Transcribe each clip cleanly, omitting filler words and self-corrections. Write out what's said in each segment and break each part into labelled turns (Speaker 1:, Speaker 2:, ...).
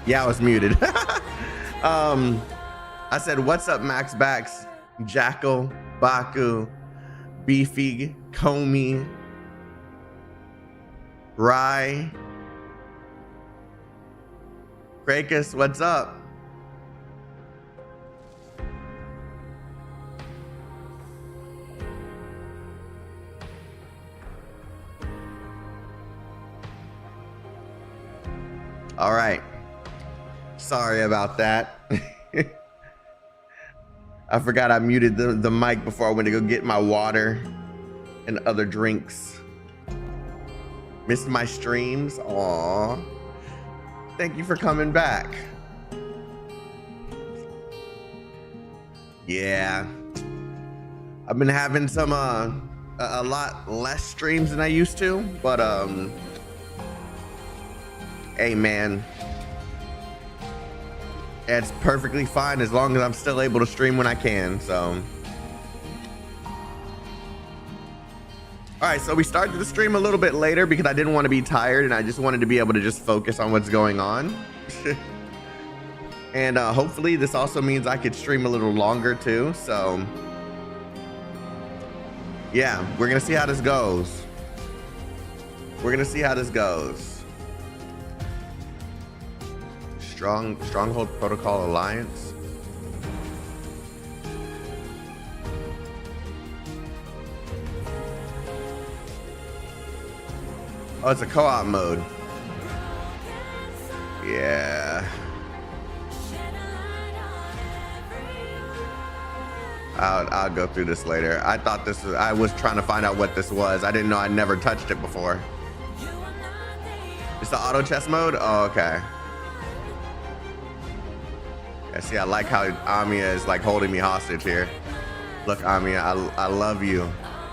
Speaker 1: Yeah, I was muted. I said, what's up, Max Backs, Jackal, Baku, Beefy, Comey, Rye, Krakus, what's up? All right. Sorry about that. I forgot I muted the mic before I went to go get my water and other drinks. Missed my streams? Aw. Thank you for coming back. Yeah. I've been having some a lot less streams than I used to, but hey man, it's perfectly fine as long as I'm still able to stream when I can. So all right, so we started the stream a little bit later because I didn't want to be tired and I just wanted to be able to just focus on what's going on. And hopefully this also means I could stream a little longer too. So yeah, we're gonna see how this goes. We're gonna see how this goes. Stronghold Protocol Alliance. Oh, it's a co-op mode. Yeah. I'll go through this later. I thought this was, I was trying to find out what this was. I didn't know I'd never touched it before. It's the auto chess mode? Oh, okay. Yeah, see, I like how Amiya is like holding me hostage here. Look, Amiya, I love you.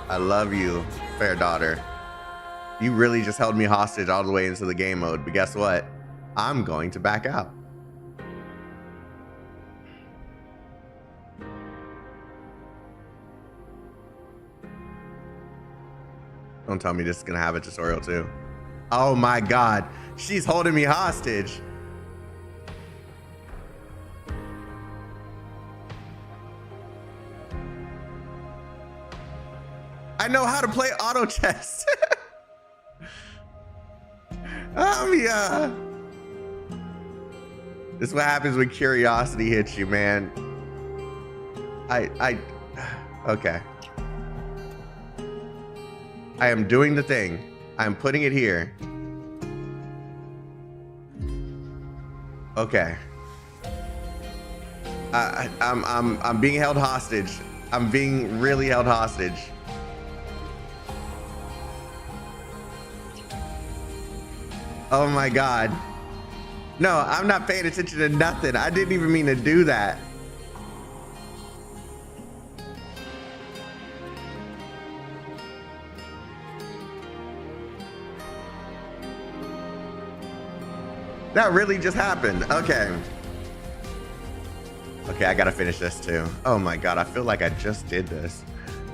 Speaker 1: I love you, fair daughter. You really just held me hostage all the way into the game mode, but guess what? I'm going to back out. Don't tell me this is gonna have a tutorial too. Oh my God, she's holding me hostage. I know how to play auto chess. Yeah. This is what happens when curiosity hits you, man. Okay. I am doing the thing. I'm putting it here. Okay. I'm being held hostage. I'm being really held hostage. Oh my God. No, I'm not paying attention to nothing. I didn't even mean to do that. That really just happened. Okay. Okay, I gotta finish this too. Oh my God, I feel like I just did this.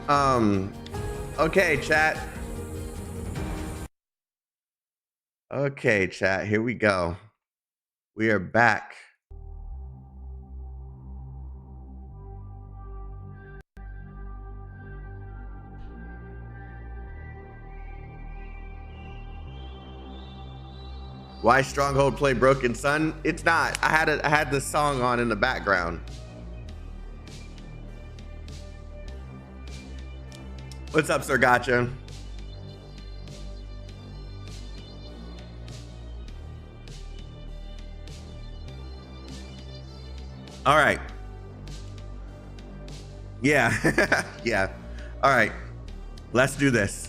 Speaker 1: Okay, chat. Okay, chat, here we go. We are back. Why Stronghold play Broken Sun? It's not. I had this song on in the background. What's up, Sir Gotcha? All right. Yeah. Yeah. All right. Let's do this.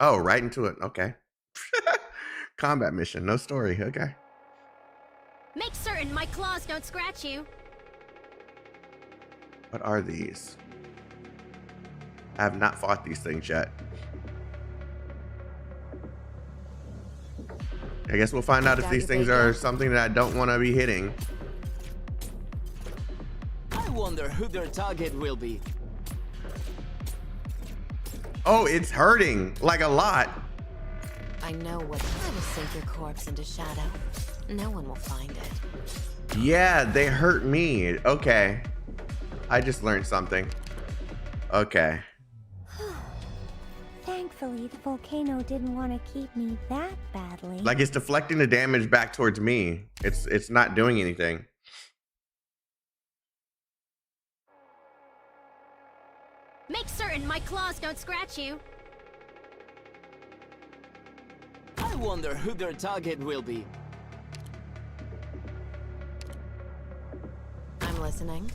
Speaker 1: Oh, right into it. Okay. Combat mission. No story. Okay.
Speaker 2: Make certain my claws don't scratch you.
Speaker 1: What are these? I have not fought these things yet. I guess we'll find out if these things are something that I don't want to be hitting.
Speaker 3: I wonder who their target will be.
Speaker 1: Oh, it's hurting like a lot.
Speaker 4: I know what. I will sink your corpse into shadow. No one will find it.
Speaker 1: Yeah, they hurt me. Okay. I just learned something. Okay.
Speaker 5: Thankfully, the volcano didn't want to keep me that badly.
Speaker 1: Like, it's deflecting the damage back towards me. It's not doing anything.
Speaker 2: Make certain my claws don't scratch you.
Speaker 3: I wonder who their target will be.
Speaker 4: I'm listening.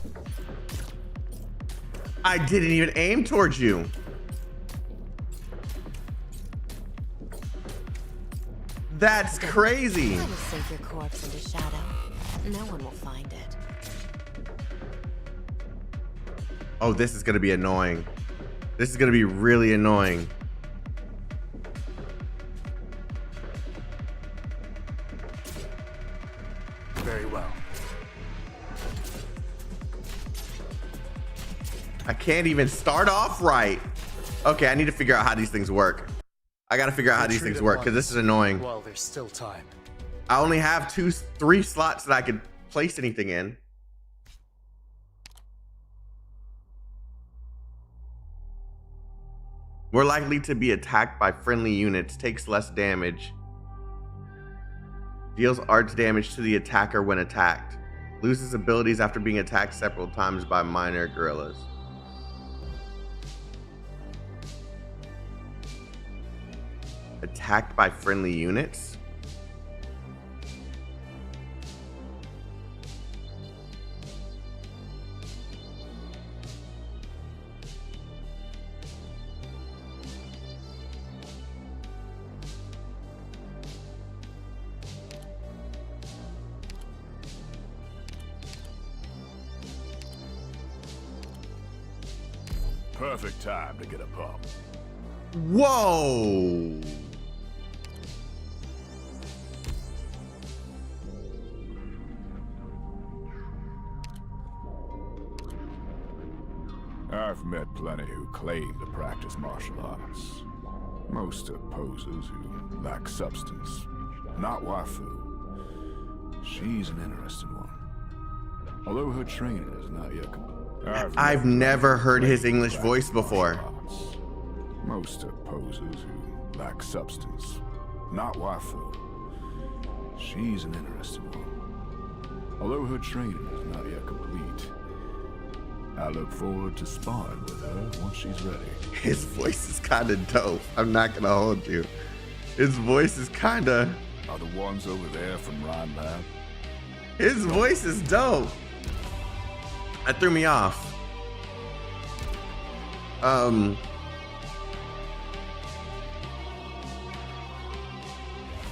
Speaker 1: I didn't even aim towards you. That's crazy.
Speaker 4: I will sink your corpse into shadow. No one will find it.
Speaker 1: Oh, this is gonna be annoying. This is gonna be really annoying.
Speaker 6: Very well.
Speaker 1: I can't even start off right. Okay, I need to figure out how these things work. I gotta figure out how these things work because this is annoying.
Speaker 6: While there's still time.
Speaker 1: I only have 3 slots that I could place anything in. More likely to be attacked by friendly units, takes less damage. Deals arch damage to the attacker when attacked. Loses abilities after being attacked several times by minor gorillas. Attacked by friendly units?
Speaker 7: Perfect time to get a pump.
Speaker 1: Whoa!
Speaker 7: I've met plenty who claim to practice martial arts. Most are posers who lack substance. Not waifu. She's an interesting one. Although her training is not yet complete.
Speaker 1: I've never heard his English voice before.
Speaker 7: Most are posers who lack substance. Not waifu. She's an interesting one. Although her training is not yet complete. I look forward to sparring with her once she's ready.
Speaker 1: His voice is kind of dope. I'm not gonna hold you. His voice is kind of...
Speaker 7: Are the ones over there from Rhyme Lab?
Speaker 1: His voice is dope. That threw me off. I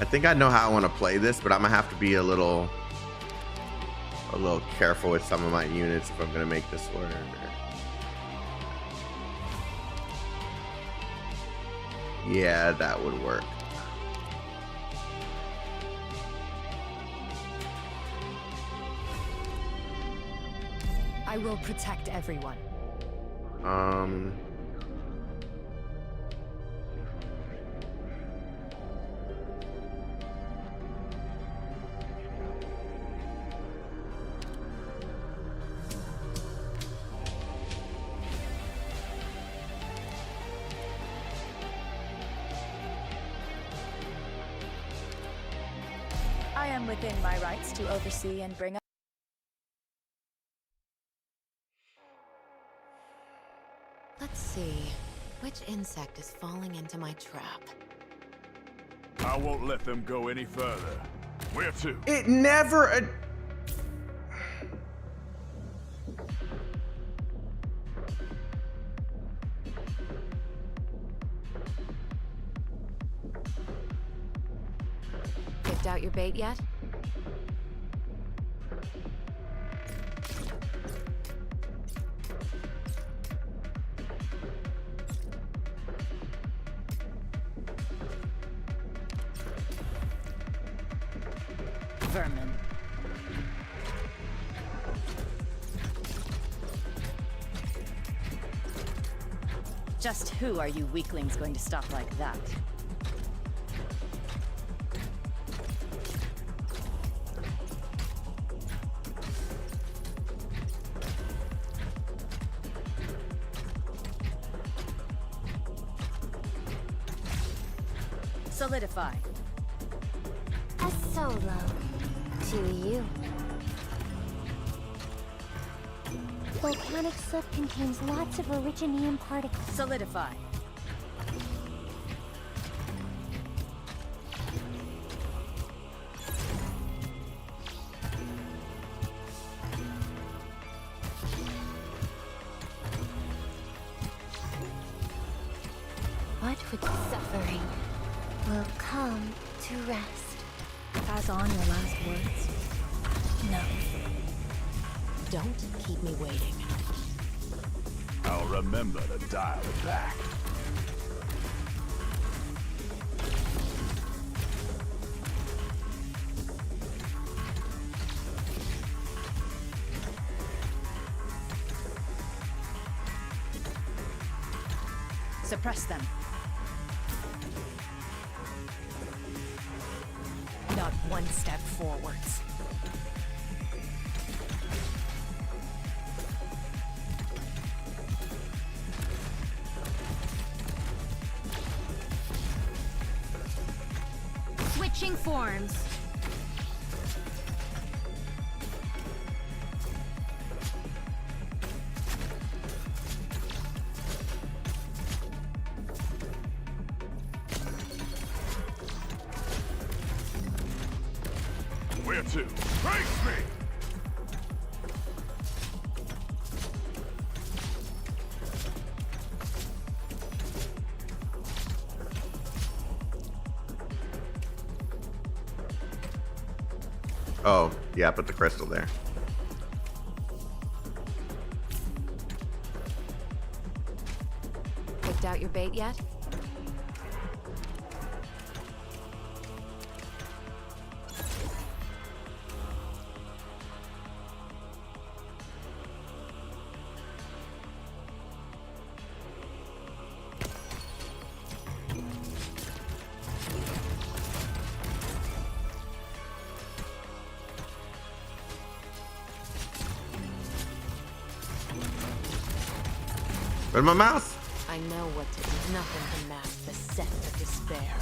Speaker 1: think I know how I want to play this, but I'm gonna have to be a little careful with some of my units if I'm gonna make this work. Yeah, that would work.
Speaker 8: I will protect everyone.
Speaker 9: I am within my rights to oversee and bring up.
Speaker 4: Let's see. Which insect is falling into my trap?
Speaker 7: I won't let them go any further. Where to?
Speaker 1: It never...
Speaker 4: Picked out your bait yet?
Speaker 8: Vermin. Just who are you weaklings going to stop like that? Solidify.
Speaker 5: A solo. To you. Volcanic soot contains lots of originium particles.
Speaker 8: Solidify.
Speaker 5: What would suffering will come to rest.
Speaker 8: Pass on your last words. No.
Speaker 4: Don't keep me waiting.
Speaker 7: I'll remember to dial it back.
Speaker 8: Suppress them. Not one step forwards.
Speaker 2: Switching forms.
Speaker 7: Where to? Face me!
Speaker 1: Oh, yeah, put the crystal there.
Speaker 4: Picked out your bait yet?
Speaker 1: Where's my mouse?
Speaker 4: I know what to do. Nothing can mask the scent of despair.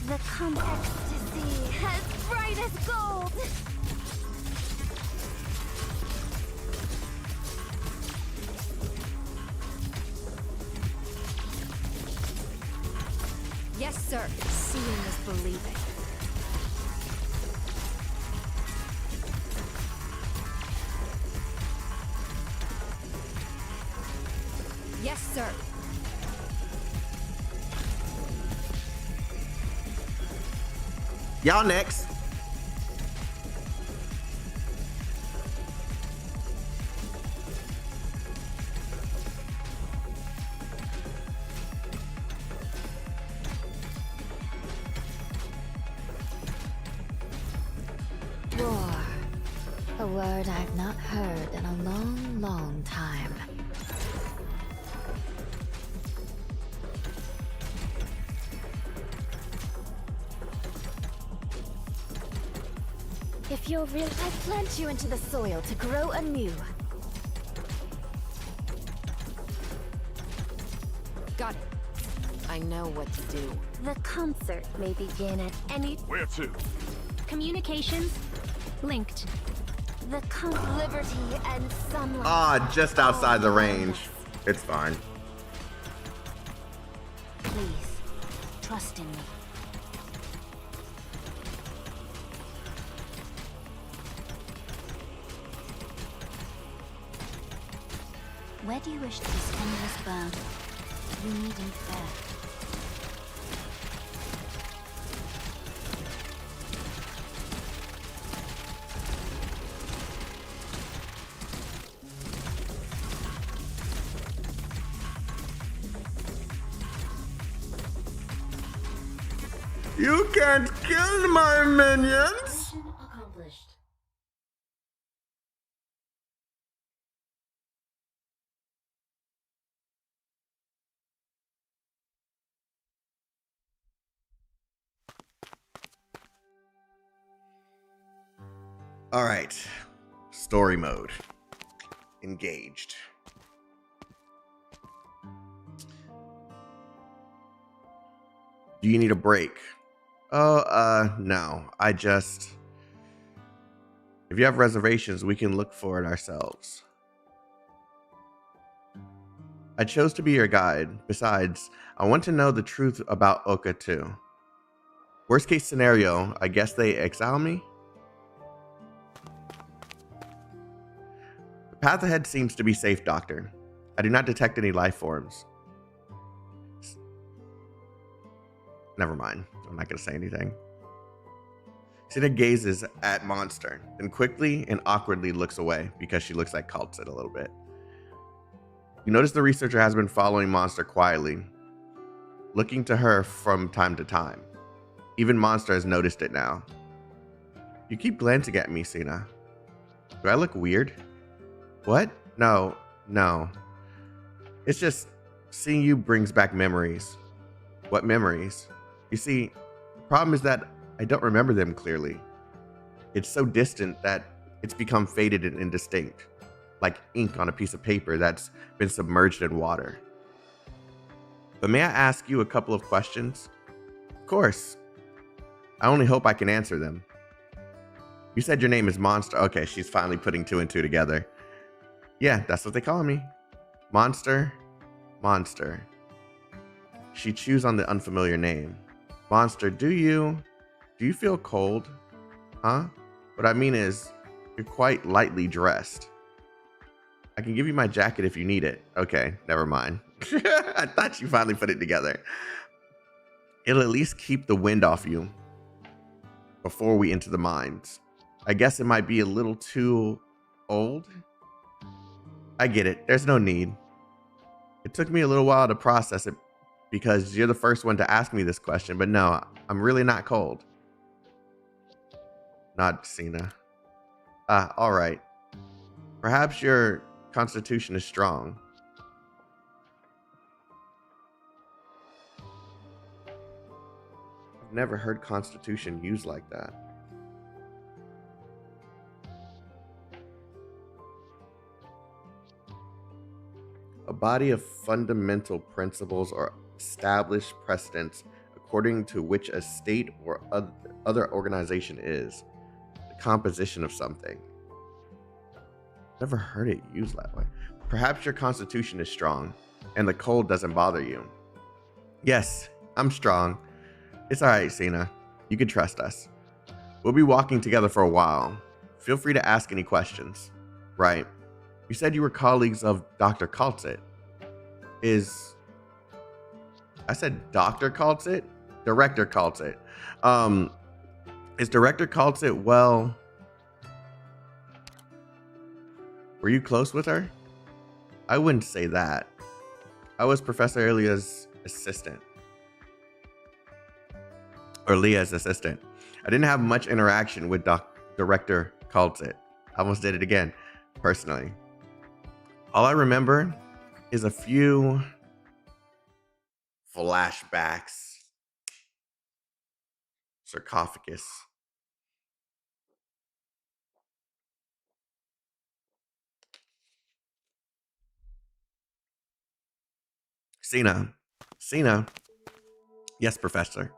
Speaker 5: The come ecstasy, as bright as gold.
Speaker 8: Yes, sir.
Speaker 4: Seeing is believing.
Speaker 8: Yes, sir.
Speaker 1: Y'all next.
Speaker 5: War. A word I've not heard in a long, long time. If you're real, I plant you into the soil to grow anew.
Speaker 8: Got it.
Speaker 4: I know what to do.
Speaker 5: The concert may begin at any...
Speaker 7: Where to?
Speaker 2: Communications linked.
Speaker 5: The liberty and sunlight.
Speaker 1: Ah, just outside the range. It's fine.
Speaker 5: Please, trust in me. Where do you wish to spend this burn? You needn't fear.
Speaker 1: You can't kill my minions!
Speaker 5: Mission accomplished.
Speaker 1: All right, story mode. Engaged. Do you need a break? Oh, no. If you have reservations, we can look for it ourselves. I chose to be your guide. Besides, I want to know the truth about Oka too. Worst case scenario, I guess they exile me? The path ahead seems to be safe, Doctor. I do not detect any life forms. Never mind. I'm not going to say anything. Sina gazes at Monster, then quickly and awkwardly looks away because she looks like Kaltzit a little bit. You notice the researcher has been following Monster quietly, looking to her from time to time. Even Monster has noticed it now. You keep glancing at me, Sina. Do I look weird? What? No. It's just seeing you brings back memories. What memories? You see, the problem is that I don't remember them clearly. It's so distant that it's become faded and indistinct, like ink on a piece of paper that's been submerged in water. But may I ask you a couple of questions? Of course. I only hope I can answer them. You said your name is Monster. Okay, she's finally putting two and two together. Yeah, that's what they call me. Monster. She chews on the unfamiliar name. Monster, do you feel cold? Huh? What I mean is, you're quite lightly dressed. I can give you my jacket if you need it. Okay, never mind. I thought you finally put it together. It'll at least keep the wind off you before we enter the mines. I guess it might be a little too old. I get it. There's no need. It took me a little while to process it because you're the first one to ask me this question, but no, I'm really not cold. Not Sina. All right. Perhaps your constitution is strong. I've never heard constitution used like that. A body of fundamental principles or established precedents according to which a state or other organization is the composition of something. Never heard it used that way. Perhaps your constitution is strong and the cold doesn't bother you. Yes, I'm strong. It's all right, Sina. You can trust us. We'll be walking together for a while. Feel free to ask any questions. Right. You said you were colleagues of Dr. Kaltzit. I said Dr. Kaltzit? Director Kaltzit. Is Director Kaltzit, well... Were you close with her? I wouldn't say that. I was Professor Elia's assistant. Or Leah's assistant. I didn't have much interaction with Director Kaltzit. I almost did it again, personally. All I remember is a few flashbacks. Sarcophagus. Sina. Yes, Professor.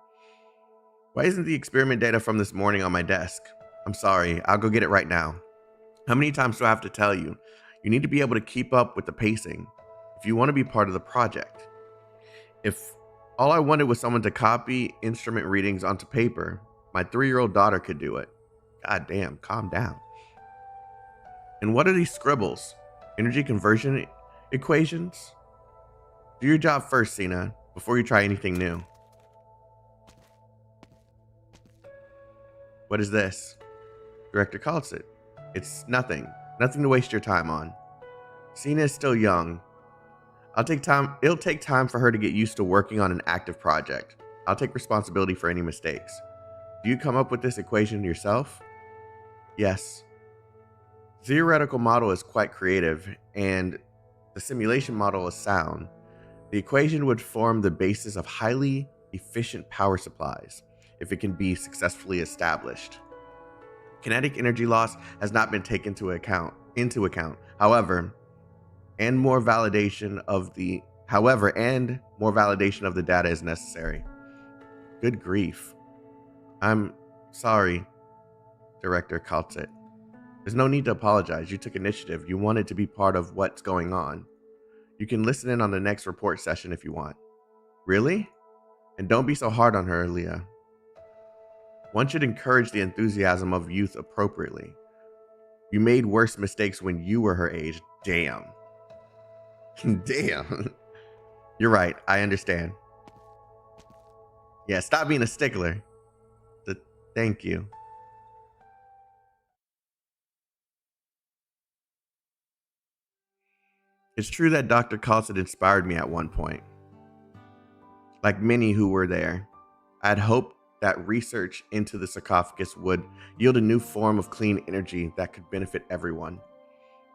Speaker 1: Why isn't the experiment data from this morning on my desk? I'm sorry, I'll go get it right now. How many times do I have to tell you? You need to be able to keep up with the pacing if you want to be part of the project. If all I wanted was someone to copy instrument readings onto paper, my 3-year-old daughter could do it. God damn, calm down. And what are these scribbles? Energy conversion equations? Do your job first, Sina, before you try anything new. What is this? Director Kaltzit. It's nothing. Nothing to waste your time on. Sina is still young. It'll take time for her to get used to working on an active project. I'll take responsibility for any mistakes. Do you come up with this equation yourself? Yes. The theoretical model is quite creative, and the simulation model is sound. The equation would form the basis of highly efficient power supplies if it can be successfully established. Kinetic energy loss has not been taken into account. However, and more validation of the data is necessary. Good grief. I'm sorry, Director Chaotik. There's no need to apologize. You took initiative. You wanted to be part of what's going on. You can listen in on the next report session if you want. Really? And don't be so hard on her, Leah. One should encourage the enthusiasm of youth appropriately. You made worse mistakes when you were her age. Damn. Damn. You're right. I understand. Yeah, stop being a stickler. Thank you. It's true that Dr. Chaotik inspired me at one point. Like many who were there, I had hoped that research into the sarcophagus would yield a new form of clean energy that could benefit everyone.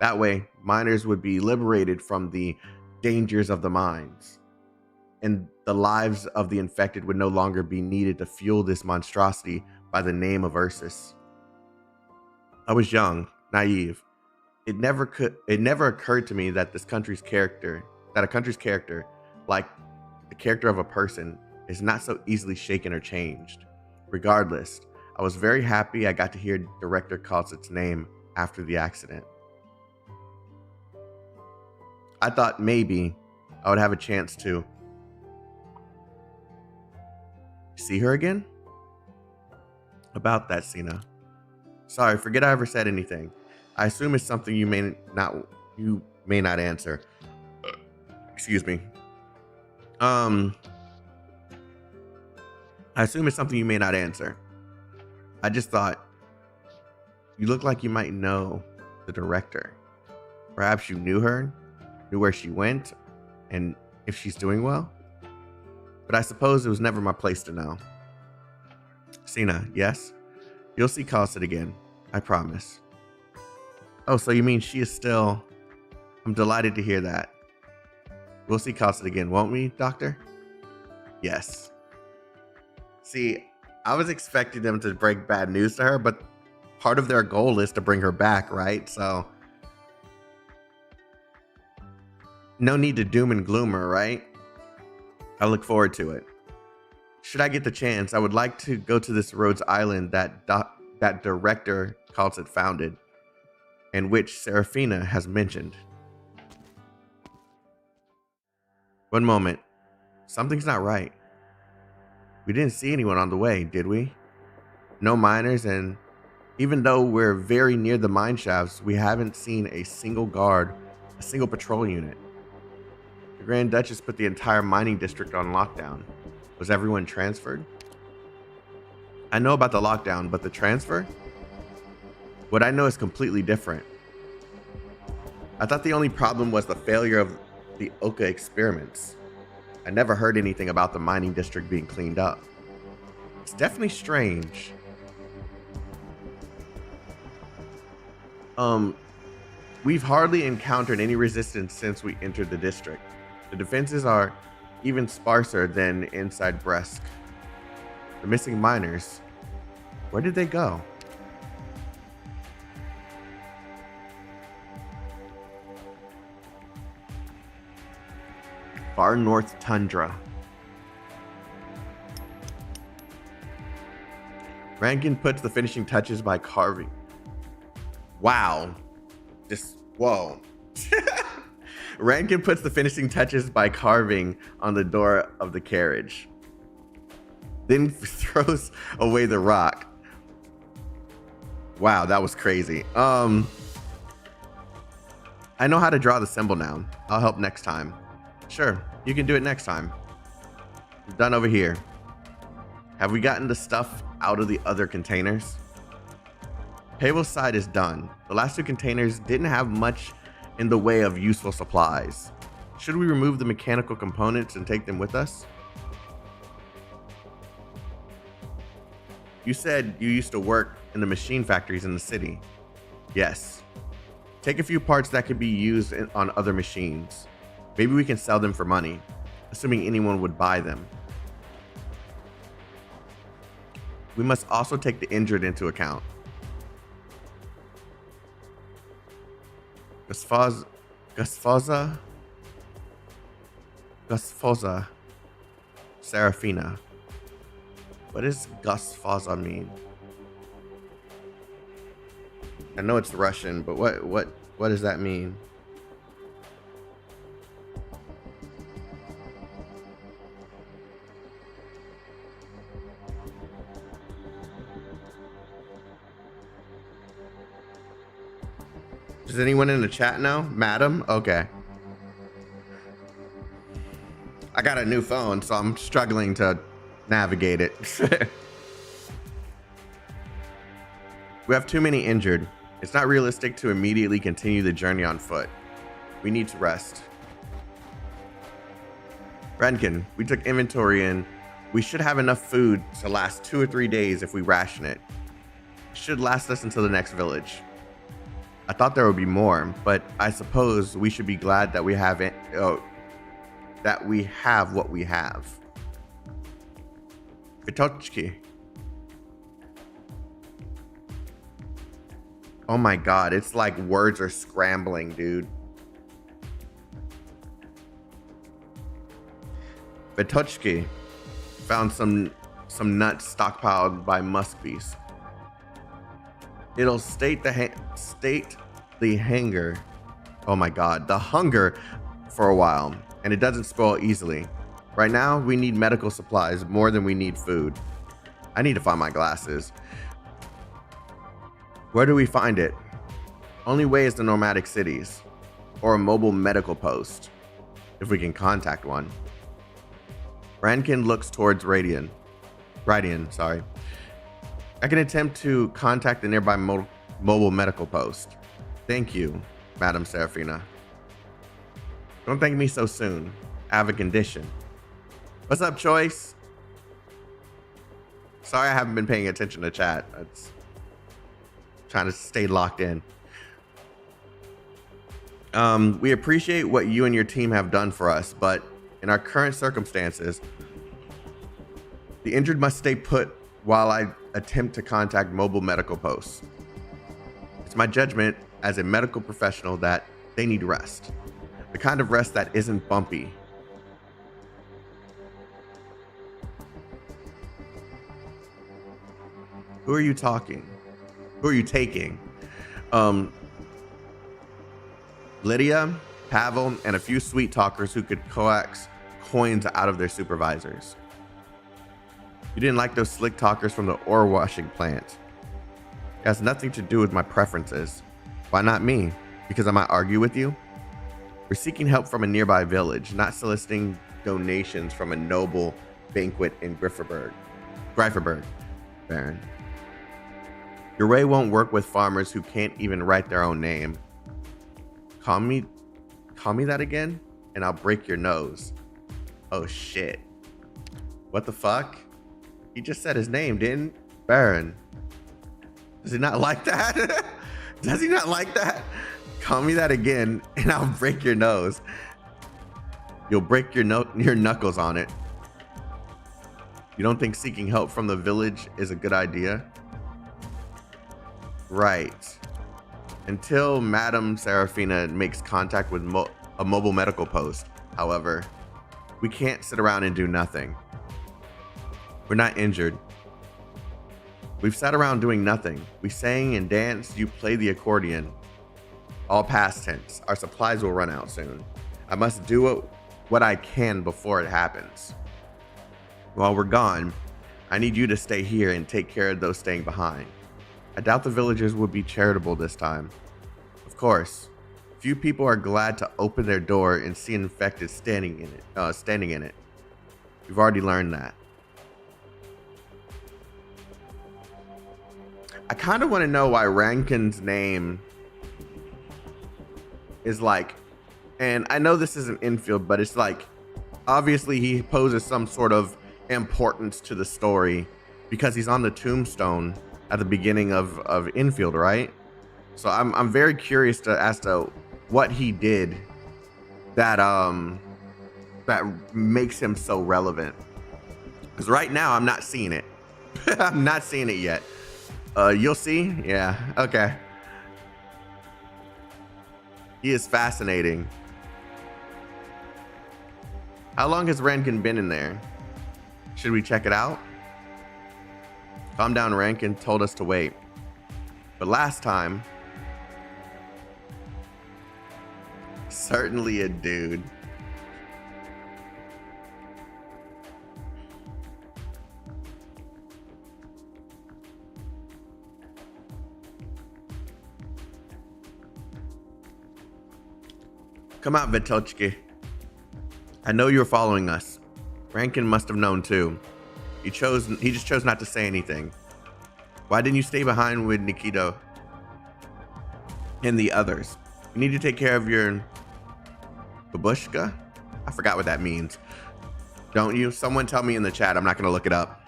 Speaker 1: That way, miners would be liberated from the dangers of the mines, and the lives of the infected would no longer be needed to fuel this monstrosity by the name of Ursus. I was young, naive. It never occurred to me that a country's character, like the character of a person, is not so easily shaken or changed. Regardless, I was very happy I got to hear Director Chaotik's name after the accident. I thought maybe I would have a chance to see her again? About that, Sina. Sorry, forget I ever said anything. I assume it's something you may not answer. Excuse me. I assume it's something you may not answer. I just thought you look like you might know the director. Perhaps you knew her, knew where she went, and if she's doing well. But I suppose it was never my place to know. Sina, yes? You'll see Chaotik again. I promise. Oh, so you mean she is still... I'm delighted to hear that. We'll see Chaotik again, won't we, Doctor? Yes. See, I was expecting them to break bad news to her, but part of their goal is to bring her back, right? So... no need to doom and gloom her, right? I look forward to it. Should I get the chance, I would like to go to this Rhodes Island that Director Chaotik founded, and which Serafina has mentioned. One moment. Something's not right. We didn't see anyone on the way, did we? No miners, and even though we're very near the mine shafts, we haven't seen a single guard, a single patrol unit. The Grand Duchess put the entire mining district on lockdown. Was everyone transferred? I know about the lockdown, but the transfer? What I know is completely different. I thought the only problem was the failure of the Oka experiments. I never heard anything about the mining district being cleaned up. It's definitely strange. We've hardly encountered any resistance since we entered the district. The defenses are even sparser than inside Brest. The missing miners, where did they go? Far North Tundra. Rankin puts the finishing touches by carving. Wow. Whoa. Rankin puts the finishing touches by carving on the door of the carriage. Then throws away the rock. Wow, that was crazy. I know how to draw the symbol now. I'll help next time. Sure, you can do it next time. I'm done over here. Have we gotten the stuff out of the other containers? Payable side is done. The last two containers didn't have much in the way of useful supplies. Should we remove the mechanical components and take them with us? You said you used to work in the machine factories in the city. Yes. Take a few parts that could be used on other machines. Maybe we can sell them for money, assuming anyone would buy them. We must also take the injured into account. Gusfoza, Serafina. What does Gosfaza mean? I know it's Russian, but what does that mean? Is anyone in the chat now? Madam? Okay. I got a new phone, so I'm struggling to navigate it. We have too many injured. It's not realistic to immediately continue the journey on foot. We need to rest. Renkin, we took inventory and we should have enough food to last 2 or 3 days if we ration it. It should last us until the next village. I thought there would be more, but I suppose we should be glad that we have it. That we have what we have. Vitochki. Oh my god, it's like words are scrambling, dude. Vitochki found some nuts stockpiled by Muskbeast. It'll state the hunger. Oh my god, the hunger for a while, and it doesn't spoil easily. Right now, we need medical supplies more than we need food. I need to find my glasses. Where do we find it? Only way is the nomadic cities, or a mobile medical post, if we can contact one. Rankin looks towards Radian, sorry. I can attempt to contact the nearby mobile medical post. Thank you, Madam Serafina. Don't thank me so soon. I have a condition. What's up, Choice? Sorry I haven't been paying attention to chat. It's trying to stay locked in. We appreciate what you and your team have done for us, but in our current circumstances, the injured must stay put while I attempt to contact mobile medical posts. It's my judgment as a medical professional that they need rest. The kind of rest that isn't bumpy. Who are you talking? Who are you taking? Lydia, Pavel, and a few sweet talkers who could coax coins out of their supervisors. You didn't like those slick talkers from the ore washing plant. It has nothing to do with my preferences. Why not me? Because I might argue with you? We're seeking help from a nearby village, not soliciting donations from a noble banquet in Gryfferberg, Baron. Your way won't work with farmers who can't even write their own name. Call me that again, and I'll break your nose. Oh shit. What the fuck? He just said his name, didn't? Baron. Does he not like that? Does he not like that? Call me that again, and I'll break your nose. You'll break your knuckles on it. You don't think seeking help from the village is a good idea? Right. Until Madam Serafina makes contact with a mobile medical post, however, we can't sit around and do nothing. We're not injured. We've sat around doing nothing. We sang and danced, you played the accordion. All past tense. Our supplies will run out soon. I must do what I can before it happens. While we're gone, I need you to stay here and take care of those staying behind. I doubt the villagers would be charitable this time. Of course, few people are glad to open their door and see an infected standing in it. We've already learned that. I kind of want to know why Rankin's name is like, and I know this isn't infield, but it's like, obviously he poses some sort of importance to the story because he's on the tombstone at the beginning of infield, right? So I'm very curious as to what he did that that makes him so relevant. Because right now I'm not seeing it. I'm not seeing it yet. You'll see? Yeah, okay. He is fascinating. How long has Rankin been in there? Should we check it out? Calm down, Rankin told us to wait. But last time, certainly a dude. Come out, Vitochki. I know you were following us. Rankin must have known too. He just chose not to say anything. Why didn't you stay behind with Nikito and the others? You need to take care of your babushka? I forgot what that means. Don't you? Someone tell me in the chat. I'm not gonna look it up.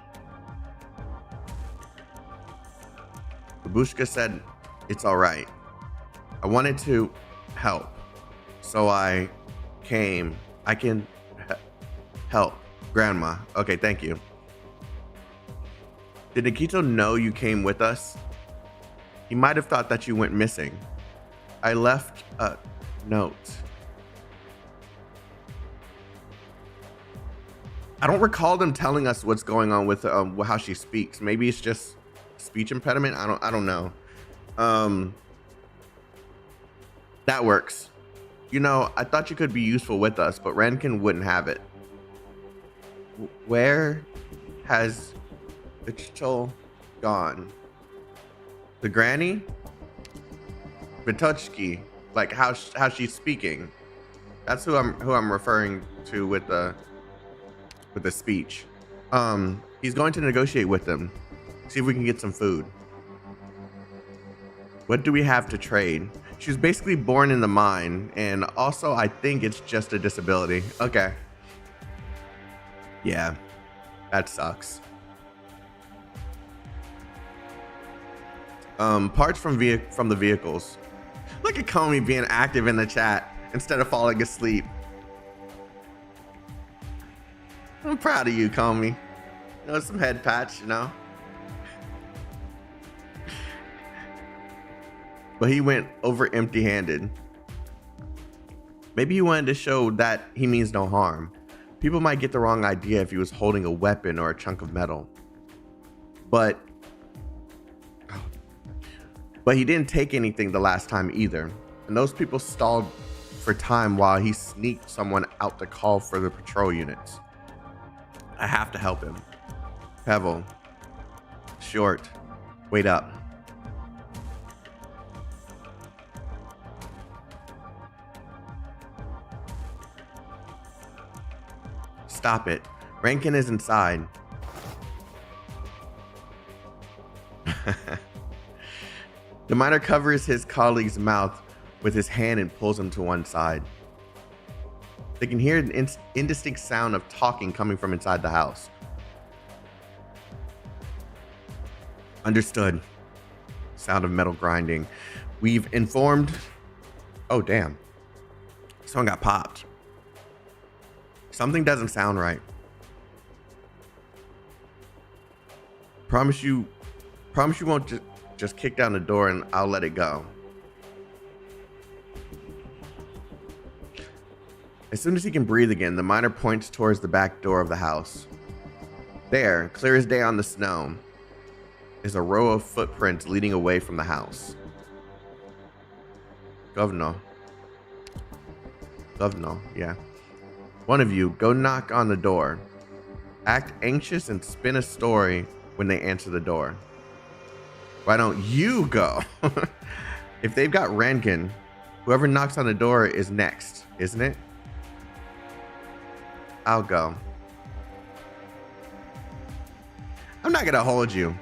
Speaker 1: Babushka said it's all right. I wanted to help. So I came. I can help. Grandma. Okay, thank you. Did Nikito know you came with us? He might have thought that you went missing. I left a note. I don't recall them telling us what's going on with how she speaks. Maybe it's just speech impediment. I don't know. That works. You know, I thought you could be useful with us, but Rankin wouldn't have it. Where has Vichel gone? The granny? Vitochki, like how she's speaking. That's who I'm referring to with the speech. He's going to negotiate with them. See if we can get some food. What do we have to trade? She was basically born in the mine, and also I think it's just a disability. Okay. Yeah, that sucks. Parts from the vehicles. Look at Comey being active in the chat instead of falling asleep. I'm proud of you, Comey. You know, some head patch, you know. But he went over empty-handed. Maybe he wanted to show that he means no harm. People might get the wrong idea if he was holding a weapon or a chunk of metal. But he didn't take anything the last time either. And those people stalled for time while he sneaked someone out to call for the patrol units. I have to help him. Pebble. Short. Wait up. Stop it. Rankin is inside. The miner covers his colleague's mouth with his hand and pulls him to one side. They can hear an indistinct sound of talking coming from inside the house. Understood. Sound of metal grinding. We've informed... Oh, damn. Someone got popped. Something doesn't sound right. Promise you won't just kick down the door and I'll let it go. As soon as he can breathe again, the miner points towards the back door of the house. There, clear as day on the snow, is a row of footprints leading away from the house. Governor, yeah. One of you, go knock on the door. Act anxious and spin a story when they answer the door. Why don't you go? If they've got Rankin, whoever knocks on the door is next, isn't it? I'll go. I'm not gonna hold you.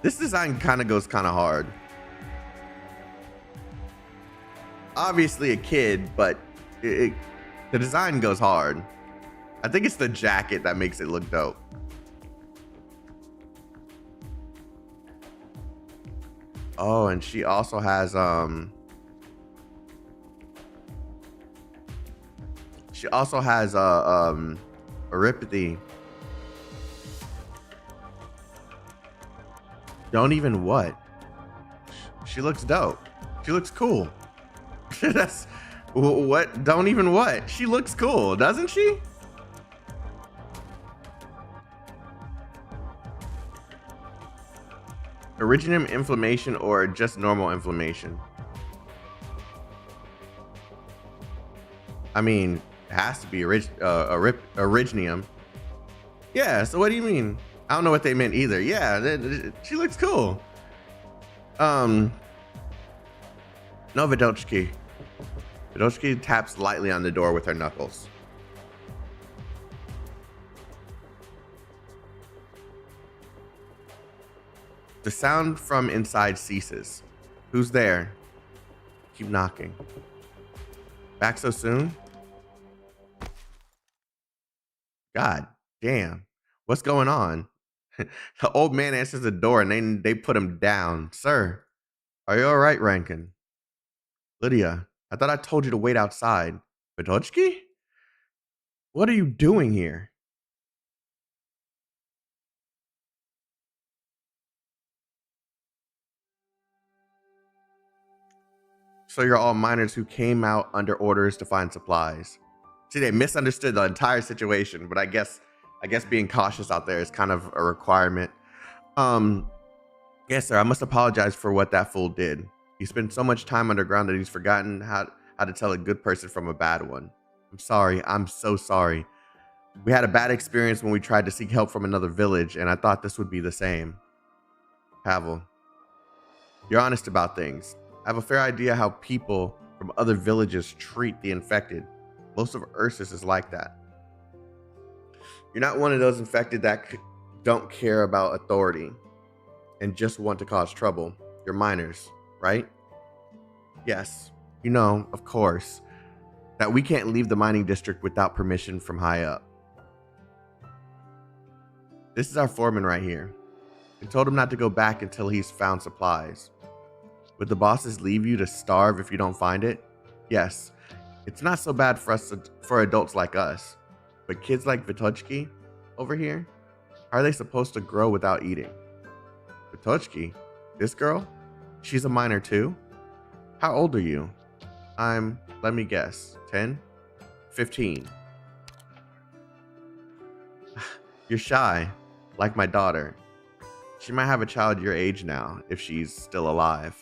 Speaker 1: This design kind of goes kind of hard. Obviously a kid, but the design goes hard. I think it's the jacket that makes it look dope. Oh, and she also has Aripathy. Don't even what? She looks dope. She looks cool. That's what? Don't even what? She looks cool, doesn't she? Originium inflammation or just normal inflammation? I mean, it has to be originium. Yeah, so what do you mean? I don't know what they meant either. Yeah, she looks cool. No, Vidochki. Vidochki taps lightly on the door with her knuckles. The sound from inside ceases. Who's there? Keep knocking. Back so soon? God damn. What's going on? The old man answers the door and they put him down. Sir, are you all right, Rankin? Lydia, I thought I told you to wait outside. Vidochki? What are you doing here? So you're all miners who came out under orders to find supplies. See, they misunderstood the entire situation, but I guess being cautious out there is kind of a requirement. Yes, sir, I must apologize for what that fool did. He spent so much time underground that he's forgotten how to tell a good person from a bad one. I'm sorry. I'm so sorry. We had a bad experience when we tried to seek help from another village, and I thought this would be the same. Pavel, you're honest about things. I have a fair idea how people from other villages treat the infected. Most of Ursus is like that. You're not one of those infected that don't care about authority and just want to cause trouble. You're miners, right? Yes, you know, of course, that we can't leave the mining district without permission from high up. This is our foreman right here. We told him not to go back until he's found supplies. Would the bosses leave you to starve if you don't find it? Yes, it's not so bad for adults like us, but kids like Vidochki over here, how are they supposed to grow without eating? Vidochki? This girl? She's a miner too? How old are you? Let me guess, 10? 15? You're shy, like my daughter. She might have a child your age now, if she's still alive.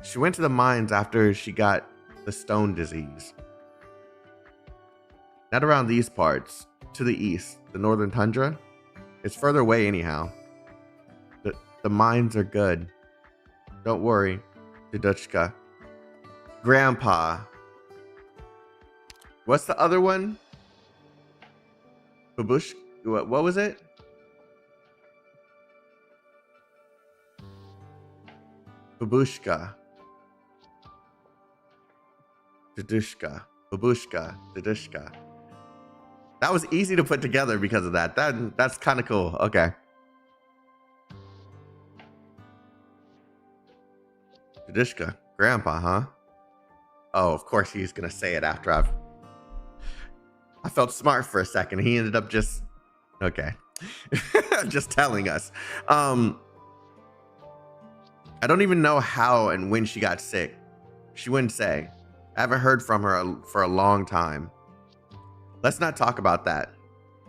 Speaker 1: She went to the mines after she got the stone disease. Not around these parts. To the east, the northern tundra. It's further away anyhow. The mines are good. Don't worry, Didushka. Grandpa. What's the other one? Babush. What was it? Babushka. Didushka. Babushka. Didushka. That was easy to put together because of that. That's kind of cool. Okay. Didushka. Grandpa, huh? Oh, of course he's gonna say it after I felt smart for a second. He ended up just okay. Just telling us. I don't even know how and when she got sick. She wouldn't say. I haven't heard from her for a long time. Let's not talk about that.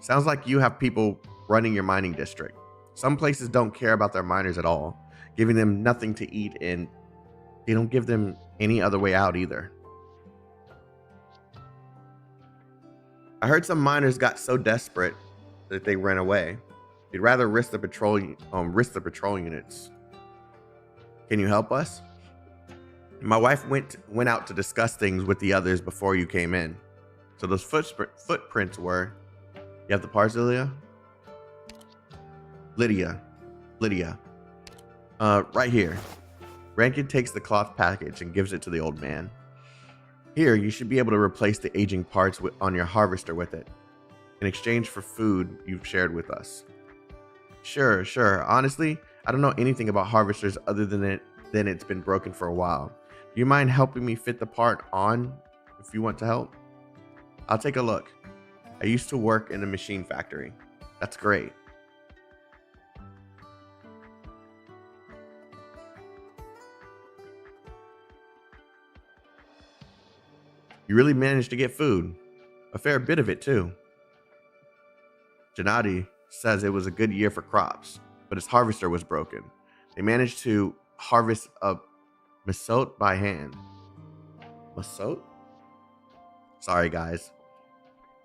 Speaker 1: Sounds like you have people running your mining district. Some places don't care about their miners at all, giving them nothing to eat, and they don't give them any other way out either. I heard some miners got so desperate that they ran away. They'd rather risk the patrol units. Can you help us? My wife went out to discuss things with the others before you came in. So those footprints were... You have the parts, Lydia? Lydia. Right here. Rankin takes the cloth package and gives it to the old man. Here, you should be able to replace the aging parts on your harvester with it, in exchange for food you've shared with us. Sure. Honestly, I don't know anything about harvesters other than it's been broken for a while. Do you mind helping me fit the part on if you want to help? I'll take a look. I used to work in a machine factory. That's great. You really managed to get food. A fair bit of it, too. Gennady says it was a good year for crops, but his harvester was broken. They managed to harvest a Masot by hand. Masot? Sorry, guys.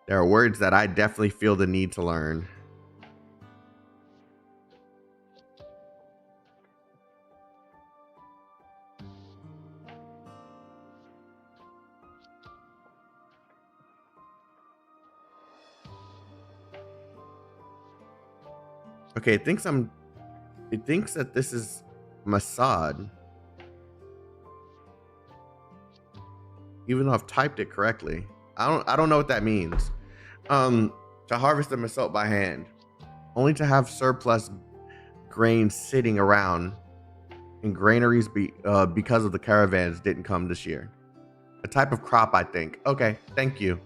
Speaker 1: There are words that I definitely feel the need to learn. Okay, it thinks that this is Masad. Even though I've typed it correctly. I don't know what that means. To harvest the Masot by hand. Only to have surplus grain sitting around in granaries because of the caravans didn't come this year. A type of crop, I think. Okay, thank you.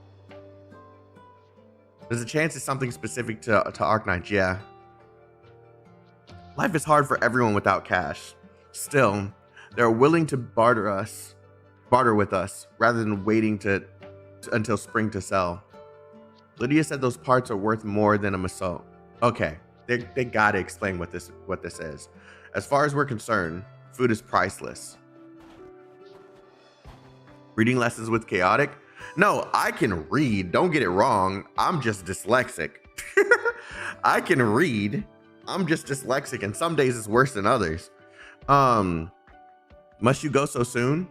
Speaker 1: There's a chance it's something specific to Arknights, yeah. Life is hard for everyone without cash. Still, they're willing to barter with us, rather than waiting until spring to sell. Lydia said those parts are worth more than a Masot. Okay, they gotta explain what this is. As far as we're concerned, food is priceless. Reading lessons with Chaotik? No, I can read. Don't get it wrong. I'm just dyslexic. I can read. I'm just dyslexic, and some days it's worse than others. Must you go so soon?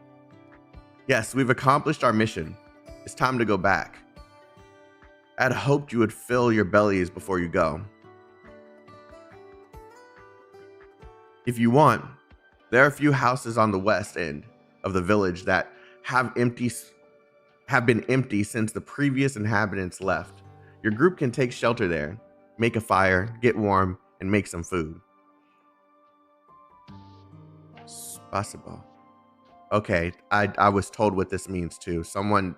Speaker 1: Yes, we've accomplished our mission. It's time to go back. I had hoped you would fill your bellies before you go. If you want, there are a few houses on the west end of the village that have been empty since the previous inhabitants left. Your group can take shelter there, make a fire, get warm, and make some food. Spasibo. Okay, I was told what this means too. Someone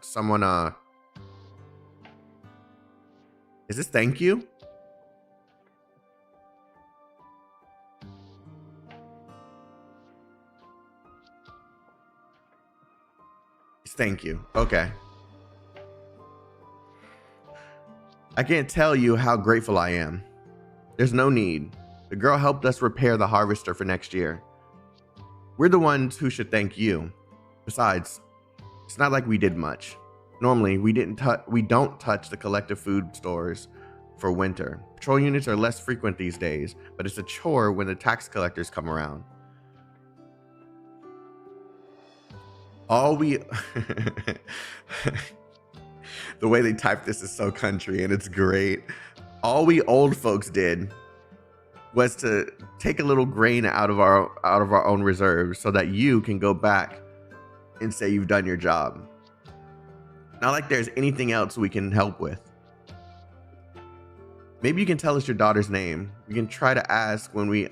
Speaker 1: is this thank you? It's thank you. Okay. I can't tell you how grateful I am. There's no need. The girl helped us repair the harvester for next year. We're the ones who should thank you. Besides, it's not like we did much. Normally, we don't touch the collective food stores for winter. Patrol units are less frequent these days, but it's a chore when the tax collectors come around. The way they type this is so country, and it's great. All we old folks did was to take a little grain out of our own reserves so that you can go back and say you've done your job. Not like there's anything else we can help with. Maybe you can tell us your daughter's name. We can try to ask when we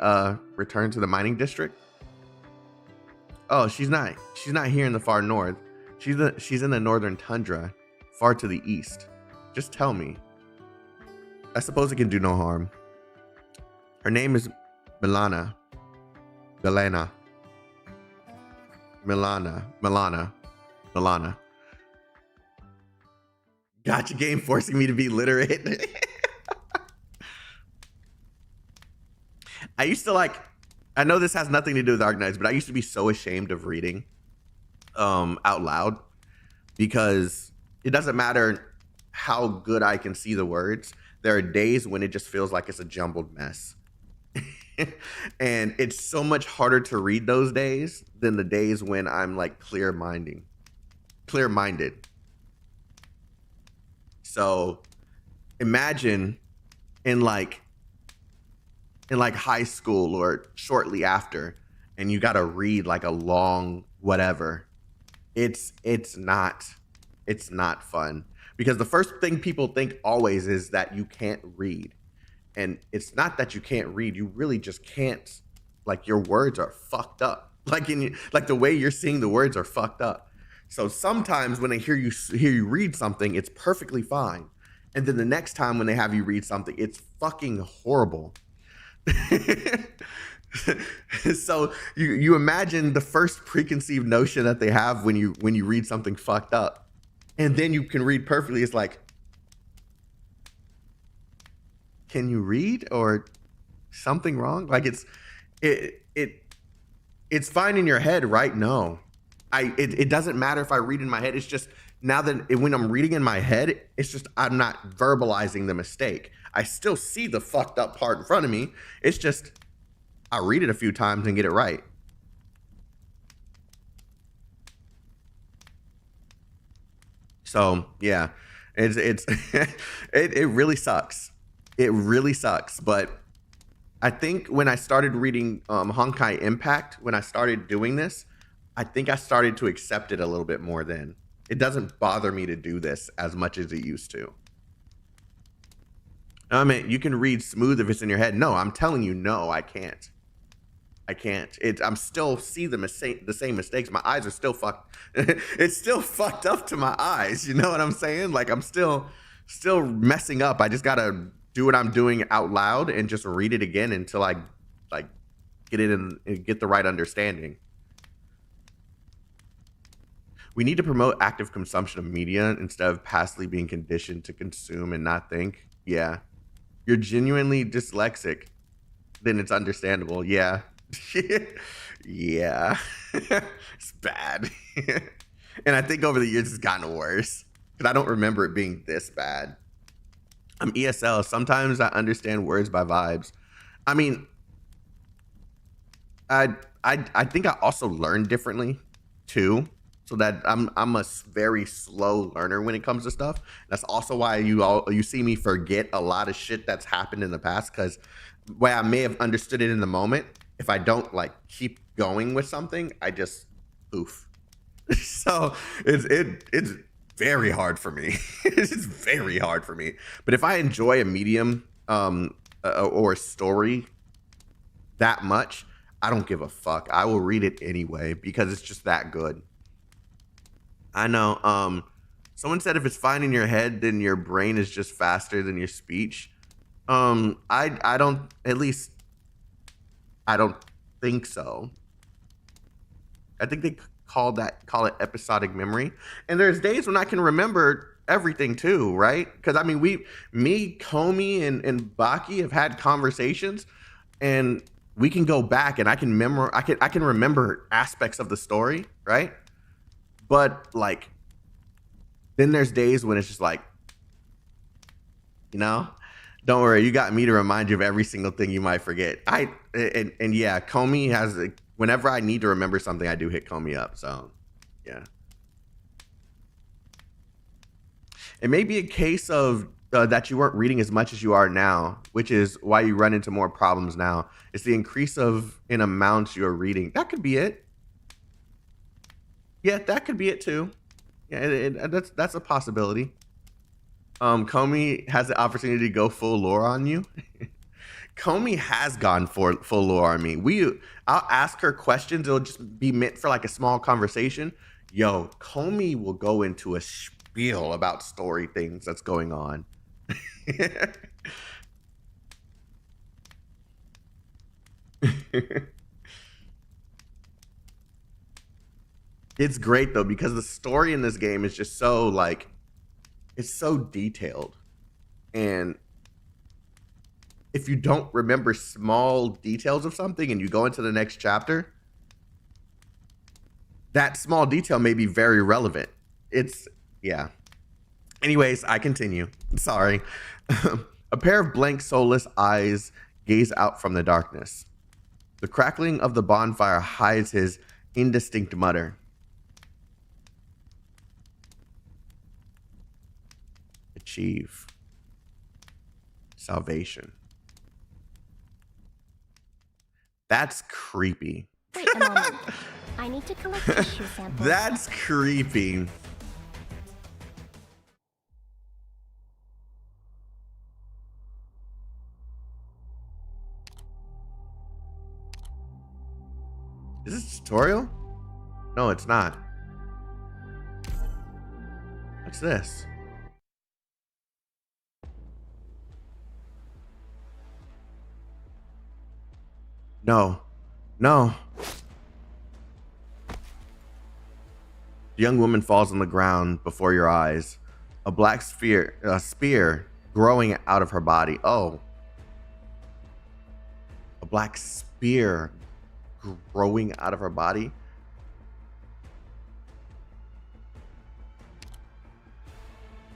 Speaker 1: return to the mining district. Oh, she's not here in the far north. She's in the northern tundra, far to the east. Just tell me. I suppose it can do no harm. Her name is Milana. Gotcha game forcing me to be literate. I used to I know this has nothing to do with Arknights, but I used to be so ashamed of reading out loud, because it doesn't matter how good I can see the words. There are days when it just feels like it's a jumbled mess. And it's so much harder to read those days than the days when I'm like clear-minded. So imagine in high school or shortly after, and you got to read like a long whatever. It's not fun, because the first thing people think always is that you can't read. And it's not that you can't read, you really just can't. Like, your words are fucked up. Like the way you're seeing the words are fucked up. So sometimes when they hear you read something, it's perfectly fine. And then the next time when they have you read something, it's fucking horrible. So you imagine the first preconceived notion that they have when you read something fucked up, and then you can read perfectly. It's like, can you read, or something wrong? Like, it's fine in your head, right? No, it doesn't matter if I read in my head. It's just now that when I'm reading in my head, it's just I'm not verbalizing the mistake. I still see the fucked up part in front of me. It's just I read it a few times and get it right. So yeah, it's it really sucks. It really sucks. But I think when I started reading Honkai Impact, when I started doing this, I think I started to accept it a little bit more then. It doesn't bother me to do this as much as it used to. I mean, you can read smooth if it's in your head. No, I'm telling you, no, I can't. I can't. I'm still see the same mistakes. My eyes are still fucked. It's still fucked up to my eyes. You know what I'm saying? Like I'm still messing up. I just gotta do what I'm doing out loud and just read it again until I like get it in and get the right understanding. We need to promote active consumption of media instead of passively being conditioned to consume and not think. Yeah. You're genuinely dyslexic, then it's understandable. Yeah. Yeah. It's bad. And I think over the years it's gotten worse because I don't remember it being this bad. I'm ESL. Sometimes I understand words by vibes. I mean, I think I also learn differently too. So that I'm a very slow learner when it comes to stuff. That's also why you see me forget a lot of shit that's happened in the past, because where I may have understood it in the moment, if I don't like keep going with something, I just poof. So it's very hard for me. It's very hard for me. But if I enjoy a medium or a story that much, I don't give a fuck. I will read it anyway because it's just that good. I know. Someone said if it's fine in your head, then your brain is just faster than your speech. I don't. At least I don't think so. I think they call it episodic memory. And there's days when I can remember everything too, right? Because I mean, me, Comey, and Baki have had conversations, and we can go back and I can remember aspects of the story, right? But like, then there's days when it's just like, you know, don't worry, you got me to remind you of every single thing you might forget. And yeah, Comey has whenever I need to remember something, I do hit Comey up. So yeah, it may be a case of that you weren't reading as much as you are now, which is why you run into more problems now. It's the increase in amounts you're reading. That could be it. Yeah, that could be it too. Yeah, that's a possibility. Comey has the opportunity to go full lore on you. Comey has gone for full lore on me. I'll ask her questions. It'll just be meant for like a small conversation. Yo, Comey will go into a spiel about story things that's going on. It's great though, because the story in this game is just so like, it's so detailed. And if you don't remember small details of something and you go into the next chapter, that small detail may be very relevant. Yeah. Anyways, I continue. Sorry. A pair of blank, soulless eyes gaze out from the darkness. The crackling of the bonfire hides his indistinct mutter. Achieve salvation. That's creepy.
Speaker 2: Wait a moment. I need to collect tissue samples.
Speaker 1: That's creepy. Is this a tutorial? No, it's not. What's this? No. The young woman falls on the ground before your eyes. A black spear growing out of her body. Oh. A black spear growing out of her body.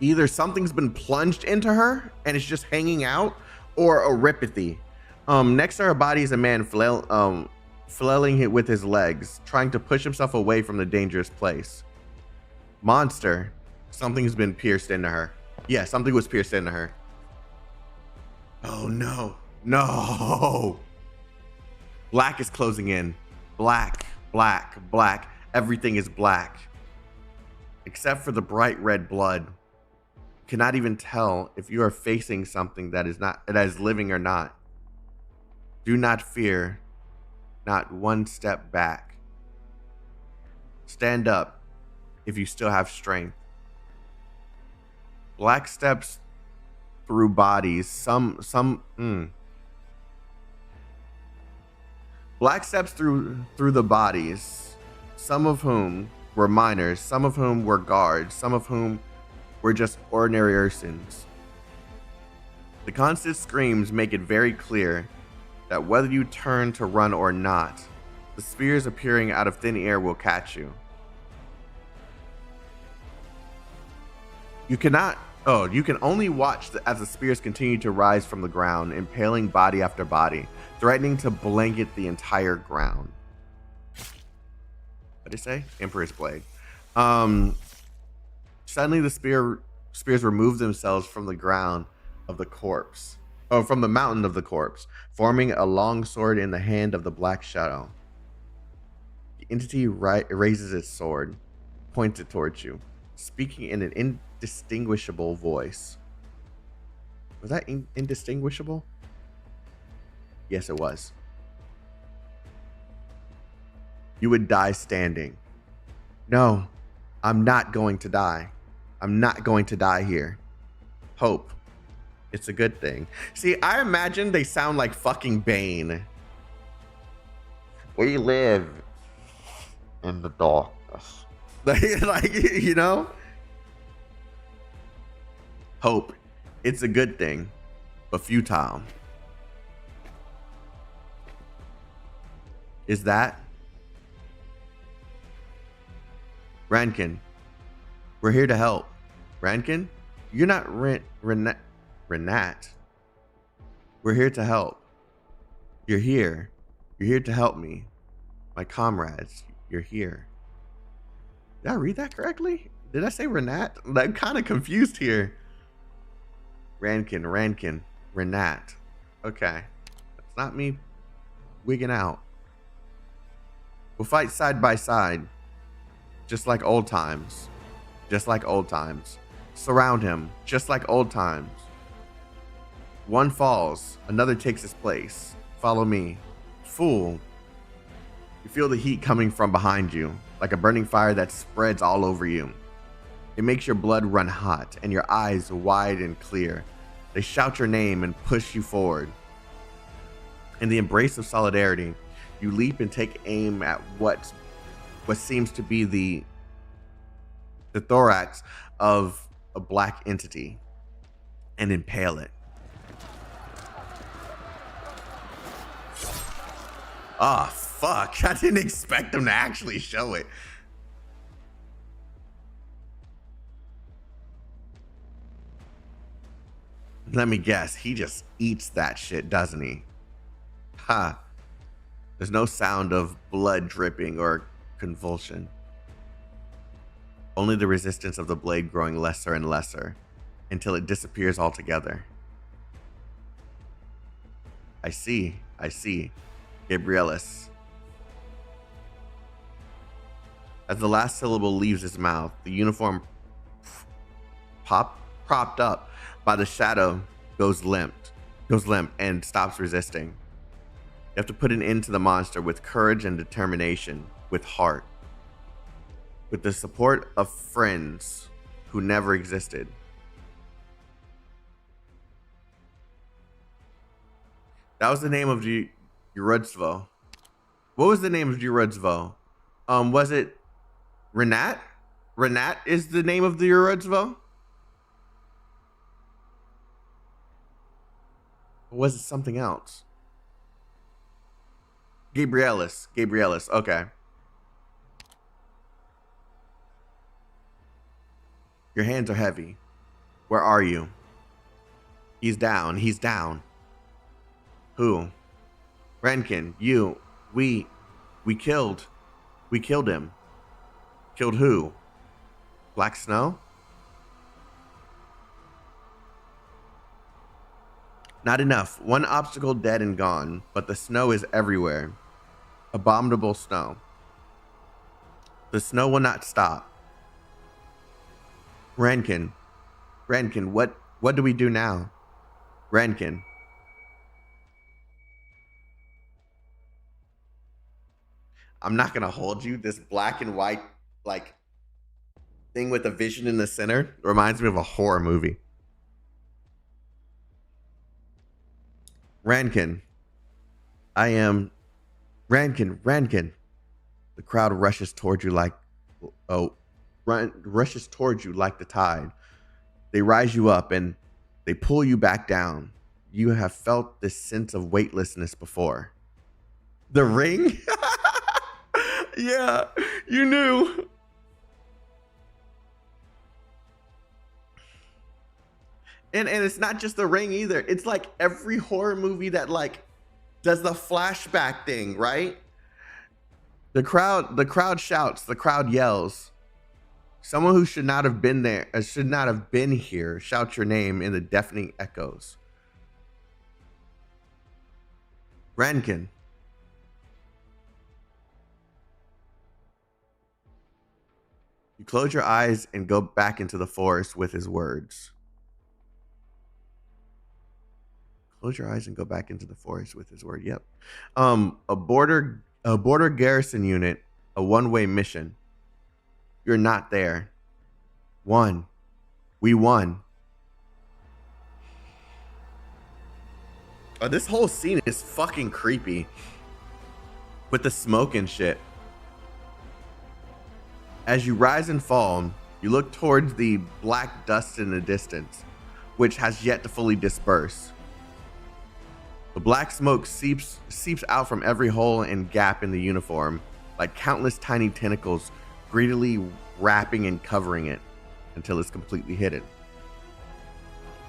Speaker 1: Either something's been plunged into her and it's just hanging out, or a ripathy. Next to her body is a man flailing it with his legs, trying to push himself away from the dangerous place. Monster, something's been pierced into her. Yeah, something was pierced into her. Oh no, no. Black is closing in. Black, black, black. Everything is black. Except for the bright red blood. You cannot even tell if you are facing something that is living or not. Do not fear. Not one step back. Stand up if you still have strength. Black steps through bodies. Black steps through the bodies, some of whom were miners, some of whom were guards, some of whom were just ordinary Ursans. The constant screams make it very clear that whether you turn to run or not, the spears appearing out of thin air will catch you. You can only watch as the spears continue to rise from the ground, impaling body after body, threatening to blanket the entire ground. What did it say? Emperor's Blade. Suddenly the spears remove themselves from the ground of the corpse. Oh, from the mountain of the corpse, forming a long sword in the hand of the Black Shadow. The entity raises its sword, points it towards you, speaking in an indistinguishable voice. Was that indistinguishable? Yes, it was. You would die standing. No, I'm not going to die. I'm not going to die here. Hope. It's a good thing. See, I imagine they sound like fucking Bane. We live in the darkness. Like, you know? Hope. It's a good thing, but futile. Is that? Rankin, we're here to help. Rankin, you're not Renat. We're here to help. You're here. You're here to help me. My comrades, you're here. Did I read that correctly? Did I say Renat? I'm kind of confused here. Rankin, Renat. Okay. That's not me wigging out. We'll fight side by side. Just like old times. Just like old times. Surround him. Just like old times. One falls. Another takes his place. Follow me. Fool. You feel the heat coming from behind you, like a burning fire that spreads all over you. It makes your blood run hot and your eyes wide and clear. They shout your name and push you forward. In the embrace of solidarity, you leap and take aim at what seems to be the thorax of a black entity and impale it. Ah, oh, fuck. I didn't expect them to actually show it. Let me guess. He just eats that shit, doesn't he? Ha. There's no sound of blood dripping or convulsion. Only the resistance of the blade growing lesser and lesser until it disappears altogether. I see. Gabrielis. As the last syllable leaves his mouth, the uniform propped up by the shadow goes limp and stops resisting. You have to put an end to the monster with courage and determination, with heart, with the support of friends who never existed. That was the name of Yurudzvo. What was the name of Yurudzvo? Was it Renat? Renat is the name of the Yurudzvo? Or was it something else? Gabrielis. Gabrielis. Okay. Your hands are heavy. Where are you? He's down. He's down. Who? Renkin. You. We killed. We killed him. Killed who? Black Snow? Not enough. One obstacle dead and gone, but the snow is everywhere. Abominable snow. The snow will not stop. Renkin. Renkin, what do we do now? Renkin. I'm not gonna hold you. This black and white like thing with a vision in the center reminds me of a horror movie. Rankin. I am Rankin. Rankin. The crowd rushes towards you like rushes towards you like the tide. They rise you up and they pull you back down. You have felt this sense of weightlessness before. The ring? Yeah, you knew. And it's not just the ring either. It's like every horror movie that like does the flashback thing, right? The crowd shouts, the crowd yells. Someone who should not have been there, should not have been here, shouts your name in the deafening echoes. Rankin. You close your eyes and go back into the forest with his words. Close your eyes and go back into the forest with his word. Yep. A border garrison unit, a one-way mission. You're not there. Won. We won. Oh, this whole scene is fucking creepy. With the smoke and shit. As you rise and fall, you look towards the black dust in the distance, which has yet to fully disperse. The black smoke seeps out from every hole and gap in the uniform, like countless tiny tentacles greedily wrapping and covering it until it's completely hidden.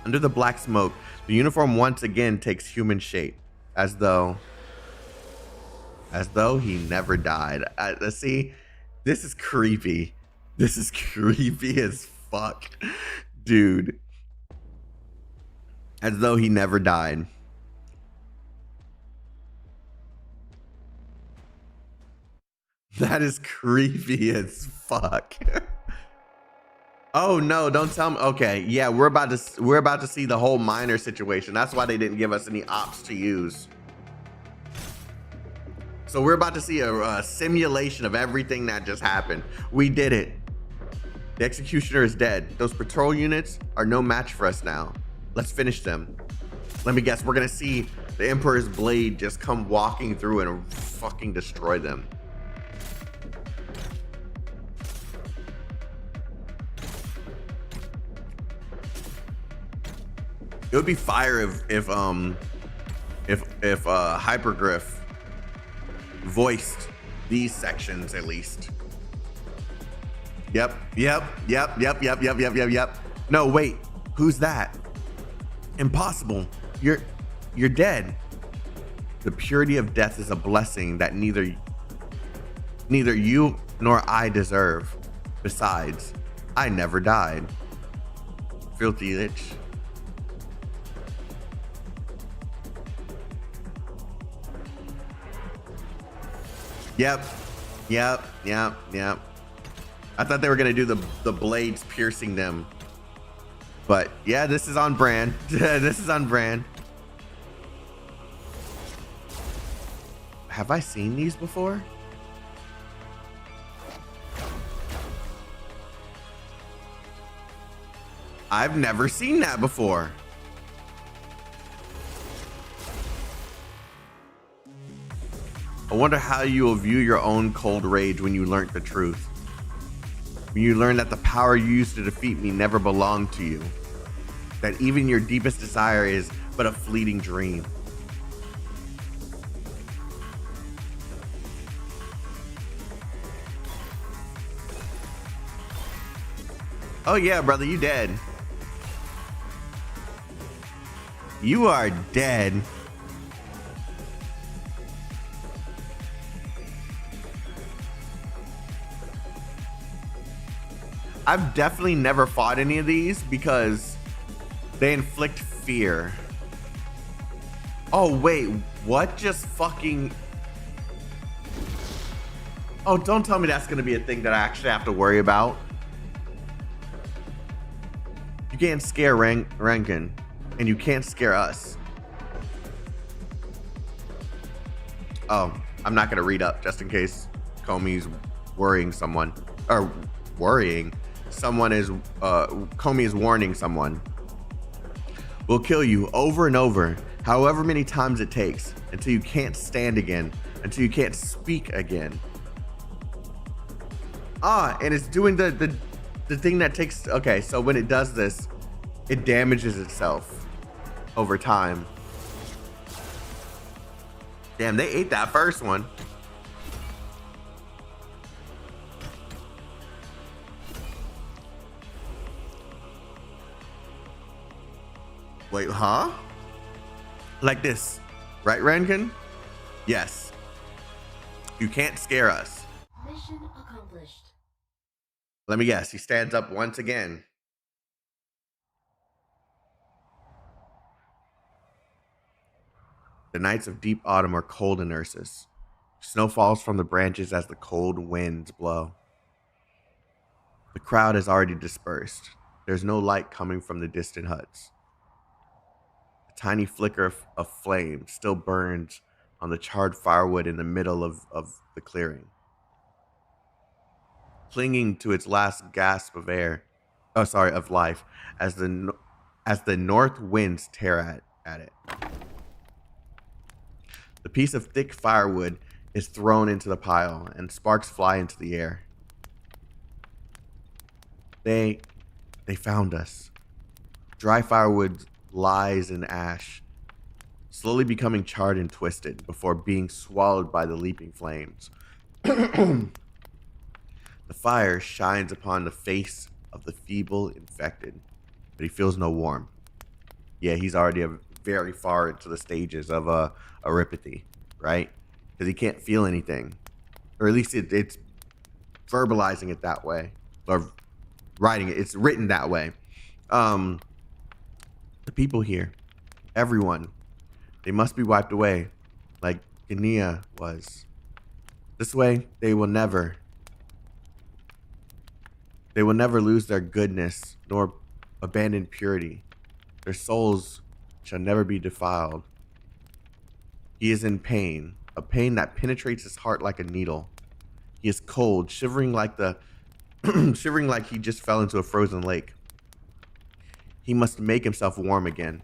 Speaker 1: Under the black smoke, the uniform once again takes human shape, as though he never died. See, this is creepy. This is creepy as fuck, dude. As though he never died. That is creepy as fuck. Oh no, don't tell me. Okay, yeah, we're about to see the whole minor situation. That's why they didn't give us any ops to use. So we're about to see a simulation of everything that just happened. We did it. The executioner is dead. Those patrol units are no match for us now. Let's finish them. Let me guess, we're gonna see the Emperor's blade just come walking through and fucking destroy them. It would be fire if Hypergriff voiced these sections at least. Yep. No, wait. Who's that? Impossible. You're dead. The purity of death is a blessing that neither you nor I deserve. Besides, I never died. Filthy lich. Yep. I thought they were gonna do the blades piercing them, but yeah, this is on brand. This is on brand. Have I seen these before? I've never seen that before. I wonder how you will view your own cold rage when you learnt the truth. When you learn that the power you used to defeat me never belonged to you. That even your deepest desire is but a fleeting dream. Oh yeah, brother, you dead. You are dead. I've definitely never fought any of these because they inflict fear. Oh wait, what just fucking... Oh, don't tell me that's gonna be a thing that I actually have to worry about. You can't scare Rankin, and you can't scare us. Oh, I'm not gonna read up just in case Comey's worrying someone. Or worrying. Someone is, Comey is warning someone. We'll kill you over and over, however many times it takes, until you can't stand again, until you can't speak again. Ah, and it's doing the thing that takes... Okay, so when it does this, it damages itself over time. Damn, they ate that first one. Wait, huh? Like this, right, Rankin? Yes. You can't scare us.
Speaker 5: Mission accomplished.
Speaker 1: Let me guess, he stands up once again. The nights of deep autumn are cold in Ursus. Snow falls from the branches as the cold winds blow. The crowd has already dispersed. There's no light coming from the distant huts. A tiny flicker of flame still burns on the charred firewood in the middle of the clearing. Clinging to its last gasp of of life, as the north winds tear at it. The piece of thick firewood is thrown into the pile, and sparks fly into the air. They found us. Dry firewood lies in ash, slowly becoming charred and twisted before being swallowed by the leaping flames. The fire shines upon the face of the feeble infected, but he feels no warmth. Yeah, he's already very far into the stages of erypathy, right? Because he can't feel anything. Or at least it's verbalizing it that way. Or writing it. It's written that way. The people here, everyone, they must be wiped away, like Amiya was. This way, they will never lose their goodness, nor abandon purity. Their souls shall never be defiled. He is in pain, a pain that penetrates his heart like a needle. He is cold, shivering like shivering like he just fell into a frozen lake. He must make himself warm again.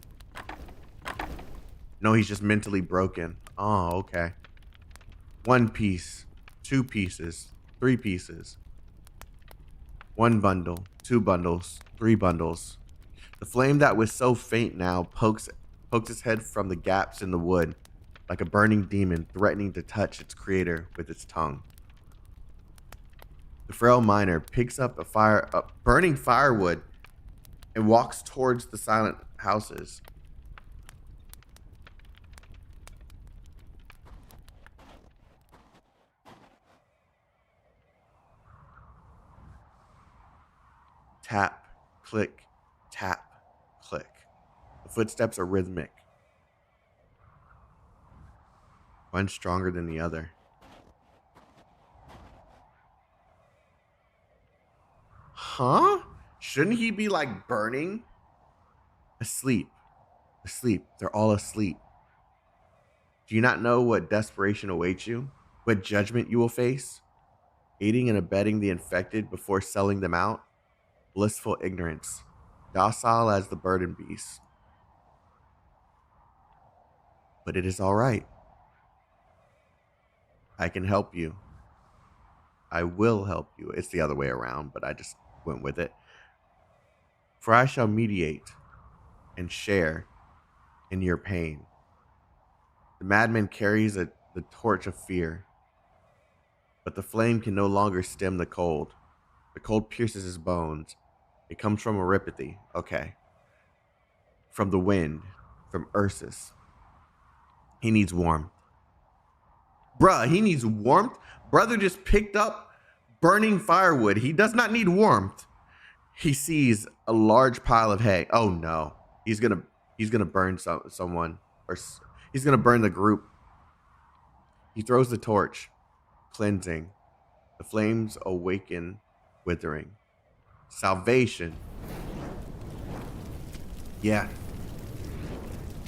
Speaker 1: No, he's just mentally broken. Oh, okay. 1 piece, 2 pieces, 3 pieces. 1 bundle, 2 bundles, 3 bundles. The flame that was so faint now pokes its head from the gaps in the wood, like a burning demon threatening to touch its creator with its tongue. The frail miner picks up a burning firewood and walks towards the silent houses. Tap, click, tap, click. The footsteps are rhythmic. One stronger than the other. Huh? Shouldn't he be like burning? Asleep. Asleep. They're all asleep. Do you not know what desperation awaits you? What judgment you will face? Aiding and abetting the infected before selling them out? Blissful ignorance. Docile as the burden beast. But it is all right. I can help you. I will help you. It's the other way around, but I just went with it. For I shall mediate and share in your pain. The madman carries the torch of fear, but the flame can no longer stem the cold. The cold pierces his bones, It comes from Aripathy. Okay. From the wind. From Ursus. He needs warmth. Bruh, he needs warmth? Brother just picked up burning firewood. He does not need warmth. He sees a large pile of hay. Oh no. He's gonna burn someone. Or he's gonna burn the group. He throws the torch. Cleansing. The flames awaken, withering. Salvation. Yeah.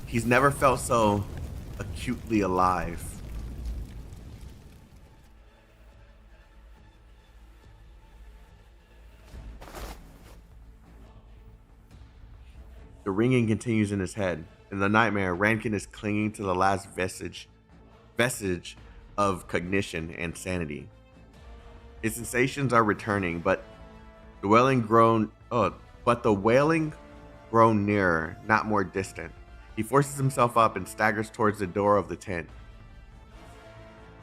Speaker 1: He's never felt so acutely alive. The ringing continues in his head. In the nightmare, Rankin is clinging to the last vestige of cognition and sanity. His sensations are returning, but the wailing grown nearer, not more distant. He forces himself up and staggers towards the door of the tent,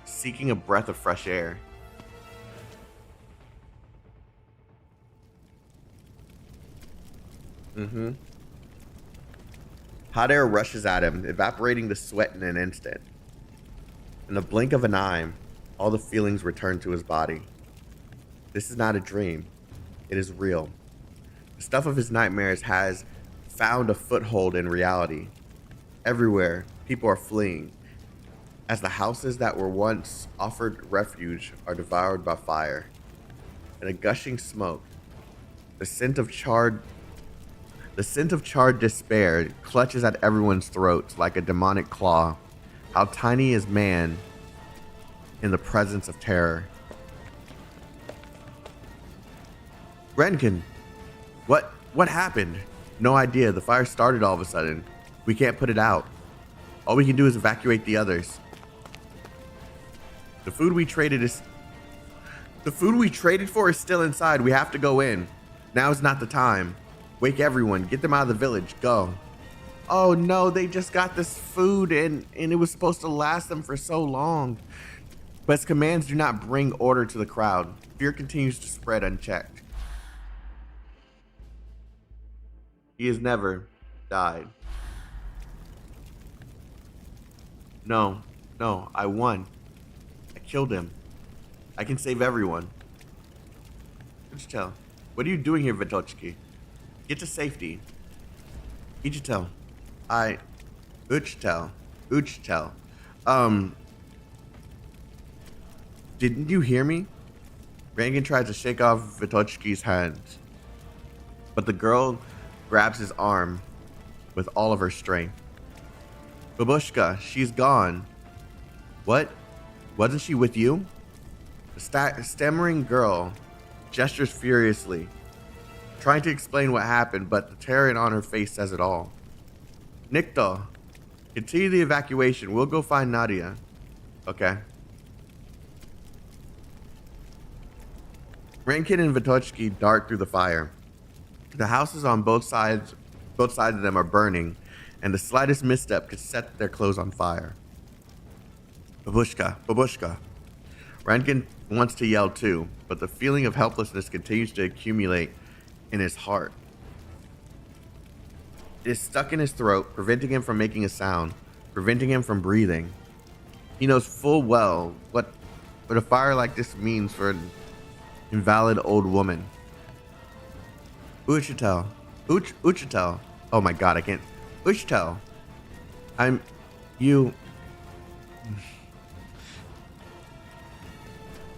Speaker 1: seeking a breath of fresh air. Hot air rushes at him, evaporating the sweat in an instant. In the blink of an eye, all the feelings return to his body. This is not a dream. It is real. The stuff of his nightmares has found a foothold in reality. Everywhere, people are fleeing, as the houses that were once offered refuge are devoured by fire. In a gushing smoke, the scent of charred despair clutches at everyone's throats like a demonic claw. How tiny is man in the presence of terror? Rankin, what happened? No idea. The fire started all of a sudden. We can't put it out. All we can do is evacuate the others. The food we traded for is still inside. We have to go in. Now is not the time. Wake everyone. Get them out of the village. Go. Oh no, they just got this food and it was supposed to last them for so long. But his commands do not bring order to the crowd. Fear continues to spread unchecked. He has never died. No, I won. I killed him. I can save everyone. Ichitel, what are you doing here, Vitochki? Get to safety. Ichitel. Uchitel. Didn't you hear me? Rankin tries to shake off Vitochki's hands, but the girl grabs his arm with all of her strength. Babushka, she's gone. What? Wasn't she with you? The stammering girl gestures furiously, trying to explain what happened, but the terror on her face says it all. Nikto, continue the evacuation. We'll go find Nadia. Okay. Rankin and Vitochki dart through the fire. The houses on both sides of them are burning, and the slightest misstep could set their clothes on fire. Babushka. Rankin wants to yell too, but the feeling of helplessness continues to accumulate in his heart. It is stuck in his throat, preventing him from making a sound, preventing him from breathing. He knows full well what a fire like this means for an invalid old woman. Uchitel. Oh my god, I can't. Uchitel. You.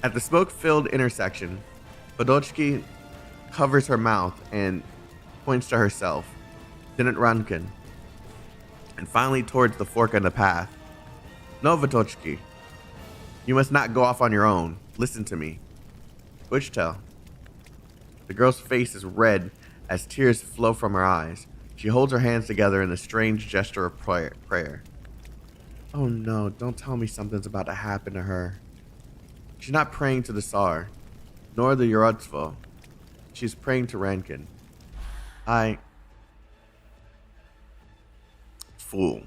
Speaker 1: At the smoke-filled intersection, Vitochki covers her mouth and points to herself, then at Rankin, and finally towards the fork in the path. No, Vitochki. You must not go off on your own. Listen to me. Uchitel. The girl's face is red as tears flow from her eyes. She holds her hands together in a strange gesture of prayer. Oh no, don't tell me something's about to happen to her. She's not praying to the Tsar, nor the Yorotsvo. She's praying to Rankin. Fool.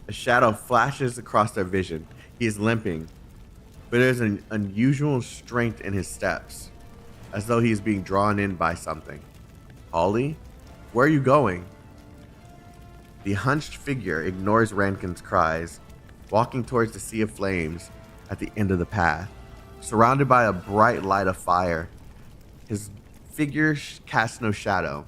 Speaker 1: A shadow flashes across their vision. He is limping, but there's an unusual strength in his steps, as though he is being drawn in by something. Holly, where are you going? The hunched figure ignores Rankin's cries, walking towards the sea of flames at the end of the path. Surrounded by a bright light of fire, his figure casts no shadow.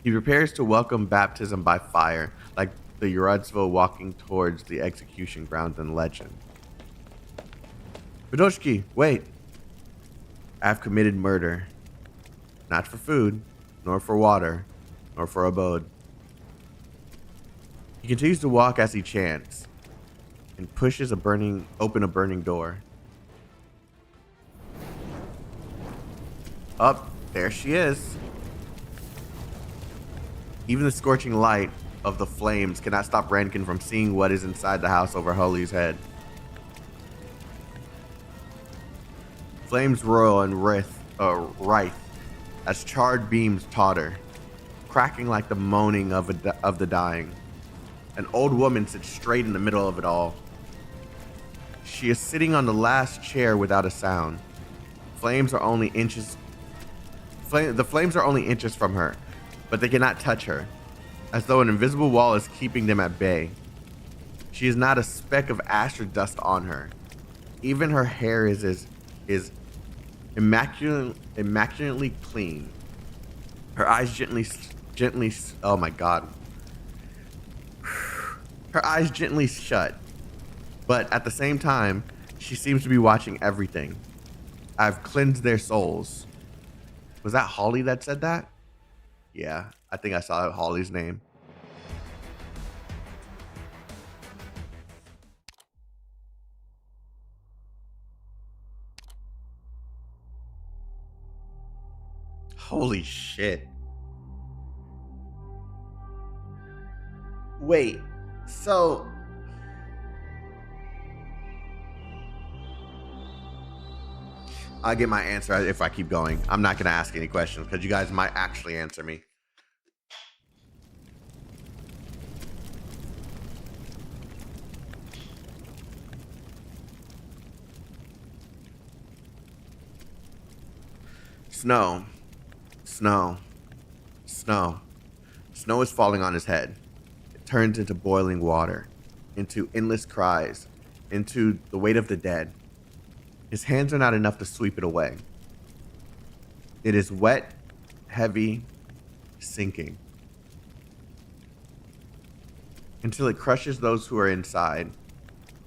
Speaker 1: He prepares to welcome baptism by fire, like the Yurazvo walking towards the execution ground in legend. Badoshki, wait. I have committed murder. Not for food, nor for water, nor for abode. He continues to walk as he chants, and pushes open a burning door. Up, there she is. Even the scorching light of the flames cannot stop Rankin from seeing what is inside the house over Holly's head. Flames roil and writhe as charred beams totter, cracking like the moaning of the dying. An old woman sits straight in the middle of it all. She is sitting on the last chair without a sound. The flames are only inches from her, but they cannot touch her, as though an invisible wall is keeping them at bay. She has not a speck of ash or dust on her. Even her hair is immaculately clean. Her eyes gently, oh my god. Her eyes gently shut, but at the same time, she seems to be watching everything. I've cleansed their souls. Was that Holly that said that? Yeah, I think I saw Holly's name. Holy shit. Wait, so I'll get my answer if I keep going. I'm not going to ask any questions because you guys might actually answer me. Snow. Snow. Snow. Snow is falling on his head. It turns into boiling water, into endless cries, into the weight of the dead. His hands are not enough to sweep it away. It is wet, heavy, sinking. Until it crushes those who are inside,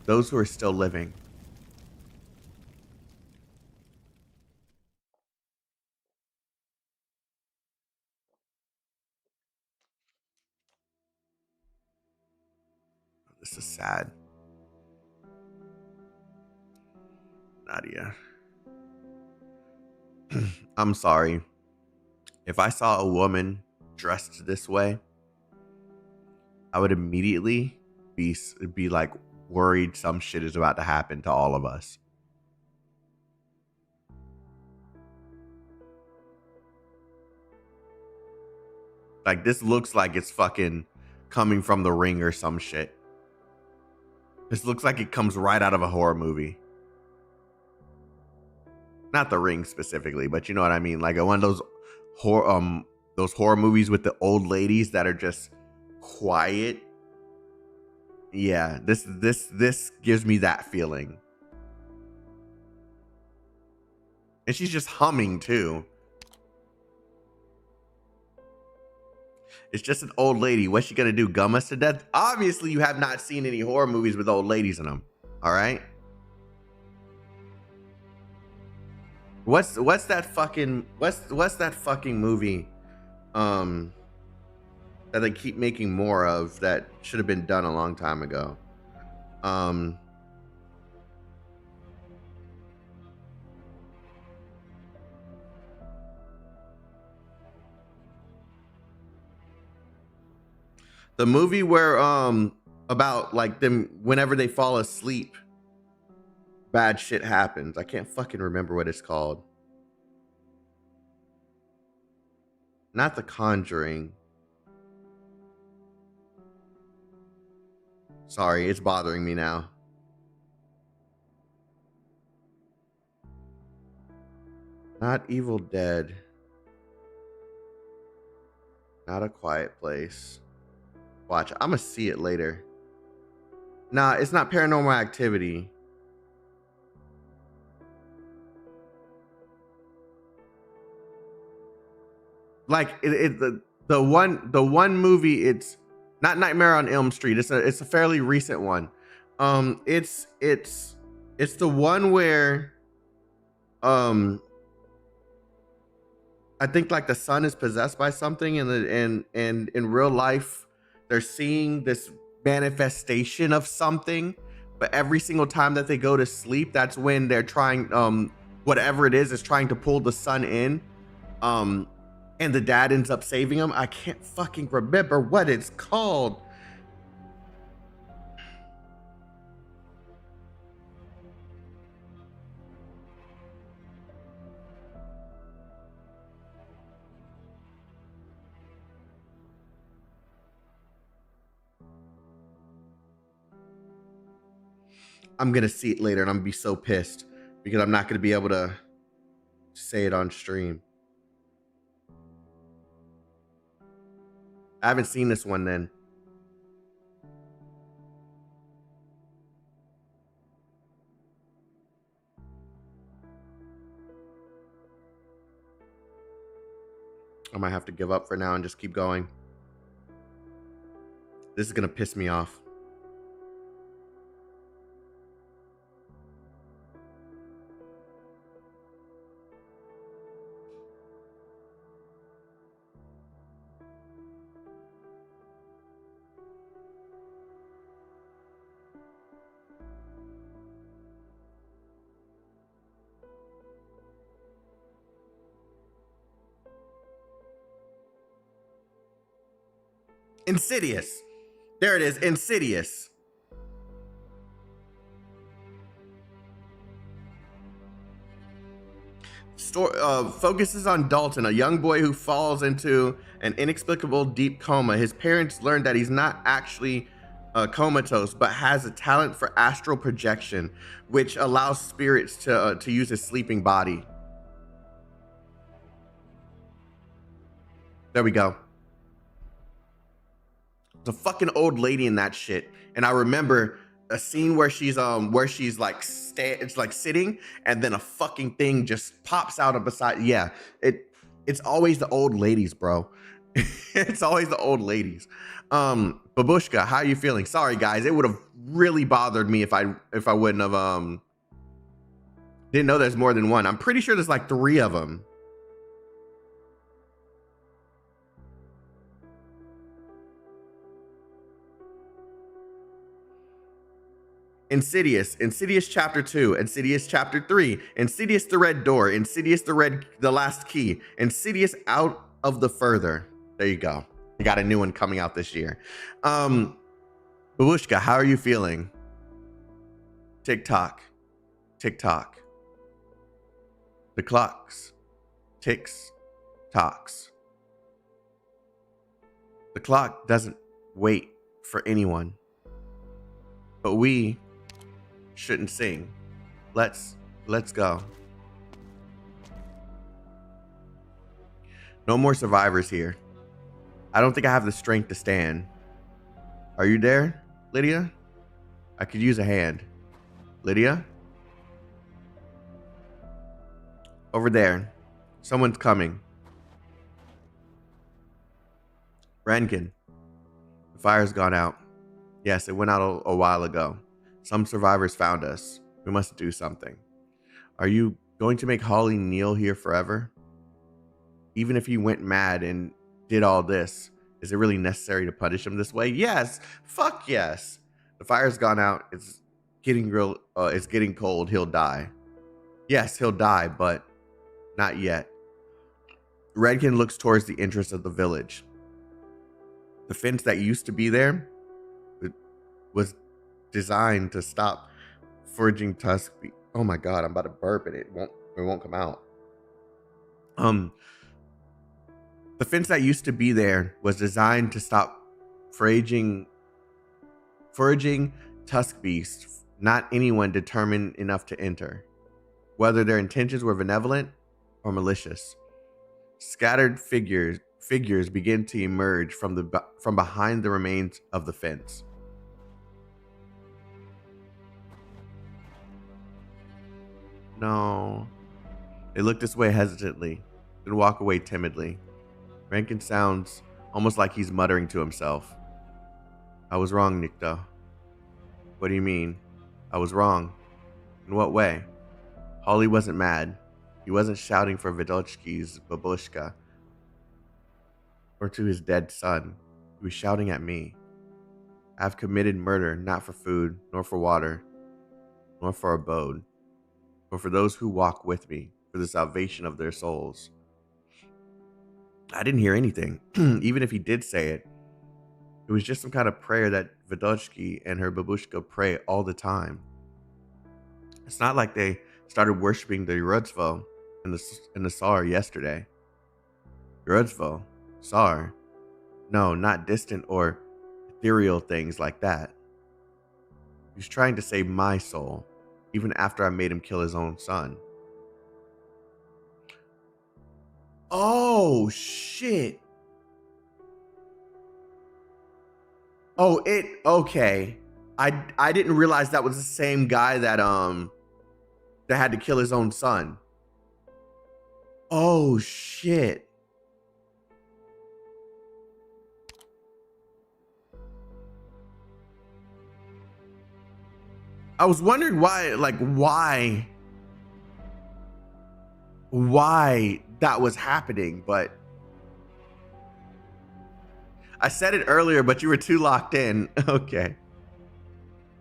Speaker 1: those who are still living. This is sad. Nadia. I'm sorry. If I saw a woman dressed this way, I would immediately be like worried some shit is about to happen to all of us. Like, this looks like it's fucking coming from The Ring or some shit. This looks like it comes right out of a horror movie. Not The Ring specifically, but you know what I mean. Like one of those horror movies with the old ladies that are just quiet. Yeah, this gives me that feeling. And she's just humming too. It's just an old lady. What's she gonna do? Gum us to death? Obviously, you have not seen any horror movies with old ladies in them. All right. What's that fucking movie that they keep making more of that should have been done a long time ago? The movie where about like them whenever they fall asleep, bad shit happens. I can't fucking remember what it's called. Not The Conjuring. Sorry, it's bothering me now. Not Evil Dead. Not A Quiet Place. Watch, I'm gonna see it later. Nah, it's not Paranormal Activity. Like the one movie, it's not Nightmare on Elm Street. It's a fairly recent one. It's the one where I think like the son is possessed by something, and in real life they're seeing this manifestation of something, but every single time that they go to sleep, that's when they're trying whatever it is trying to pull the son in, and the dad ends up saving him. I can't fucking remember what it's called. I'm gonna see it later, and I'm gonna be so pissed because I'm not gonna be able to say it on stream. I haven't seen this one then. I might have to give up for now and just keep going. This is gonna piss me off. Insidious. There it is, Insidious. Focuses on Dalton, a young boy who falls into an inexplicable deep coma. His parents learn that he's not actually comatose, but has a talent for astral projection, which allows spirits to use his sleeping body. There we go. The fucking old lady in that shit, and I remember a scene where she's like it's like sitting, and then a fucking thing just pops out of beside. Yeah, it's always the old ladies, bro. It's always the old ladies. Babushka, how are you feeling? Sorry guys, it would have really bothered me if I wouldn't have didn't know there's more than one. I'm pretty sure there's like 3 of them. Insidious, Insidious Chapter 2, Insidious Chapter 3, Insidious the Red Door, Insidious the Last Key, Insidious Out of the Further. There you go. You got a new one coming out this year. Babushka, how are you feeling? Tick-tock, tick-tock. The clocks, ticks, tocks. The clock doesn't wait for anyone, but we shouldn't sing. Let's go. No more survivors here. I don't think I have the strength to stand. Are you there, Lydia? I could use a hand. Lydia? Over there. Someone's coming. Rankin. The fire's gone out. Yes, it went out a while ago. Some survivors found us. We must do something. Are you going to make Holly kneel here forever? Even if he went mad and did all this, is it really necessary to punish him this way? Yes. Fuck yes. The fire's gone out. It's getting real. It's getting cold. He'll die. Yes, he'll die, but not yet. Redkin looks towards the entrance of the village. The fence that used to be there was designed to stop foraging tusk. Oh my god, I'm about to burp and it won't come out. The fence that used to be there was designed to stop foraging tusk beasts, not anyone determined enough to enter. Whether their intentions were benevolent, or malicious. Scattered figures begin to emerge from behind the remains of the fence. No. They look this way hesitantly, then walk away timidly. Rankin sounds almost like he's muttering to himself. I was wrong, Nikto. What do you mean? I was wrong. In what way? Holly wasn't mad. He wasn't shouting for Vidalchki's babushka or to his dead son. He was shouting at me. I have committed murder not for food, nor for water, nor for abode, but for those who walk with me, for the salvation of their souls. I didn't hear anything. Even if he did say it, it was just some kind of prayer that Vidalchki and her babushka pray all the time. It's not like they started worshiping the Rhodsville and the Tsar yesterday. Rhodsville, Tsar. No, not distant or ethereal things like that. He was trying to save my soul, even after I made him kill his own son. Oh, shit. Oh, okay. I didn't realize that was the same guy that had to kill his own son. Oh, shit. I was wondering why that was happening, but I said it earlier, but you were too locked in. Okay.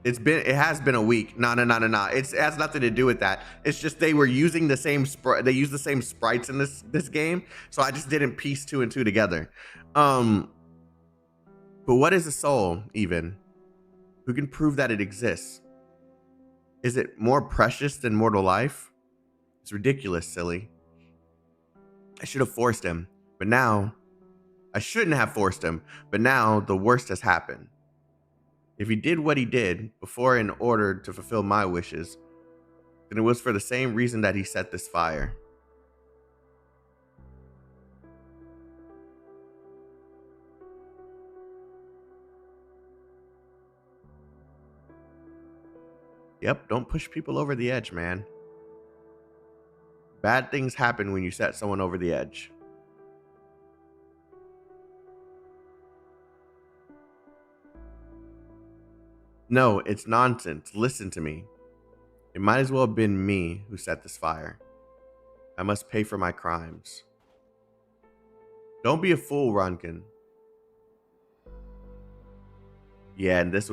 Speaker 1: It has been a week. No. It has nothing to do with that. It's just they were using the same they used the same sprites in this game, so I just didn't piece two and two together. But what is a soul even? Who can prove that it exists? Is it more precious than mortal life? It's ridiculous, silly. I should have forced him, but now I shouldn't have forced him, but now the worst has happened. If he did what he did before in order to fulfill my wishes, then it was for the same reason that he set this fire. Yep, don't push people over the edge, man. Bad things happen when you set someone over the edge. No, it's nonsense. Listen to me. It might as well have been me who set this fire. I must pay for my crimes. Don't be a fool, Rankin. Yeah, and this.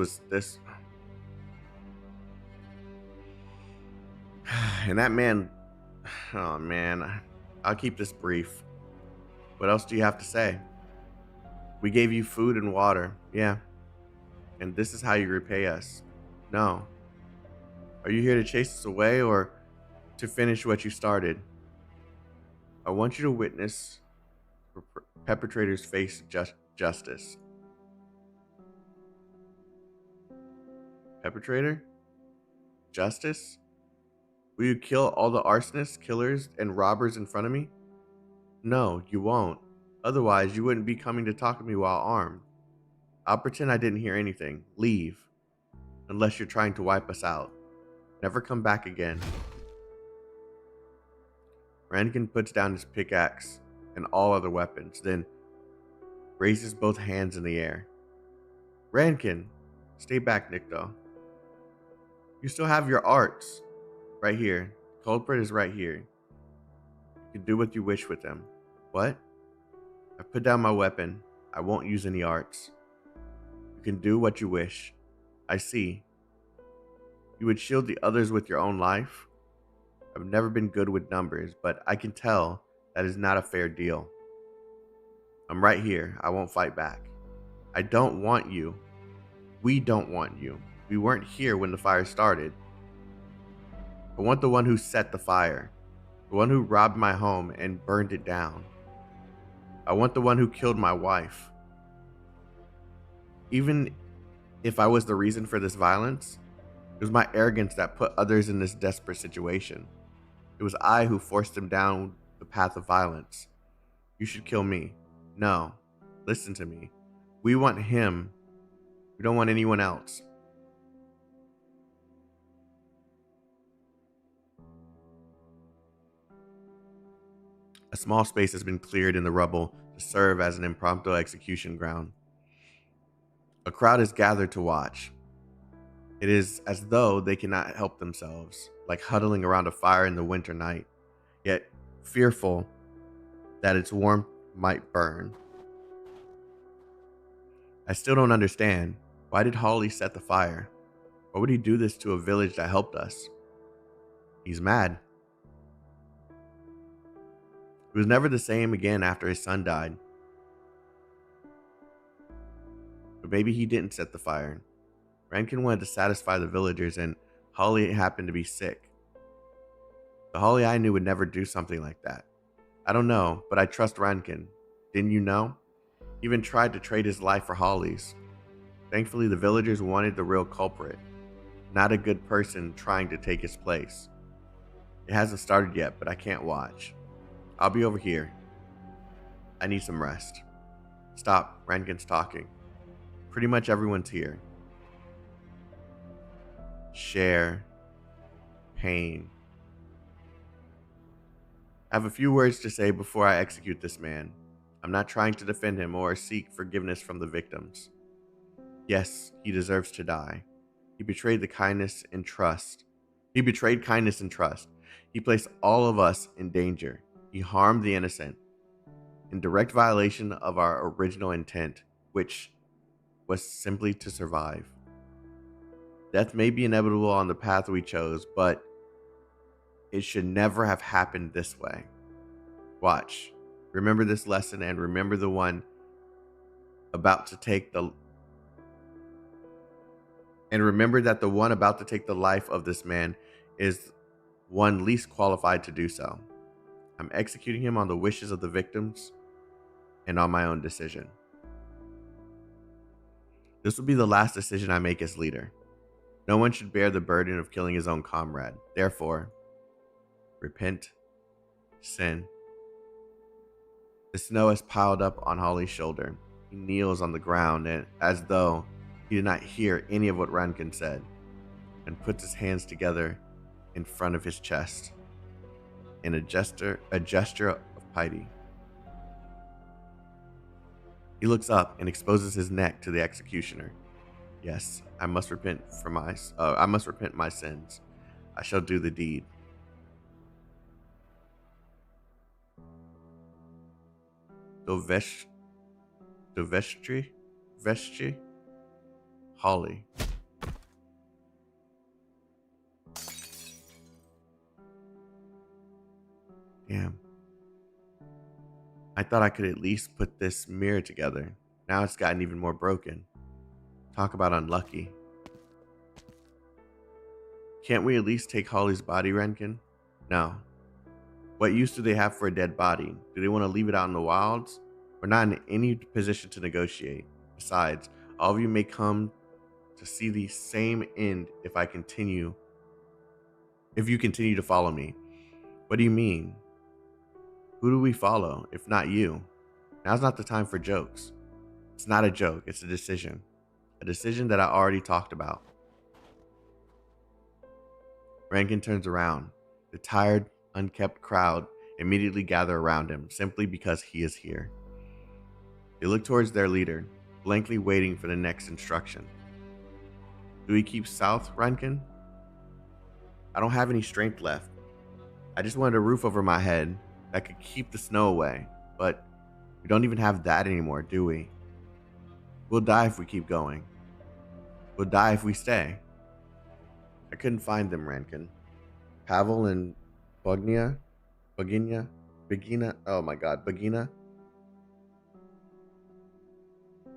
Speaker 1: And that man, oh man, I'll keep this brief. What else do you have to say? We gave you food and water, yeah. And this is how you repay us. No. Are you here to chase us away or to finish what you started? I want you to witness perpetrators face justice. Perpetrator? Justice? Will you kill all the arsonists, killers, and robbers in front of me? No, you won't. Otherwise, you wouldn't be coming to talk to me while armed. I'll pretend I didn't hear anything. Leave. Unless you're trying to wipe us out. Never come back again. Rankin puts down his pickaxe and all other weapons, then raises both hands in the air. Rankin, stay back, Nikto. You still have your arts. Right here. Culprit is right here. You can do what you wish with them. What? I put down my weapon. I won't use any arts. You can do what you wish. I see. You would shield the others with your own life? I've never been good with numbers, but I can tell that is not a fair deal. I'm right here. I won't fight back. I don't want you. We don't want you. We weren't here when the fire started. I want the one who set the fire. The one who robbed my home and burned it down. I want the one who killed my wife. Even if I was the reason for this violence, it was my arrogance that put others in this desperate situation. It was I who forced them down the path of violence. You should kill me. No. Listen to me. We want him. We don't want anyone else. A small space has been cleared in the rubble to serve as an impromptu execution ground. A crowd is gathered to watch. It is as though they cannot help themselves, like huddling around a fire in the winter night, yet fearful that its warmth might burn. I still don't understand. Why did Holly set the fire? Why would he do this to a village that helped us? He's mad. He was never the same again after his son died. But maybe he didn't set the fire. Rankin wanted to satisfy the villagers, and Holly happened to be sick. The Holly I knew would never do something like that. I don't know, but I trust Rankin. Didn't you know? He even tried to trade his life for Holly's. Thankfully, the villagers wanted the real culprit, not a good person trying to take his place. It hasn't started yet, but I can't watch. I'll be over here. I need some rest. Stop, Rankin's talking. Pretty much everyone's here. Share pain. I have a few words to say before I execute this man. I'm not trying to defend him or seek forgiveness from the victims. Yes, he deserves to die. He betrayed the kindness and trust. He betrayed kindness and trust. He placed all of us in danger. He harmed the innocent, in direct violation of our original intent, which was simply to survive. Death may be inevitable on the path we chose, but it should never have happened this way. Watch. Remember this lesson, and remember the one about to take the and remember that the one about to take the life of this man is one least qualified to do so. I'm executing him on the wishes of the victims and on my own decision. This will be the last decision I make as leader. No one should bear the burden of killing his own comrade. Therefore, repent, sin. The snow has piled up on Holly's shoulder. He kneels on the ground and, as though he did not hear any of what Rankin said, and puts his hands together in front of his chest in a gesture of piety. He looks up and exposes his neck to the executioner. Yes, I must repent my sins. I shall do the deed. Vestry, Holly. Damn. I thought I could at least put this mirror together. Now it's gotten even more broken. Talk about unlucky. Can't we at least take Holly's body, Rankin? No. What use do they have for a dead body? Do they want to leave it out in the wilds? We're not in any position to negotiate. Besides, all of you may come to see the same end if you continue to follow me. What do you mean? Who do we follow, if not you? Now's not the time for jokes. It's not a joke, it's a decision. A decision that I already talked about. Rankin turns around. The tired, unkept crowd immediately gather around him, simply because he is here. They look towards their leader, blankly waiting for the next instruction. Do we keep south, Rankin? I don't have any strength left. I just wanted a roof over my head that could keep the snow away, but we don't even have that anymore, do we? We'll die if we keep going. We'll die if we stay. I couldn't find them, Rankin. Pavel and Begina? Oh my god, Begina?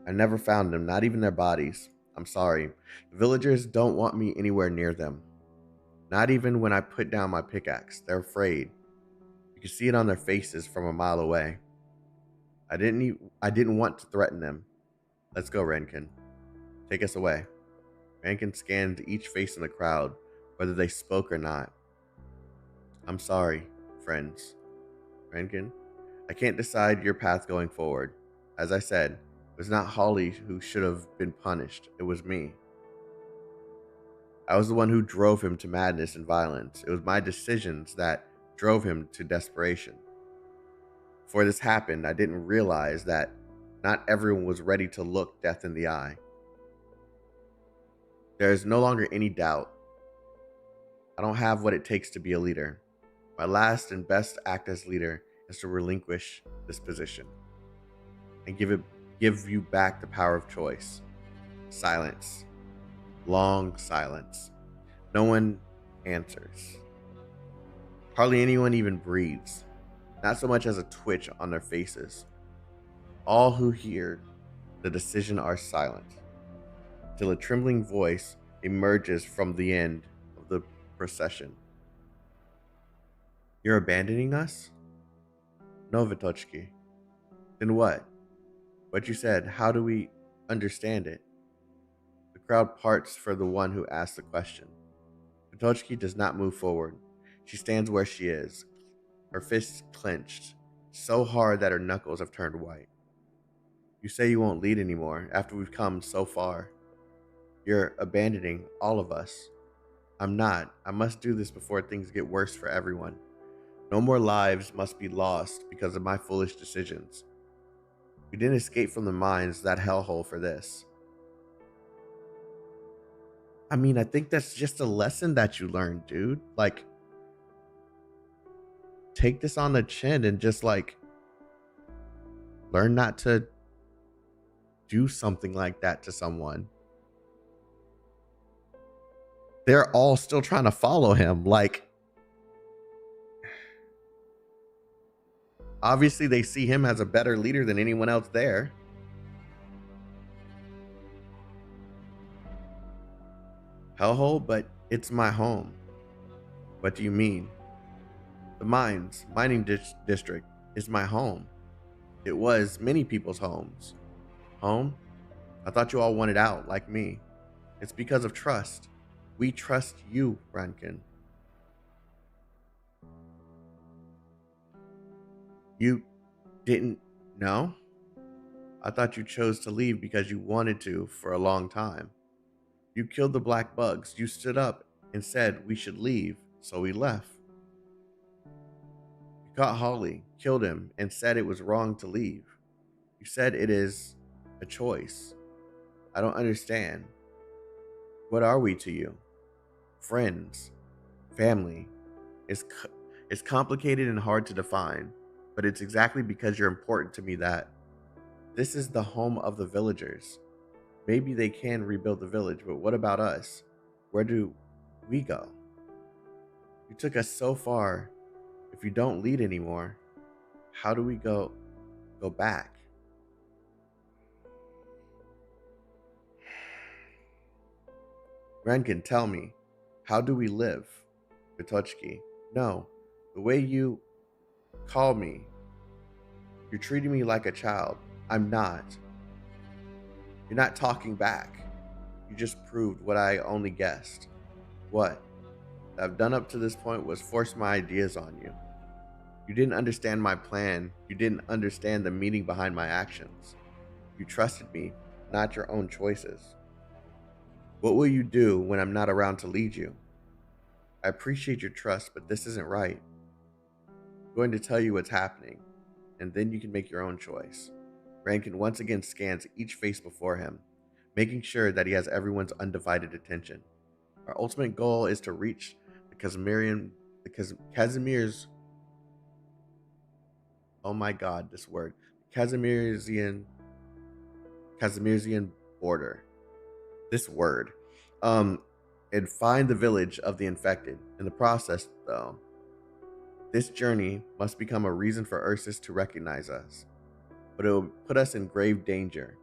Speaker 1: I never found them, not even their bodies. I'm sorry. The villagers don't want me anywhere near them. Not even when I put down my pickaxe. They're afraid. You can see it on their faces from a mile away. I didn't want to threaten them. Let's go, Rankin. Take us away. Rankin scanned each face in the crowd, whether they spoke or not. I'm sorry, friends. Rankin. I can't decide your path going forward. As I said, it was not Holly who should have been punished. It was me. I was the one who drove him to madness and violence. It was my decisions that drove him to desperation. Before this happened, I didn't realize that not everyone was ready to look death in the eye. There is no longer any doubt. I don't have what it takes to be a leader. My last and best act as leader is to relinquish this position and give you back the power of choice. Silence. Long silence. No one answers. Hardly anyone even breathes, not so much as a twitch on their faces. All who hear the decision are silent, till a trembling voice emerges from the end of the procession. You're abandoning us? No, Vitochki. Then what? What you said, how do we understand it? The crowd parts for the one who asked the question. Vitochki does not move forward. She stands where she is, her fists clenched, so hard that her knuckles have turned white. You say you won't lead anymore after we've come so far. You're abandoning all of us. I'm not. I must do this before things get worse for everyone. No more lives must be lost because of my foolish decisions. We didn't escape from the mines, that hellhole, for this. I mean, I think that's just a lesson that you learned, dude. Like, take this on the chin and just, like, learn not to do something like that to someone. They're all still trying to follow him. Like, obviously they see him as a better leader than anyone else there. Hellhole, but it's my home. What do you mean? The mining district is my home. It was many people's homes. Home? I thought you all wanted out, like me. It's because of trust. We trust you, Rankin. You didn't know? I thought you chose to leave because you wanted to for a long time. You killed the black bugs. You stood up and said we should leave, so we left. You caught Holly, killed him, and said it was wrong to leave. You said it is a choice. I don't understand. What are we to you? Friends, family. It's complicated and hard to define, but it's exactly because you're important to me that this is the home of the villagers. Maybe they can rebuild the village, but what about us? Where do we go? You took us so far. If you don't lead anymore, how do we go back? Rankin, tell me, how do we live? Vitochki, no, the way you call me, you're treating me like a child. I'm not. You're not talking back. You just proved what I only guessed. What I've done up to this point was force my ideas on you. You didn't understand my plan. You didn't understand the meaning behind my actions. You trusted me, not your own choices. What will you do when I'm not around to lead you? I appreciate your trust, but this isn't right. I'm going to tell you what's happening, and then you can make your own choice. Rankin once again scans each face before him, making sure that he has everyone's undivided attention. Our ultimate goal is to reach the Casimir's, oh my god, this word, Casimirzian border. This word. And find the village of the infected. In the process, though, this journey must become a reason for Ursus to recognize us. But it will put us in grave danger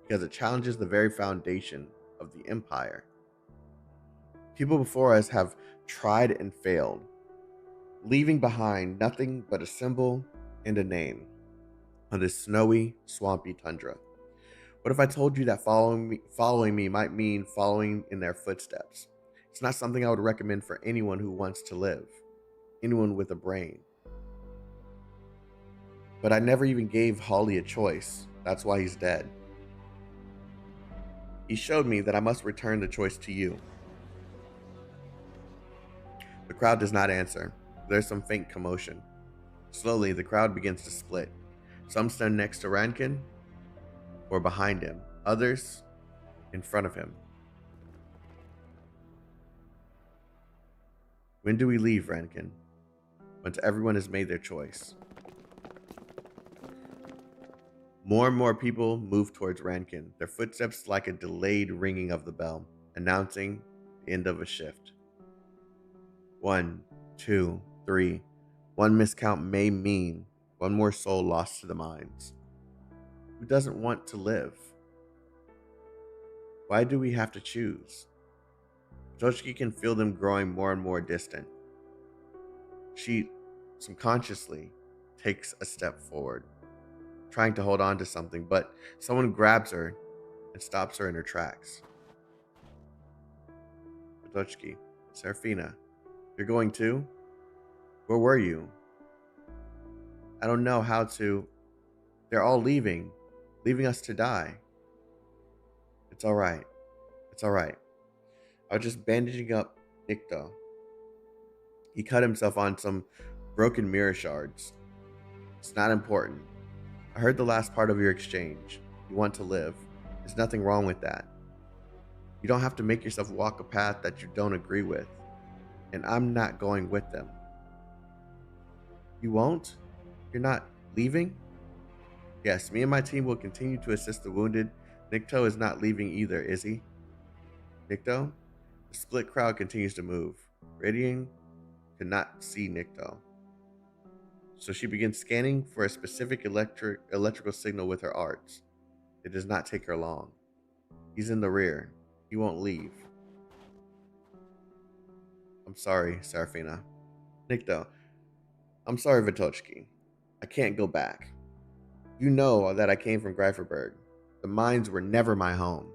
Speaker 1: because it challenges the very foundation of the Empire. People before us have tried and failed, leaving behind nothing but a symbol and a name on this snowy, swampy tundra. What if I told you that following me might mean following in their footsteps? It's not something I would recommend for anyone who wants to live, anyone with a brain. But I never even gave Holly a choice. That's why he's dead. He showed me that I must return the choice to you. The crowd does not answer. There's some faint commotion. Slowly, the crowd begins to split. Some stand next to Rankin or behind him. Others in front of him. When do we leave, Rankin? Once everyone has made their choice. More and more people move towards Rankin, their footsteps like a delayed ringing of the bell, announcing the end of a shift. 1, 2, 3. One miscount may mean one more soul lost to the mines. Who doesn't want to live? Why do we have to choose? Chaotik can feel them growing more and more distant. She subconsciously takes a step forward, trying to hold on to something, but someone grabs her and stops her in her tracks. Chaotik, Serafina, you're going too? Where were you? I don't know how to. They're all leaving us to die. It's all right. It's all right. I was just bandaging up Nikto. He cut himself on some broken mirror shards. It's not important. I heard the last part of your exchange. You want to live. There's nothing wrong with that. You don't have to make yourself walk a path that you don't agree with. And I'm not going with them. You won't? You're not leaving? Yes, me and my team will continue to assist the wounded. Nikto is not leaving either, is he? Nikto? The split crowd continues to move. Radian could not see Nikto. So she begins scanning for a specific electrical signal with her arts. It does not take her long. He's in the rear. He won't leave. I'm sorry, Serafina. Nikto. I'm sorry, Vitochki. I can't go back. You know that I came from Greiferberg. The mines were never my home.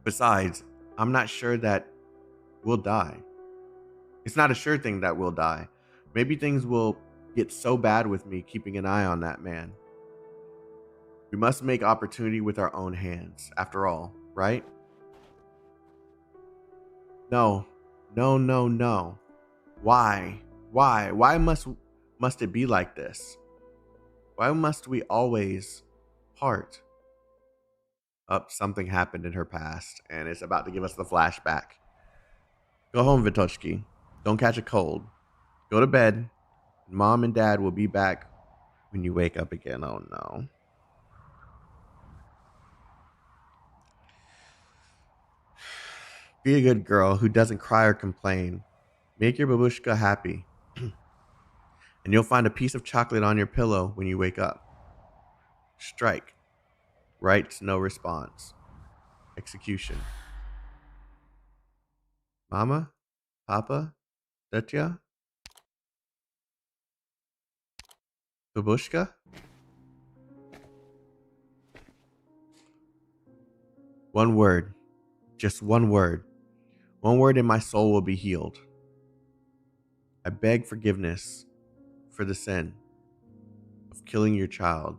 Speaker 1: Besides, I'm not sure that we'll die. It's not a sure thing that we'll die. Maybe things will get so bad with me keeping an eye on that man. We must make opportunity with our own hands, after all, right? No. Why? Why must it be like this? Why must we always part? Something happened in her past, and it's about to give us the flashback. Go home, Vitochki. Don't catch a cold. Go to bed. Mom and Dad will be back when you wake up again. Oh no. Be a good girl who doesn't cry or complain. Make your babushka happy. And you'll find a piece of chocolate on your pillow when you wake up. Strike. Writes no response. Execution. Mama? Papa? Detya? Babushka? One word. Just one word. One word and my soul will be healed. I beg forgiveness for the sin of killing your child.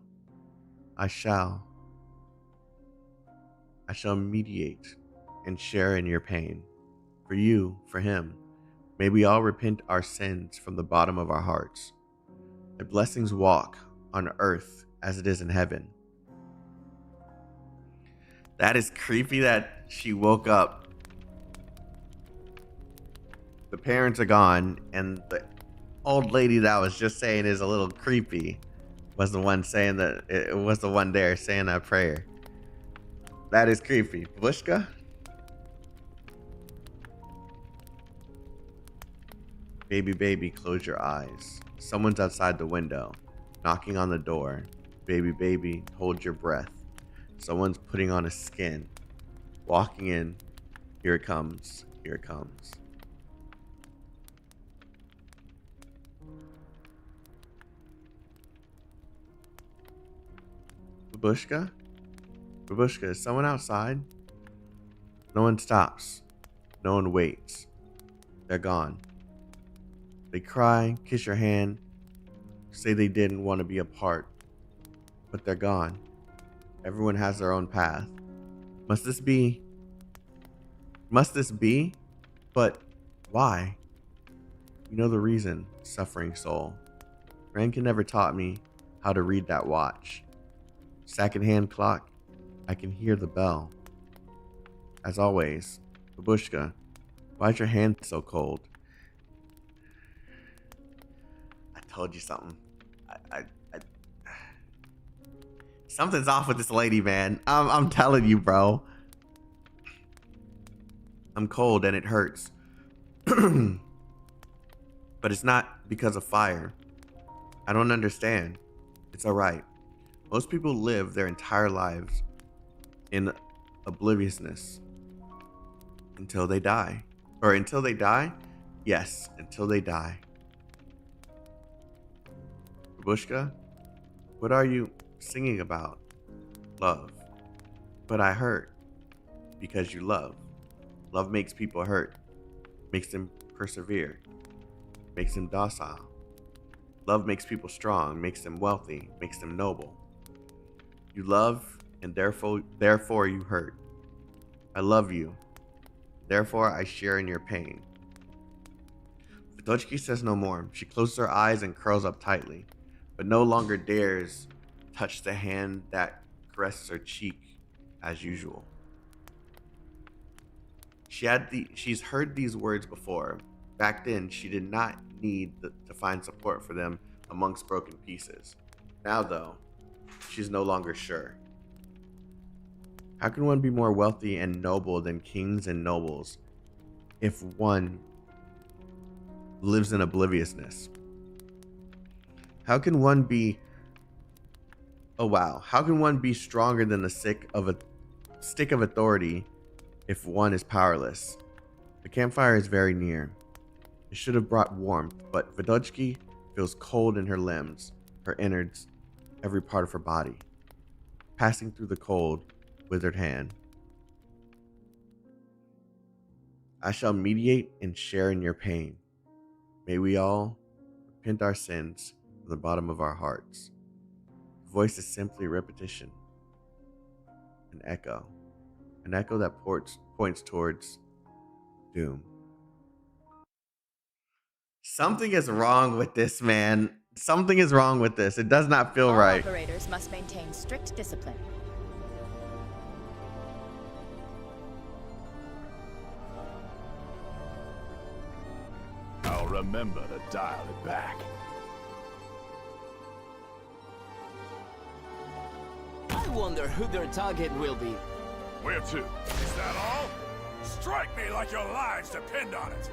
Speaker 1: I shall mediate and share in your pain. For you, for him, may we all repent our sins from the bottom of our hearts. The blessings walk on earth as it is in heaven. That is creepy that she woke up. The parents are gone, and the old lady that was just saying is a little creepy was the one saying that it was the one there saying that prayer. That is creepy. Bushka? Baby, close your eyes. Someone's outside the window, knocking on the door. Baby, hold your breath. Someone's putting on a skin. Walking in. Here it comes. Here it comes. Babushka? Babushka, is someone outside? No one stops. No one waits. They're gone. They cry, kiss your hand, say they didn't want to be apart, but they're gone. Everyone has their own path. Must this be? But why? You know the reason, suffering soul. Rankin never taught me how to read that watch. Second-hand clock, I can hear the bell. As always, Babushka, why is your hand so cold? I told you something. Something's off with this lady, man. I'm telling you, bro. I'm cold and it hurts. But it's not because of fire. I don't understand. It's alright. Most people live their entire lives in obliviousness until they die. Or until they die? Yes, until they die. Babushka, what are you singing about? Love. But I hurt because you love. Love makes people hurt, makes them persevere, makes them docile. Love makes people strong, makes them wealthy, makes them noble. You love, and therefore you hurt. I love you, therefore I share in your pain. Fatochki says no more. She closes her eyes and curls up tightly, but no longer dares touch the hand that caresses her cheek as usual. She's heard these words before. Back then, she did not need to find support for them amongst broken pieces. Now, though, she's no longer sure. How can one be more wealthy and noble than kings and nobles if one lives in obliviousness? How can one be... Oh wow. How can one be stronger than the stick of authority if one is powerless? The campfire is very near. It should have brought warmth, but Fatochki feels cold in her limbs, her innards, every part of her body, passing through the cold, withered hand. I shall mediate and share in your pain. May we all repent our sins from the bottom of our hearts. The voice is simply repetition, an echo that points towards doom. Something is wrong with this, man. Something is wrong with this. It does not feel
Speaker 9: All
Speaker 1: right.
Speaker 9: operators must maintain strict discipline.
Speaker 7: I'll remember to dial it back.
Speaker 3: I wonder who their target will be.
Speaker 7: Where to? Is that all? Strike me like your lives depend on it.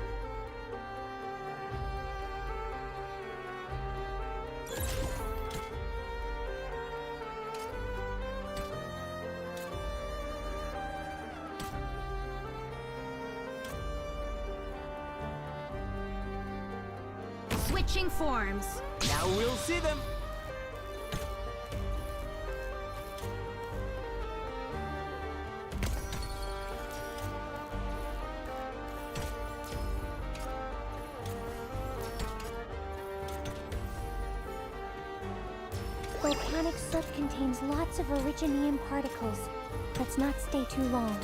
Speaker 2: Switching forms.
Speaker 3: Now we'll see them.
Speaker 10: Volcanic soot contains lots of originium particles. Let's not stay too long.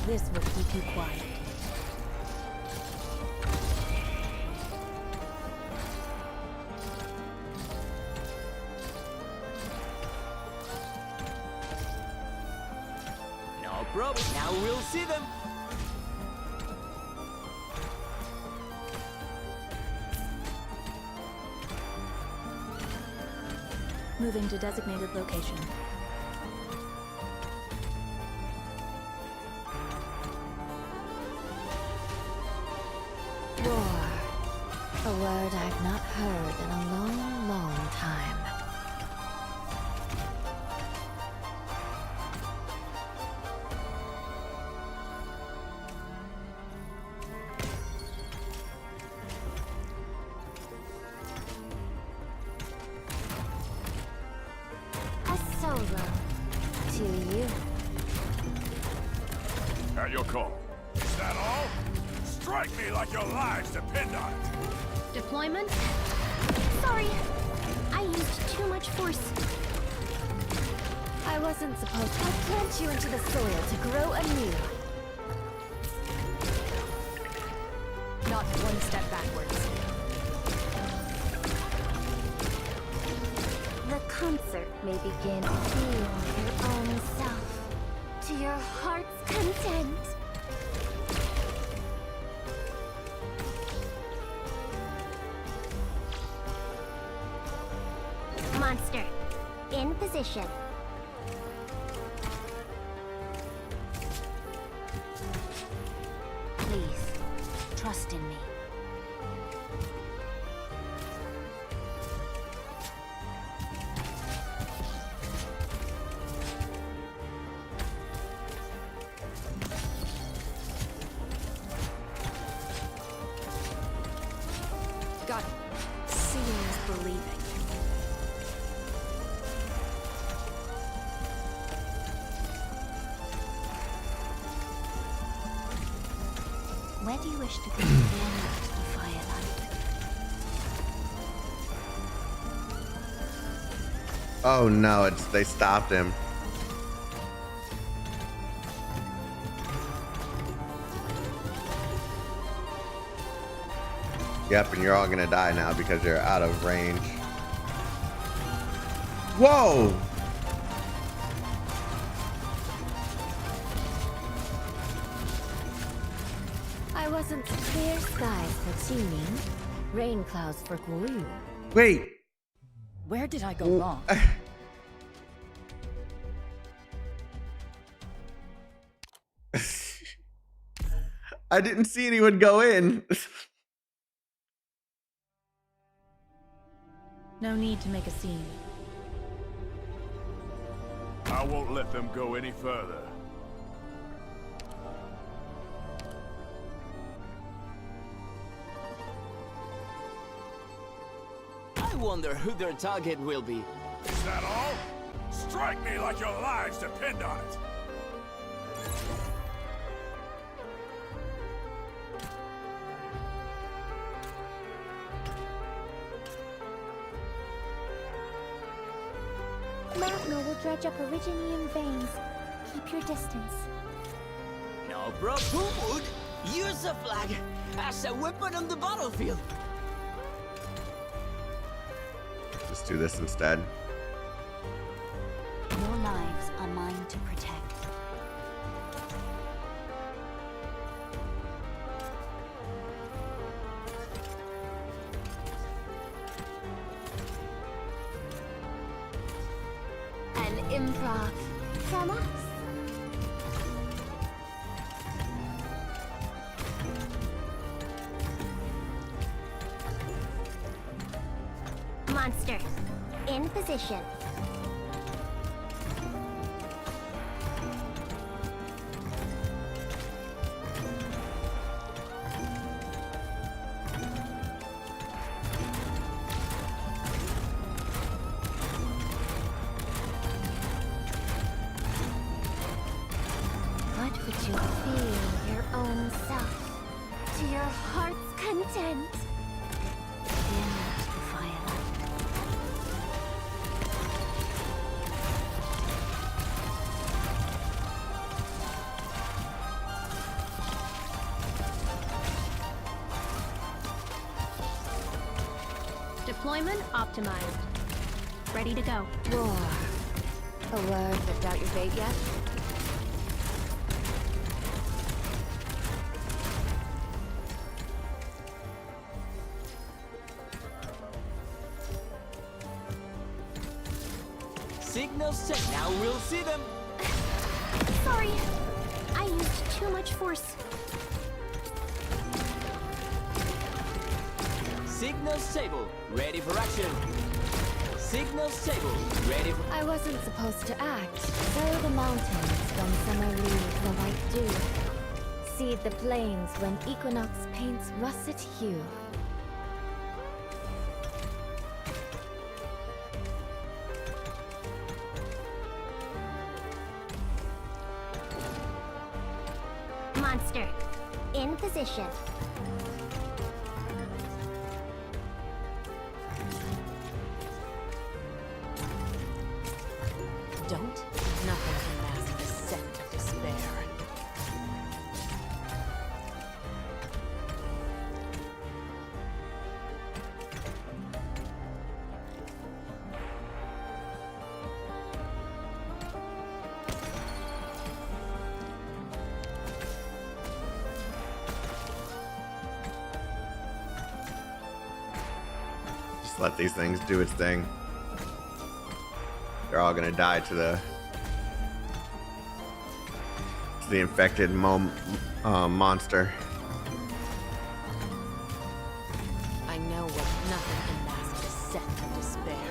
Speaker 8: This will keep you quiet.
Speaker 3: No problem. Now we'll see them.
Speaker 8: Moving to designated location.
Speaker 5: War. A word I've not heard in a long, long time. A solo to you.
Speaker 7: me like your lives depend on it.
Speaker 2: Deployment?
Speaker 10: Sorry. I used too much force.
Speaker 5: I wasn't supposed to. I plant you into the soil to grow anew.
Speaker 9: Not one step backwards.
Speaker 10: The concert may begin. Feel your own self. To your heart's content. Monster, in position.
Speaker 5: Please, trust in me.
Speaker 9: Got it. Seeing is believing.
Speaker 5: Where do you wish to go? The unrest, the firelight.
Speaker 1: Oh no, they stopped him. Yep, and you're all gonna die now because you're out of range. Whoa!
Speaker 5: I wasn't clear skies for Qingming, rain clouds for Guyu.
Speaker 1: Wait.
Speaker 9: Where did I go wrong?
Speaker 1: I didn't see anyone go in.
Speaker 8: No need to make a scene.
Speaker 7: I won't let them go any further.
Speaker 3: I wonder who their target will be.
Speaker 7: Is that all? Strike me like your lives depend on it.
Speaker 10: Magma will dredge up Originium veins. Keep your distance.
Speaker 3: No problem. Use the flag as a weapon on the battlefield.
Speaker 1: Just do this instead.
Speaker 5: Your lives are mine to protect.
Speaker 10: An improv from us. Monster, in position.
Speaker 5: What would you
Speaker 10: Feel your own self. To your heart's content.
Speaker 5: feel the firelight?
Speaker 2: Deployment optimized. Ready to go.
Speaker 5: War. A word that doubt your fate yet?
Speaker 3: Signal set. Now we'll see them.
Speaker 10: Sorry. I used too much force.
Speaker 3: Signal stable. Ready for action. Signal stable. Ready for...
Speaker 5: I wasn't supposed to act. Sow the mountains when summer leaves the white dew. Seed the plains when equinox paints russet hue.
Speaker 10: Monster, in position.
Speaker 1: let these things do its thing. They're all gonna die to the infected monster.
Speaker 4: I know what nothing can mask deception and despair.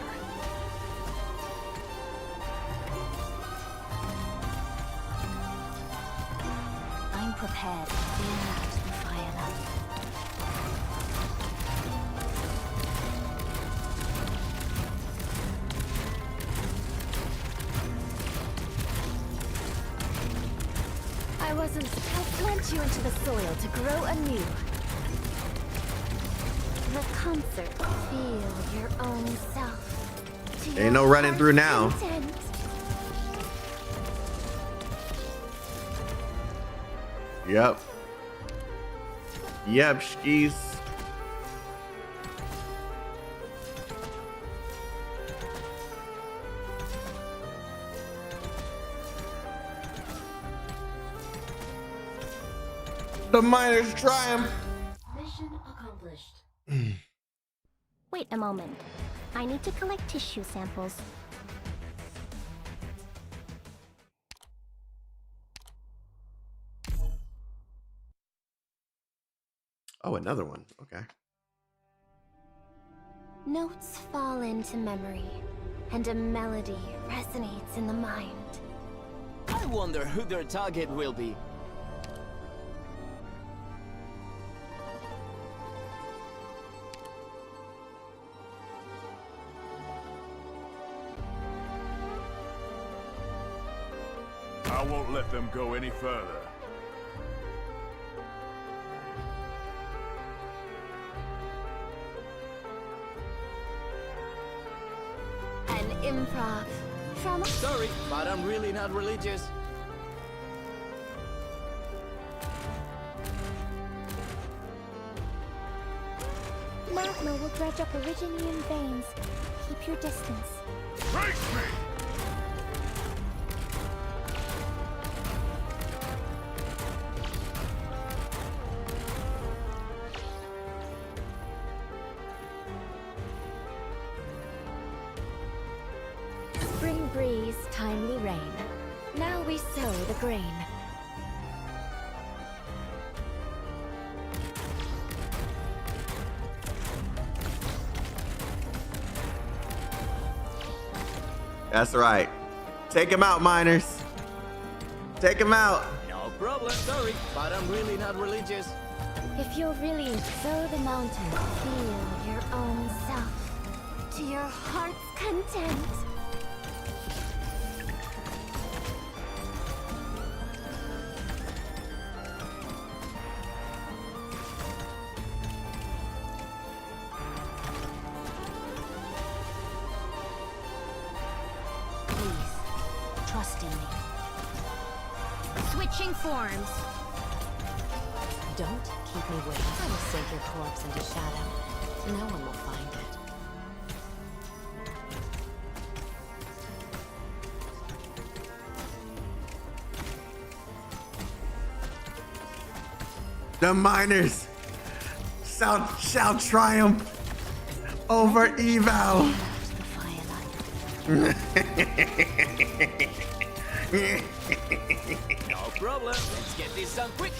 Speaker 10: I'm prepared to out the firelight.
Speaker 5: I wasn't. I plant you into the soil to grow anew.
Speaker 10: The concert. Feel your own self. To
Speaker 1: Ain't
Speaker 10: your
Speaker 1: no running through
Speaker 10: heart's
Speaker 1: now.
Speaker 10: content.
Speaker 1: Yep. Yep, skis. The miners triumph.
Speaker 10: Mission accomplished.
Speaker 2: Wait a moment. I need to collect tissue samples.
Speaker 1: Oh, another one. Okay.
Speaker 10: Notes fall into memory, and a melody resonates in the mind.
Speaker 3: I wonder who their target will be.
Speaker 7: I won't let them go any further.
Speaker 10: An improv from
Speaker 3: Sorry, but I'm really not religious.
Speaker 10: Magma will dredge up Originian veins. Keep your distance.
Speaker 7: Face me!
Speaker 5: Spring breeze, timely rain. Now we sow the grain.
Speaker 1: That's right. Take him out, miners. Take him out.
Speaker 3: No problem, sorry, but I'm really not religious.
Speaker 5: If you're really
Speaker 10: Sow the mountain. Feel your own self. To your heart's content.
Speaker 4: Please, trust in me.
Speaker 2: Switching forms.
Speaker 4: Don't keep me waiting. I will sink your corpse into shadow. No one will find it.
Speaker 1: The miners shall triumph over evil.
Speaker 10: The firelight.
Speaker 3: No problem, let's get this done quick.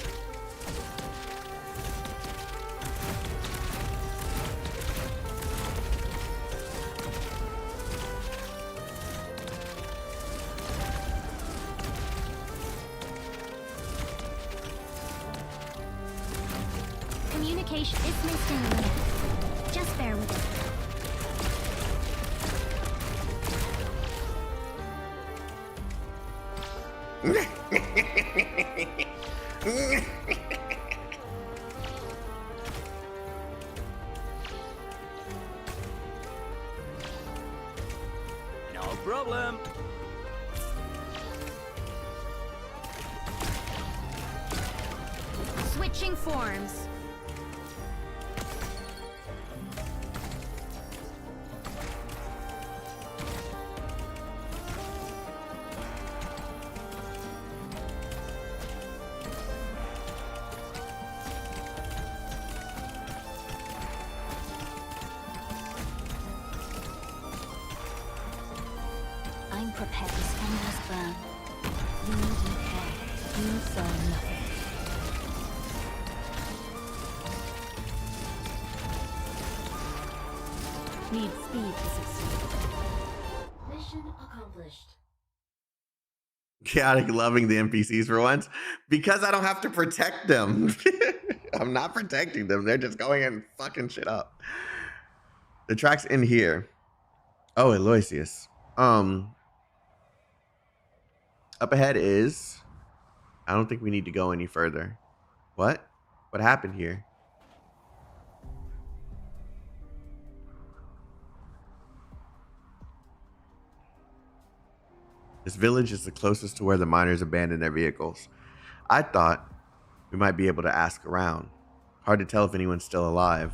Speaker 2: Communication is missing a little. Just bear with it.
Speaker 3: No problem.
Speaker 2: Switching forms. Prepare to endless burn. You needn't care. You saw nothing. Need speed to succeed. Mission accomplished.
Speaker 1: Chaotic loving the NPCs for once because I don't have to protect them. I'm not protecting them. They're just going and fucking shit up. The track's in here. Oh, Aloysius. Up ahead is... I don't think we need to go any further. What? What happened here? This village is the closest to where the miners abandoned their vehicles. I thought we might be able to ask around. Hard to tell if anyone's still alive.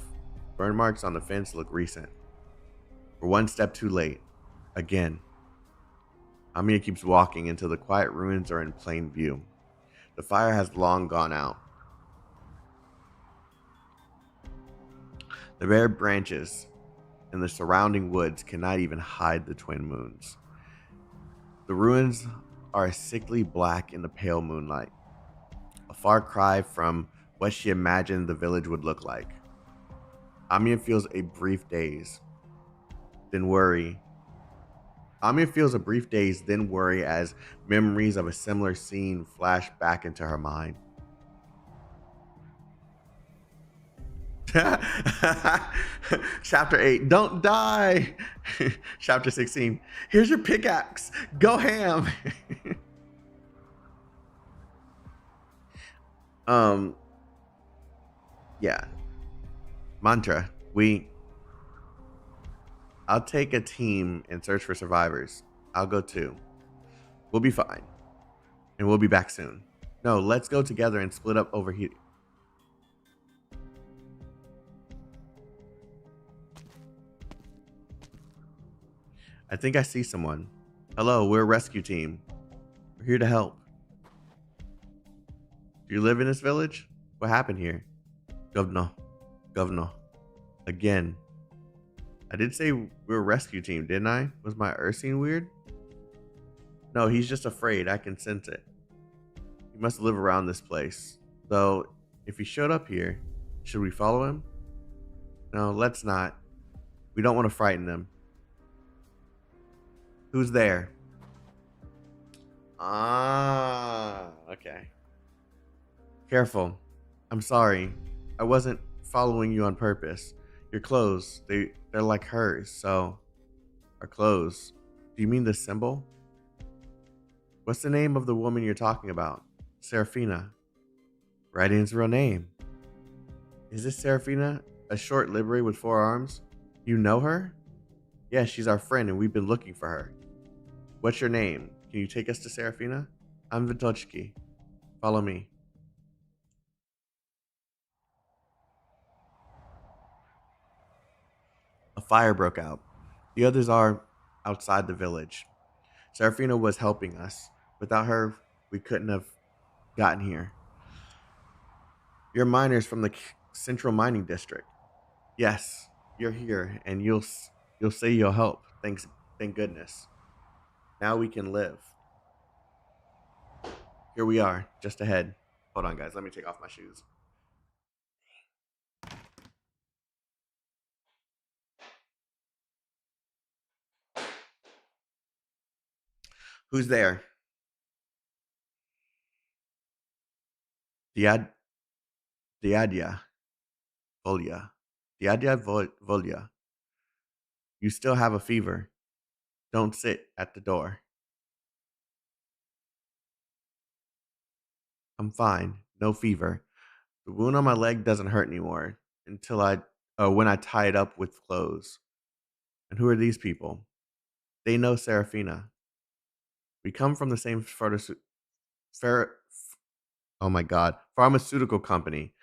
Speaker 1: Burn marks on the fence look recent. We're one step too late. Again. Amiya keeps walking until the quiet ruins are in plain view. The fire has long gone out. The bare branches and the surrounding woods cannot even hide the twin moons. The ruins are a sickly black in the pale moonlight, a far cry from what she imagined the village would look like. Amiya feels a brief daze, then worry. Amiya feels a brief daze, then worry as memories of a similar scene flash back into her mind. Chapter 8, don't die. Chapter 16, here's your pickaxe. Go ham. Yeah. Mantra, I'll take a team and search for survivors. I'll go too. We'll be fine. And we'll be back soon. No, let's go together and split up over here. I think I see someone. Hello, we're a rescue team. We're here to help. Do you live in this village? What happened here? Governor. Again. I did say we're a rescue team, didn't I? Was my Ursine weird? No, he's just afraid. I can sense it. He must live around this place. Though, if he showed up here, should we follow him? No, let's not. We don't want to frighten them. Who's there? Ah, okay. Careful. I'm sorry. I wasn't following you on purpose. Your clothes, they're like hers, so... Our clothes. Do you mean the symbol? What's the name of the woman you're talking about? Seraphina. Radiant's real name. Is this Seraphina? A short library with 4 arms? You know her? Yeah, she's our friend and we've been looking for her. What's your name? Can you take us to Seraphina? I'm Vitochki. Follow me. A fire broke out. The others are outside the village. Seraphina was helping us. Without her, we couldn't have gotten here. You're miners from the Central Mining District. Yes, you're here, and you'll say you'll help. Thank goodness. Now we can live. Here we are, just ahead. Hold on, guys. Let me take off my shoes. Who's there? Diadia Volya. You still have a fever. Don't sit at the door. I'm fine. No fever. The wound on my leg doesn't hurt anymore until when I tie it up with clothes. And who are these people? They know Seraphina. We come from the same pharmaceutical company.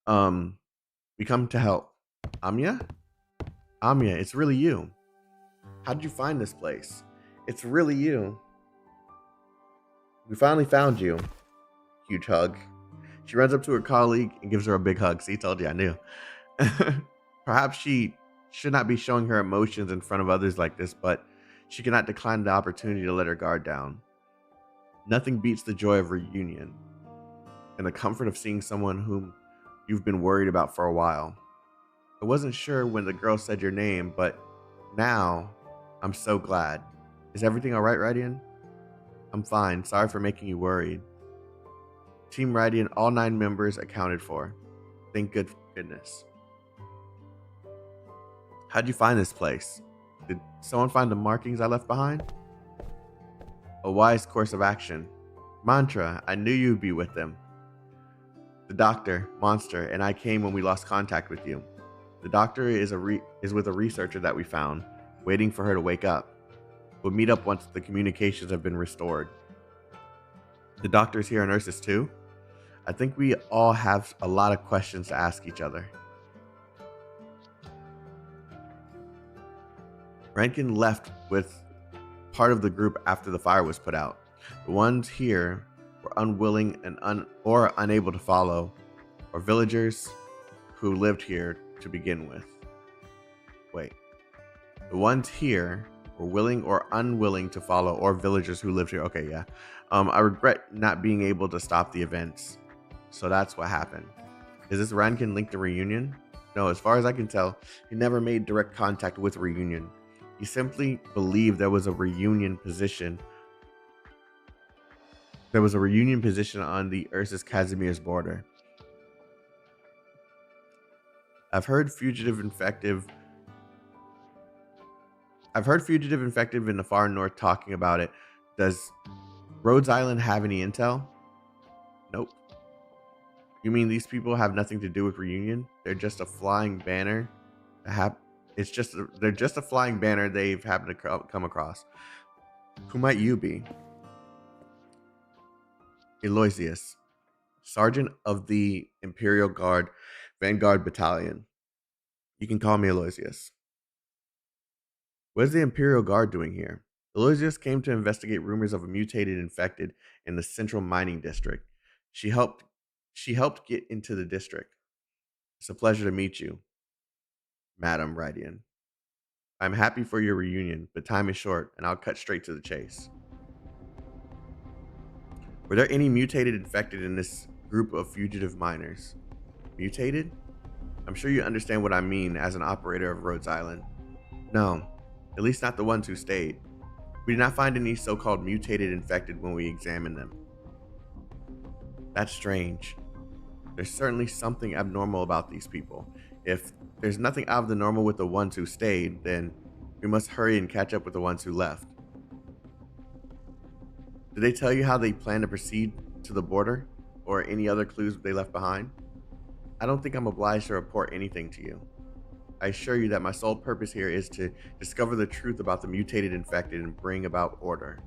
Speaker 1: We come to help. Amiya? Amiya, it's really you. How did you find this place? It's really you. We finally found you. Huge hug. She runs up to her colleague and gives her a big hug. See, told you I knew. Perhaps she should not be showing her emotions in front of others like this, but She cannot decline the opportunity to let her guard down. Nothing beats the joy of reunion and the comfort of seeing someone whom you've been worried about for a while. I wasn't sure when the girl said your name, but now I'm so glad. Is everything all right, Radian? I'm fine. Sorry for making you worried. Team Radian, all 9 members accounted for. Thank goodness. How'd you find this place? Did someone find the markings I left behind? A wise course of action. Mantra, I knew you'd be with them. The doctor, Monster, and I came when we lost contact with you. The doctor is with a researcher that we found, waiting for her to wake up. We'll meet up once the communications have been restored. The doctor's here on Ursus too? I think we all have a lot of questions to ask each other. Rankin left with part of the group after the fire was put out. The ones here were unwilling and unable to follow, or villagers who lived here to begin with. Wait. The ones here were willing or unwilling to follow, or villagers who lived here. Okay, yeah. I regret not being able to stop the events. So that's what happened. Is this Rankin linked to Reunion? No, as far as I can tell, he never made direct contact with Reunion. He simply believed there was a reunion position. There was a reunion position on the Ursus Casimir's border. I've heard fugitive infective in the far north talking about it. Does Rhodes Island have any intel? Nope. You mean these people have nothing to do with Reunion? They're just a flying banner. They're just a flying banner they've happened to come across. Who might you be? Aloysius, Sergeant of the Imperial Guard, Vanguard Battalion. You can call me Aloysius. What is the Imperial Guard doing here? Aloysius came to investigate rumors of a mutated infected in the central mining district. She helped get into the district. It's a pleasure to meet you, Madam Radian. I'm happy for your reunion, but time is short, and I'll cut straight to the chase. Were there any mutated infected in this group of fugitive miners? Mutated? I'm sure you understand what I mean as an operator of Rhodes Island. No, at least not the ones who stayed. We did not find any so-called mutated infected when we examined them. That's strange. There's certainly something abnormal about these people. If there's nothing out of the normal with the ones who stayed, then we must hurry and catch up with the ones who left. Did they tell you how they plan to proceed to the border, or any other clues they left behind? I don't think I'm obliged to report anything to you. I assure you that my sole purpose here is to discover the truth about the mutated infected and bring about order.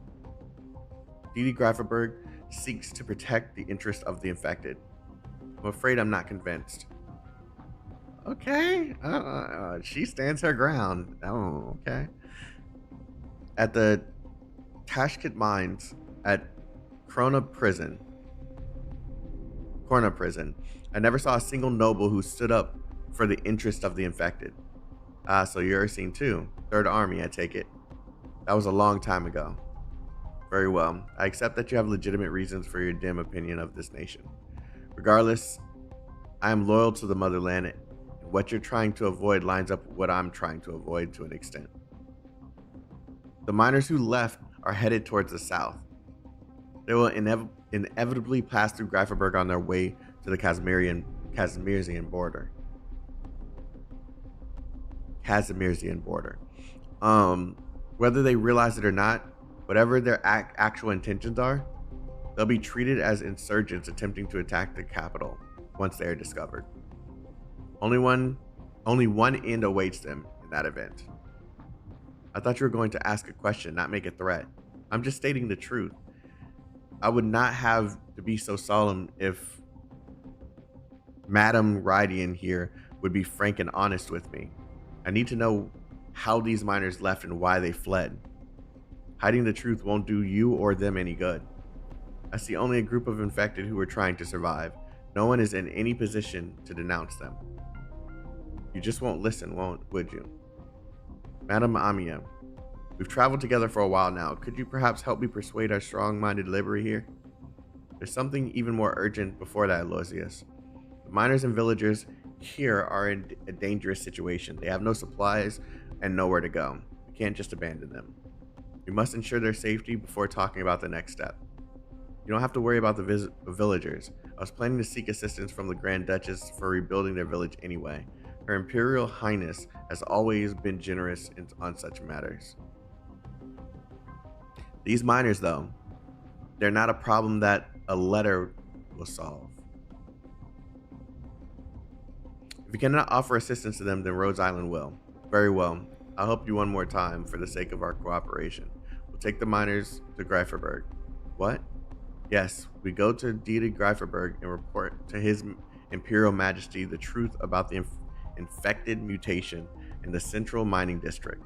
Speaker 1: Didi Grafenberg seeks to protect the interest of the infected. I'm afraid I'm not convinced. Okay, she stands her ground. Oh, okay. At the Tashkent mines at Corona Prison, I never saw a single noble who stood up for the interest of the infected. Ah, so you're Ursine too. Third Army, I take it. That was a long time ago. Very well. I accept that you have legitimate reasons for your dim opinion of this nation. Regardless, I am loyal to the motherland, and what you're trying to avoid lines up with what I'm trying to avoid to an extent. The miners who left are headed towards the south. They will inevitably pass through Grafenberg on their way to the Casimirsian border. Whether they realize it or not, whatever their actual intentions are, they'll be treated as insurgents attempting to attack the capital once they are discovered. Only one end awaits them in that event. I thought you were going to ask a question, not make a threat. I'm just stating the truth. I would not have to be so solemn if Madam Radian here would be frank and honest with me. I need to know how these miners left and why they fled. Hiding the truth won't do you or them any good. I see only a group of infected who are trying to survive. No one is in any position to denounce them. You just won't listen, would you? Madam Amiya, We've traveled together for a while now. Could you perhaps help me persuade our strong-minded Liberty here? There's something even more urgent before that, Aloysius. The miners and villagers here are in a dangerous situation. They have no supplies and nowhere to go. We can't just abandon them. We must ensure their safety before talking about the next step. You don't have to worry about the villagers. I was planning to seek assistance from the Grand Duchess for rebuilding their village anyway. Her Imperial Highness has always been generous on such matters. These miners, though, they're not a problem that a letter will solve. If you cannot offer assistance to them, then Rhodes Island will. Very well. I'll help you one more time for the sake of our cooperation. We'll take the miners to Greiferberg. What? Yes, we go to deity Greiferberg and report to His Imperial Majesty the truth about the infected mutation in the central mining district,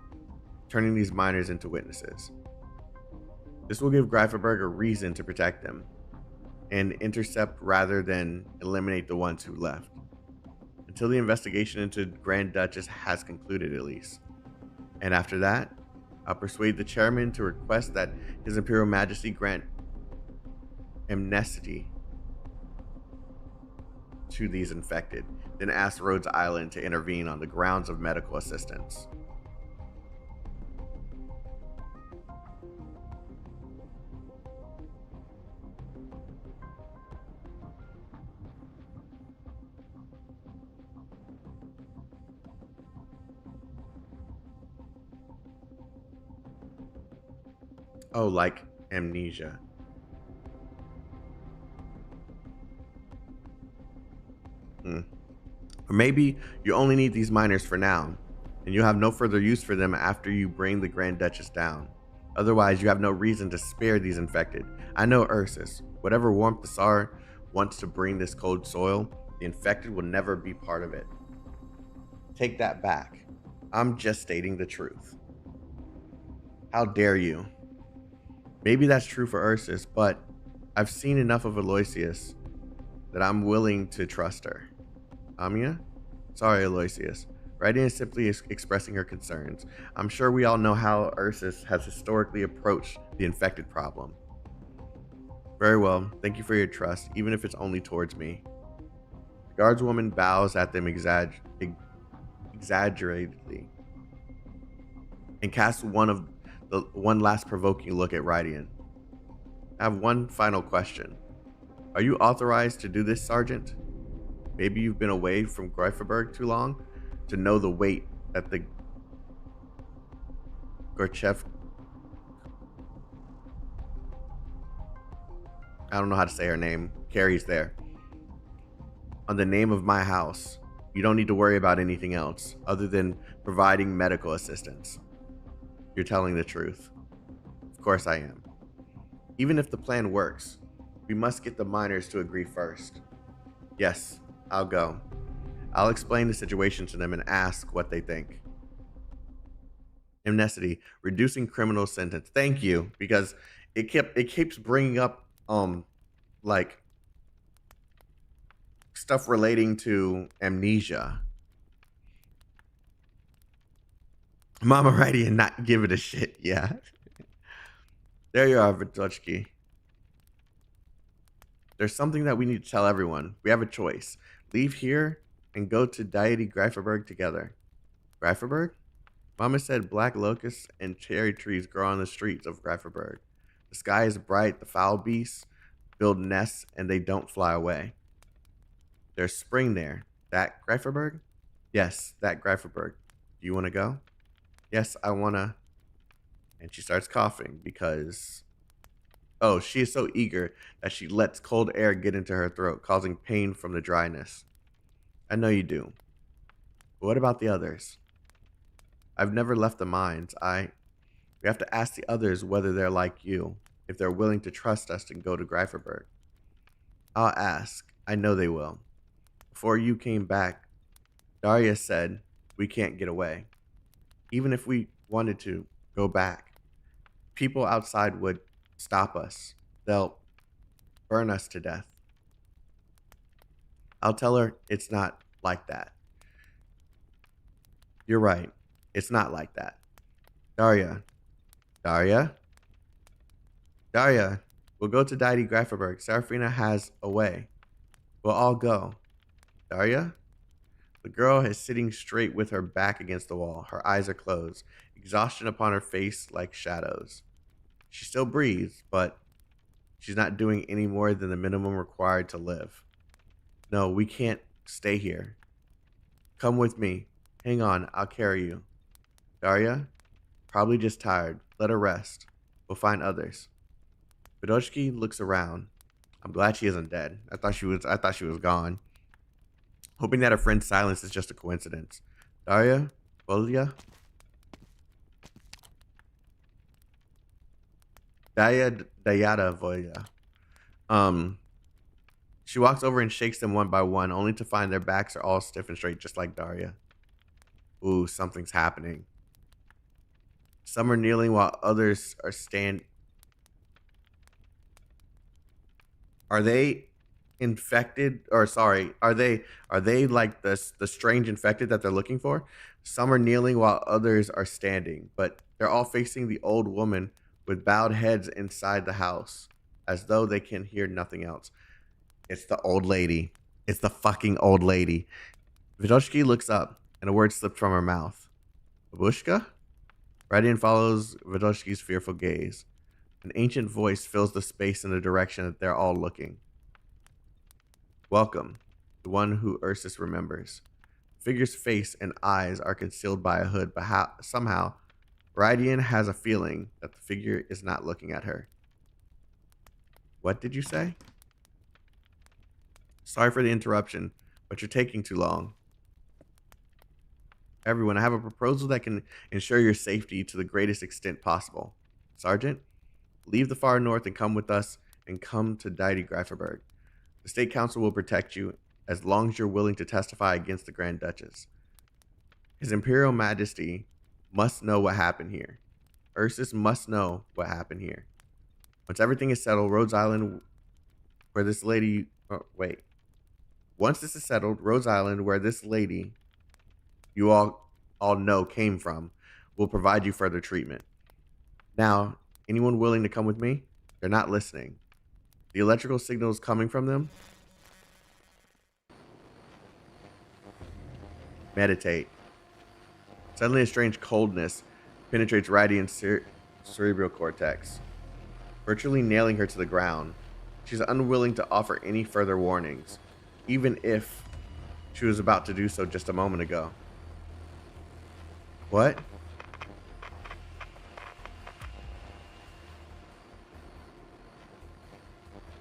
Speaker 1: turning these miners into witnesses. This will give Greiferberg a reason to protect them and intercept rather than eliminate the ones who left. Until the investigation into Grand Duchess has concluded, at least. And after that, I'll persuade the chairman to request that His Imperial Majesty grant amnesty to these infected, then ask Rhodes Island to intervene on the grounds of medical assistance. Oh, like amnesia. Or maybe you only need these miners for now, and you'll have no further use for them after you bring the Grand Duchess down. Otherwise, you have no reason to spare these infected. I know Ursus. Whatever warmth the Tsar wants to bring this cold soil, the infected will never be part of it. Take that back. I'm just stating the truth. How dare you? Maybe that's true for Ursus, but I've seen enough of Aloysius that I'm willing to trust her. Amiya? Sorry, Aloysius. Writing is simply expressing her concerns. I'm sure we all know how Ursus has historically approached the infected problem. Very well. Thank you for your trust, even if it's only towards me. The guardswoman bows at them exaggeratedly and casts one last provoking look at Rydian. I have one final question. Are you authorized to do this, Sergeant? Maybe you've been away from Greiferberg too long to know the weight that the Gorchev... I don't know how to say her name. Carrie's there. On the name of my house. You don't need to worry about anything else other than providing medical assistance. You're telling the truth. Of course I am. Even if the plan works, we must get the miners to agree first. Yes, I'll go. I'll explain the situation to them and ask what they think. Amnesty, reducing criminal sentence. Thank you, because it keeps bringing up like stuff relating to amnesia. Mama Righty and not give it a shit. Yeah. There you are, Vitochki. There's something that we need to tell everyone. We have a choice. Leave here and go to Deity Greiferberg together. Greiferberg? Mama said black locusts and cherry trees grow on the streets of Greiferberg. The sky is bright, the foul beasts build nests, and they don't fly away. There's spring there. That Greiferberg? Yes, that Greiferberg. Do you want to go? Yes, I want to. And she starts coughing because... Oh, she is so eager that she lets cold air get into her throat, causing pain from the dryness. I know you do. But what about the others? I've never left the mines. We have to ask the others whether they're like you, if they're willing to trust us and go to Greiferberg. I'll ask. I know they will. Before you came back, Daria said we can't get away. Even if we wanted to go back, people outside would stop us. They'll burn us to death. I'll tell her it's not like that. You're right. It's not like that. Daria, Daria? Daria, we'll go to Deity Grafenberg. Serafina has a way. We'll all go. Daria? The girl is sitting straight with her back against the wall. Her eyes are closed, exhaustion upon her face like shadows. She still breathes, but she's not doing any more than the minimum required to live. No, we can't stay here. Come with me. Hang on, I'll carry you. Daria? Probably just tired. Let her rest. We'll find others. Vidochki looks around. I'm glad she isn't dead. I thought she was gone. Hoping that her friend's silence is just a coincidence. Daria? Volya? Dayada Volya. She walks over and shakes them one by one, only to find their backs are all stiff and straight, just like Daria. Ooh, something's happening. Some are kneeling while others are standing. Are they infected? Or sorry, are they like the strange infected that they're looking for? Some are kneeling while others are standing, but they're all facing the old woman with bowed heads inside the house, as though they can hear nothing else. It's the old lady. It's the fucking old lady. Vidochki looks up, and a word slipped from her mouth. Babushka? Radian follows Vidochki's fearful gaze. An ancient voice fills the space in the direction that they're all looking. Welcome, the one who Ursus remembers. The figure's face and eyes are concealed by a hood, but somehow, Radian has a feeling that the figure is not looking at her. What did you say? Sorry for the interruption, but you're taking too long. Everyone, I have a proposal that can ensure your safety to the greatest extent possible. Sergeant, leave the far north and come with us and come to Deity Grafenberg. The State Council will protect you as long as you're willing to testify against the Grand Duchess. His Imperial Majesty must know what happened here. Ursus must know what happened here. Once everything is settled, Rhodes Island, where this lady... Once this is settled, Rhodes Island, where this lady you all know came from, will provide you further treatment. Now, anyone willing to come with me? They're not listening. The electrical signals coming from them? Meditate. Suddenly a strange coldness penetrates Radian's cerebral cortex, virtually nailing her to the ground. She's unwilling to offer any further warnings, even if she was about to do so just a moment ago. What?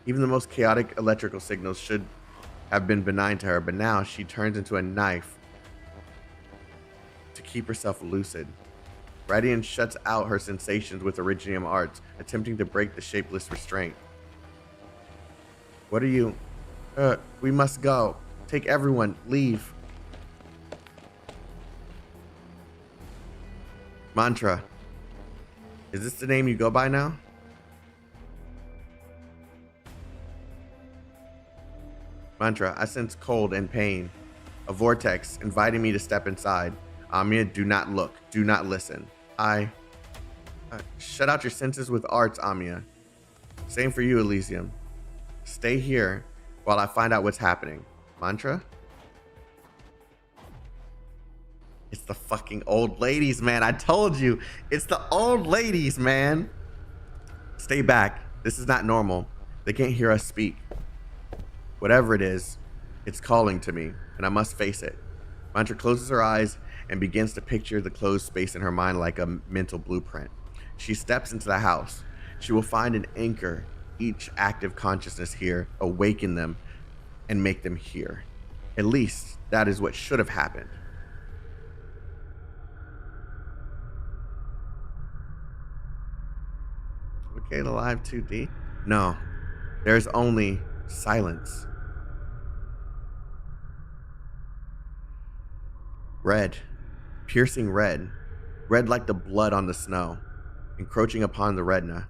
Speaker 1: Even the most chaotic electrical signals should have been benign to her, but now she turns into a knife to keep herself lucid. Radian shuts out her sensations with Originium arts, attempting to break the shapeless restraint. What are you? We must go. Take everyone. Leave. Mantra. Is this the name you go by now? Mantra, I sense cold and pain. A vortex inviting me to step inside. Amiya, do not look. Do not listen. Shut out your senses with arts, Amiya. Same for you, Elysium. Stay here while I find out what's happening. Mantra? It's the fucking old ladies, man. I told you. It's the old ladies, man. Stay back. This is not normal. They can't hear us speak. Whatever it is, it's calling to me, and I must face it. Mantra closes her eyes and begins to picture the closed space in her mind like a mental blueprint. She steps into the house. She will find an anchor each active consciousness here, awaken them, and make them hear. At least, that is what should have happened. Okay, alive 2D? No, there's only silence. Red, piercing red, red like the blood on the snow, encroaching upon the retina.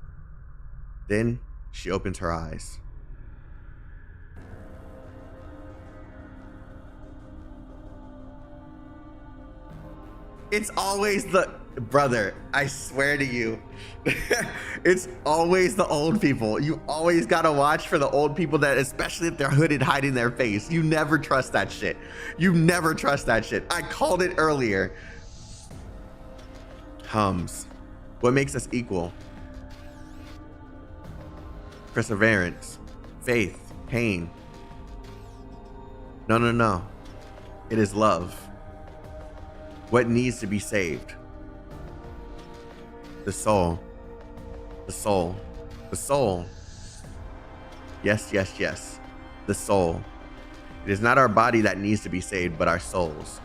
Speaker 1: Then she opens her eyes. It's always the Brother, I swear to you, it's always the old people. You always gotta watch for the old people, that, especially if they're hooded, hiding their face. You never trust that shit. You never trust that shit. I called it earlier. Hums. What makes us equal? Perseverance, faith, pain. No, no, no. It is love. What needs to be saved? The soul. The soul. The soul. Yes, yes, yes. The soul. It is not our body that needs to be saved, but our souls.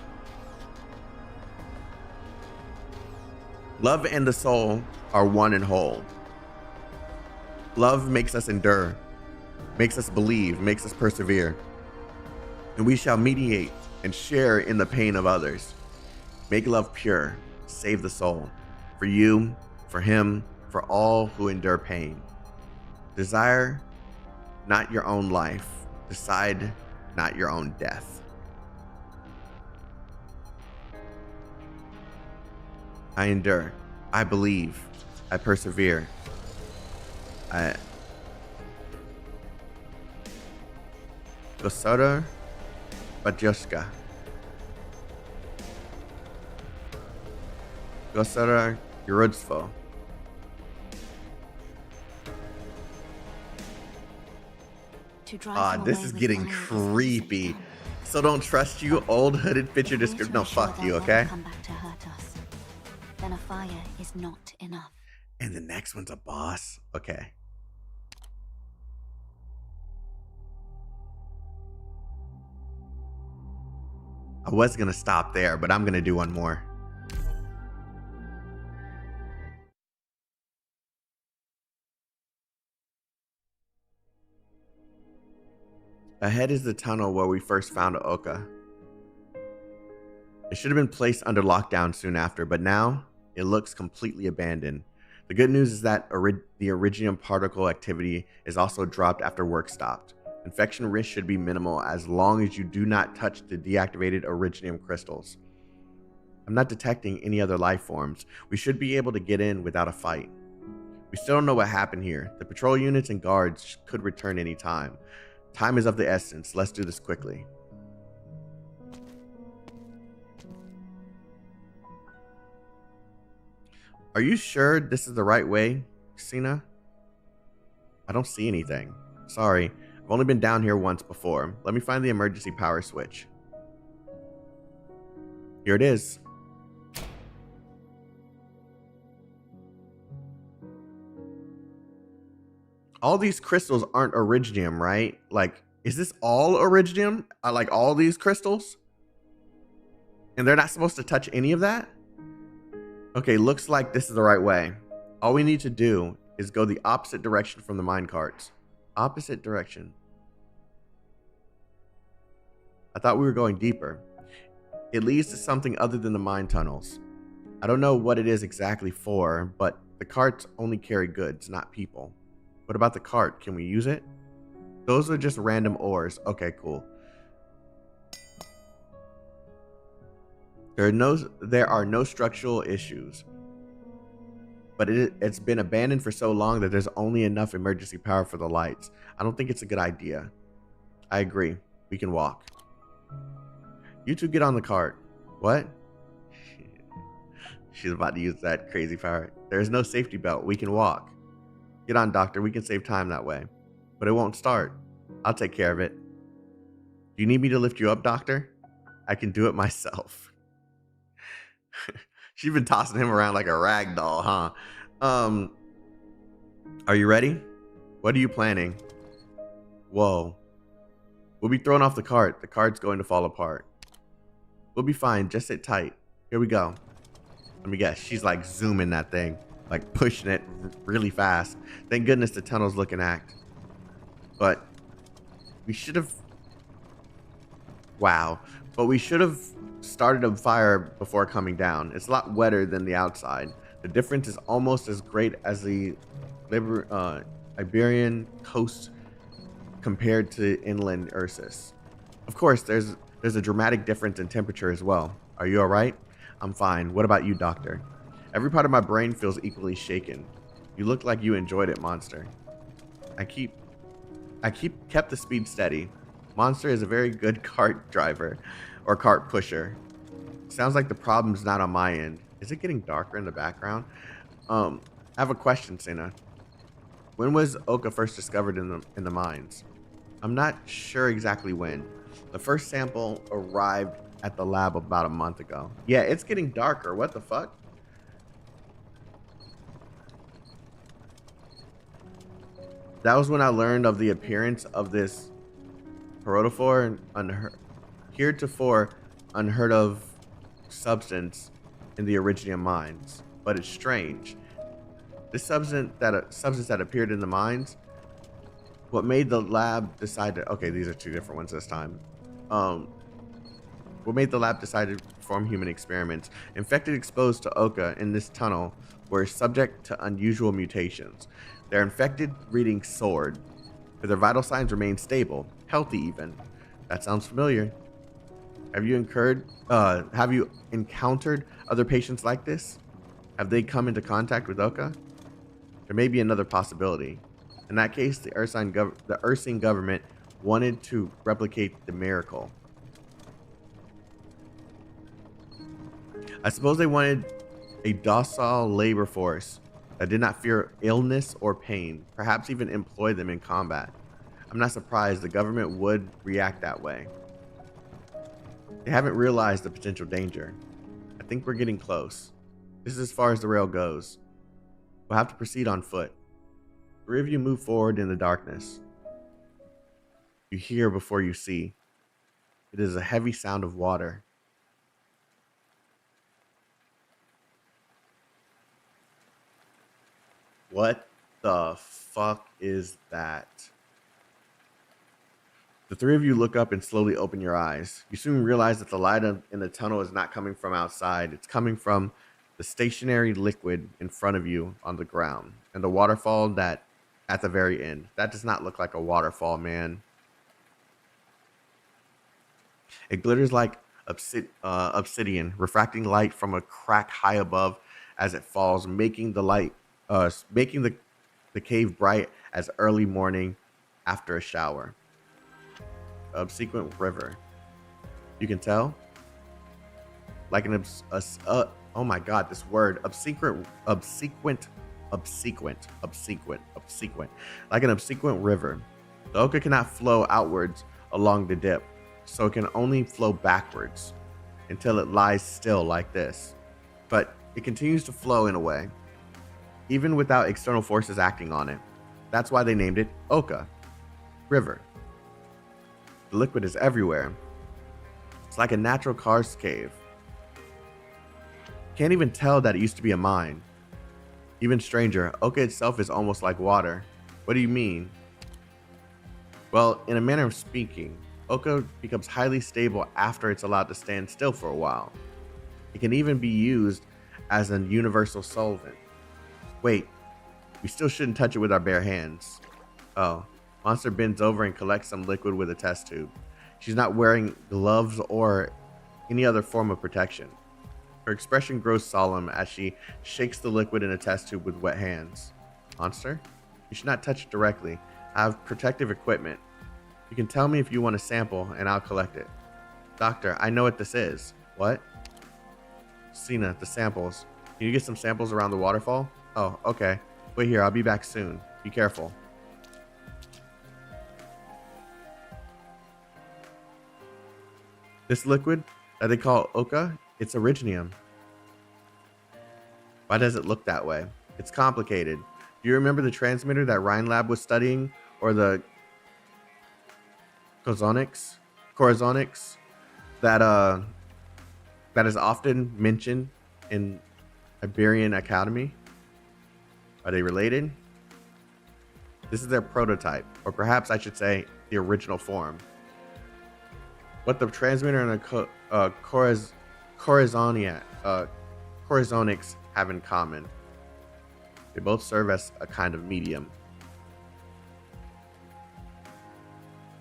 Speaker 1: Love and the soul are one and whole. Love makes us endure, makes us believe, makes us persevere. And we shall mediate and share in the pain of others. Make love pure, save the soul. For you, for him, for all who endure pain. Desire not your own life. Decide not your own death. I endure. I believe. I persevere. Gosara Bajoska. Gosara Yurudsvo. This is getting creepy. So don't trust you, old hooded picture description. No, fuck you, okay?
Speaker 10: Come back to hurt us. Then a fire is not enough.
Speaker 1: And the next one's a boss. Okay. I was gonna stop there, but I'm gonna do one more. Ahead is the tunnel where we first found Oka. It should have been placed under lockdown soon after, but now it looks completely abandoned. The good news is that the Iridium particle activity is also dropped after work stopped. Infection risk should be minimal as long as you do not touch the deactivated Iridium crystals. I'm not detecting any other life forms. We should be able to get in without a fight. We still don't know what happened here. The patrol units and guards could return any time. Time is of the essence. Let's do this quickly. Are you sure this is the right way, Sina? I don't see anything. Sorry, I've only been down here once before. Let me find the emergency power switch. Here it is. All these crystals aren't Iridium, right? Like, is this all Iridium? Like all these crystals? And they're not supposed to touch any of that? Okay, looks like this is the right way. All we need to do is go the opposite direction from the minecarts. Opposite direction. I thought we were going deeper. It leads to something other than the mine tunnels. I don't know what it is exactly for, but the carts only carry goods, not people. What about the cart? Can we use it? Those are just random ores. Okay, cool. There are no structural issues, but it's been abandoned for so long that there's only enough emergency power for the lights. I don't think it's a good idea. I agree. We can walk. You two get on the cart. What? She's about to use that crazy power. There's no safety belt. We can walk. Get on, doctor. We can save time that way. But it won't start. I'll take care of it. Do you need me to lift you up, doctor? I can do it myself. She's been tossing him around like a rag doll, huh? Are you ready? What are you planning? Whoa. We'll be thrown off the cart. The cart's going to fall apart. We'll be fine. Just sit tight. Here we go. Let me guess. She's like zooming that thing. Like pushing it really fast. Thank goodness the tunnels look and act. But we should have... Wow. But we should have started a fire before coming down. It's a lot wetter than the outside. The difference is almost as great as the Iberian coast compared to inland Ursus. Of course, there's a dramatic difference in temperature as well. Are you all right? I'm fine. What about you, doctor? Every part of my brain feels equally shaken. You look like you enjoyed it, Monster. I kept the speed steady. Monster is a very good cart driver or cart pusher. Sounds like the problem's not on my end. Is it getting darker in the background? I have a question, Sina. When was Oka first discovered in the mines? I'm not sure exactly when. The first sample arrived at the lab about a month ago. Yeah, it's getting darker. What the fuck? That was when I learned of the appearance of this heretofore unheard of substance in the Originium mines. But it's strange. This substance that appeared in the mines, what made the lab decide to... Okay, these are two different ones this time. What made the lab decide to perform human experiments? Infected exposed to Oka in this tunnel were subject to unusual mutations. Their infected reading soared, but their vital signs remained stable, healthy even. That sounds familiar. Have you encountered other patients like this? Have they come into contact with Oka? There may be another possibility. In that case, the Ursine government wanted to replicate the miracle. I suppose they wanted a docile labor force that did not fear illness or pain, perhaps even employ them in combat. I'm not surprised the government would react that way. They haven't realized the potential danger. I think we're getting close. This is as far as the rail goes. We'll have to proceed on foot. Three of you move forward in the darkness. You hear before you see. It is a heavy sound of water. What the fuck is that? The three of you look up and slowly open your eyes. You soon realize that the light in the tunnel is not coming from outside. It's coming from the stationary liquid in front of you on the ground and the waterfall that at the very end. That does not look like a waterfall, man. It glitters like obsidian, refracting light from a crack high above as it falls, making the cave bright as early morning after a shower. Obsequent river. You can tell? Like an oh my god, this word. Obsequent. Like an obsequent river. The Oka cannot flow outwards along the dip, so it can only flow backwards until it lies still like this. But it continues to flow in a way, even without external forces acting on it. That's why they named it Oka, river. The liquid is everywhere. It's like a natural karst cave. Can't even tell that it used to be a mine. Even stranger, Oka itself is almost like water. What do you mean? Well, in a manner of speaking, Oka becomes highly stable after it's allowed to stand still for a while. It can even be used as a universal solvent. Wait, we still shouldn't touch it with our bare hands. Oh, Monster bends over and collects some liquid with a test tube. She's not wearing gloves or any other form of protection. Her expression grows solemn as she shakes the liquid in a test tube with wet hands. Monster, you should not touch it directly. I have protective equipment. You can tell me if you want a sample and I'll collect it. Doctor, I know what this is. What? Sina, the samples. Can you get some samples around the waterfall? Oh, okay. Wait here, I'll be back soon. Be careful. This liquid that they call Oka, it's Originium. Why does it look that way? It's complicated. Do you remember the transmitter that Rhine Lab was studying? Or the Corazonics that is often mentioned in Iberian Academy? Are they related? This is their prototype, or perhaps I should say the original form. What the transmitter and the Corazonics have in common. They both serve as a kind of medium.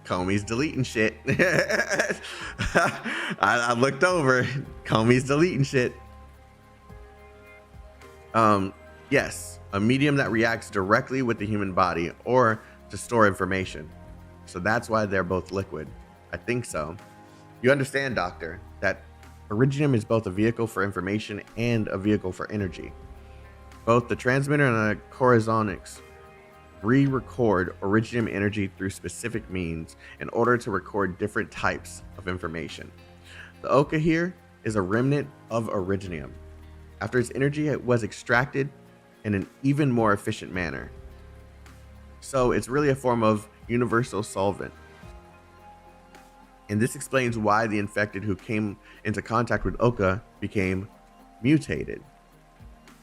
Speaker 1: Comey's deleting shit. I looked over. Comey's deleting shit. Yes, a medium that reacts directly with the human body or to store information. So that's why they're both liquid. I think so. You understand, Doctor, that Originium is both a vehicle for information and a vehicle for energy. Both the transmitter and the Corazonics re-record Originium energy through specific means in order to record different types of information. The Oka here is a remnant of Originium. After its energy was extracted in an even more efficient manner. So it's really a form of universal solvent. And this explains why the infected who came into contact with Oka became mutated.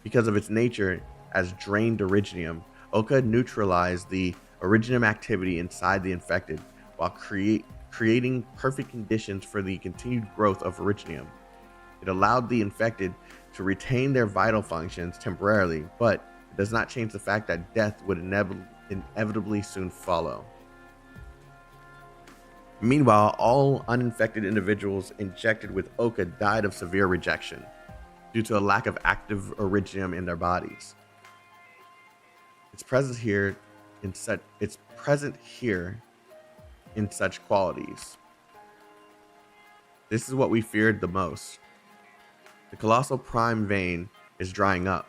Speaker 1: Because of its nature as drained Originium, Oka neutralized the Originium activity inside the infected while creating perfect conditions for the continued growth of Originium. It allowed the infected to retain their vital functions temporarily, but it does not change the fact that death would inevitably soon follow. Meanwhile, all uninfected individuals injected with Oka died of severe rejection due to a lack of active Originium in their bodies. It's present here in such qualities. This is what we feared the most. The colossal prime vein is drying up.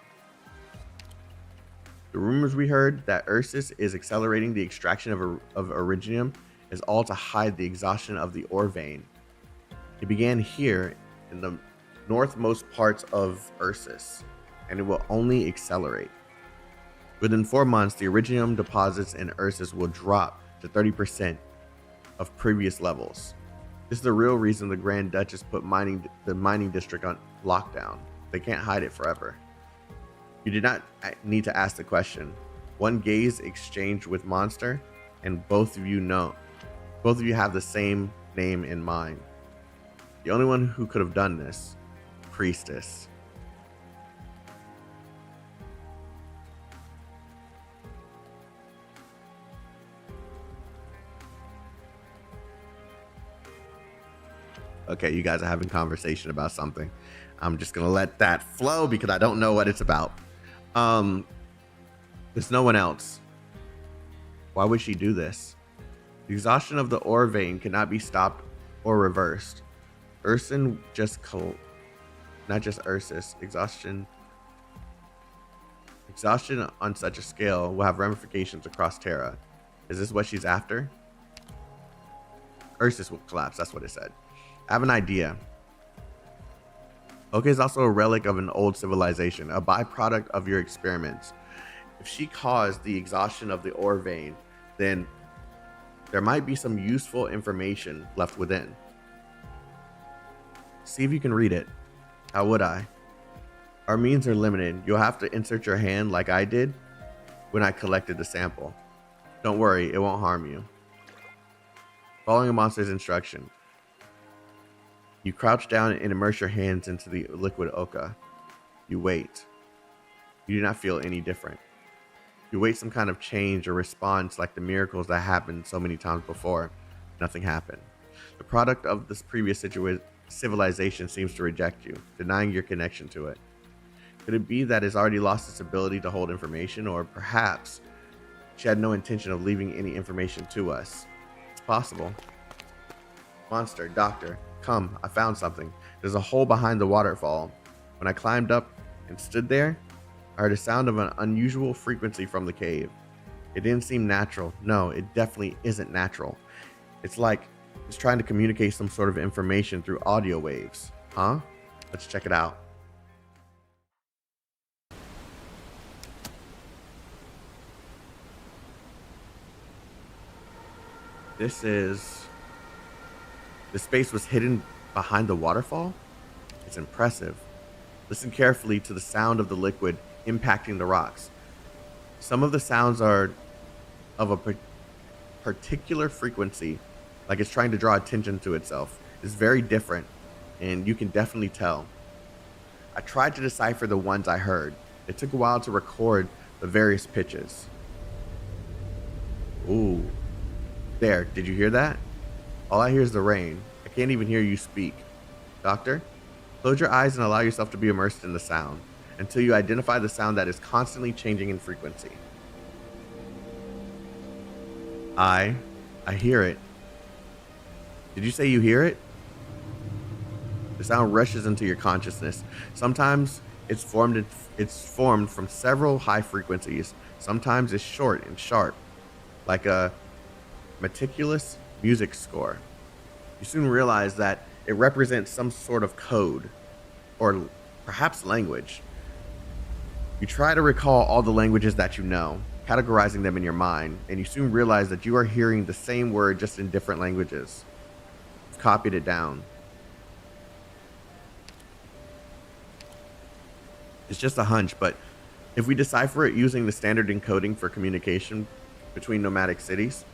Speaker 1: The rumors we heard that Ursus is accelerating the extraction of Originium is all to hide the exhaustion of the ore vein. It began here in the northmost parts of Ursus, and it will only accelerate. Within 4 months, the Originium deposits in Ursus will drop to 30% of previous levels. This is the real reason the Grand Duchess put the mining district on lockdown. They can't hide it forever. You did not need to ask the question. One gaze exchanged with Monster, and both of you have the same name in mind. The only one who could have done this, Priestess. Okay, you guys are having conversation about something. I'm just gonna let that flow because I don't know what it's about. There's no one else. Why would she do this? The exhaustion of the ore vein cannot be stopped or reversed. Not just Ursus. Exhaustion on such a scale will have ramifications across Terra. Is this what she's after? Ursus will collapse, that's what it said. I have an idea. Oka is also a relic of an old civilization, a byproduct of your experiments. If she caused the exhaustion of the ore vein, then there might be some useful information left within. See if you can read it. How would I? Our means are limited. You'll have to insert your hand like I did when I collected the sample. Don't worry, it won't harm you. Following a monster's instruction. You crouch down and immerse your hands into the liquid Oka. You wait. You do not feel any different. You wait some kind of change or response like the miracles that happened so many times before. Nothing happened. The product of this previous civilization seems to reject you, denying your connection to it. Could it be that it's already lost its ability to hold information, or perhaps she had no intention of leaving any information to us? It's possible. Monster, Doctor, come, I found something. There's a hole behind the waterfall. When I climbed up and stood there, I heard a sound of an unusual frequency from the cave. It didn't seem natural. No, it definitely isn't natural. It's like it's trying to communicate some sort of information through audio waves. Huh? Let's check it out. The space was hidden behind the waterfall? It's impressive. Listen carefully to the sound of the liquid impacting the rocks. Some of the sounds are of a particular frequency, like it's trying to draw attention to itself. It's very different, and you can definitely tell. I tried to decipher the ones I heard. It took a while to record the various pitches. Ooh. There, did you hear that? All I hear is the rain. I can't even hear you speak. Doctor, close your eyes and allow yourself to be immersed in the sound. until you identify the sound that is constantly changing in frequency. I hear it. Did you say you hear it? The sound rushes into your consciousness. Sometimes it's formed from several high frequencies. Sometimes it's short and sharp, like a meticulous music score. You soon realize that it represents some sort of code, or perhaps language. You try to recall all the languages that you know, categorizing them in your mind, and you soon realize that you are hearing the same word just in different languages. You've copied it down. It's just a hunch, but if we decipher it using the standard encoding for communication between nomadic cities,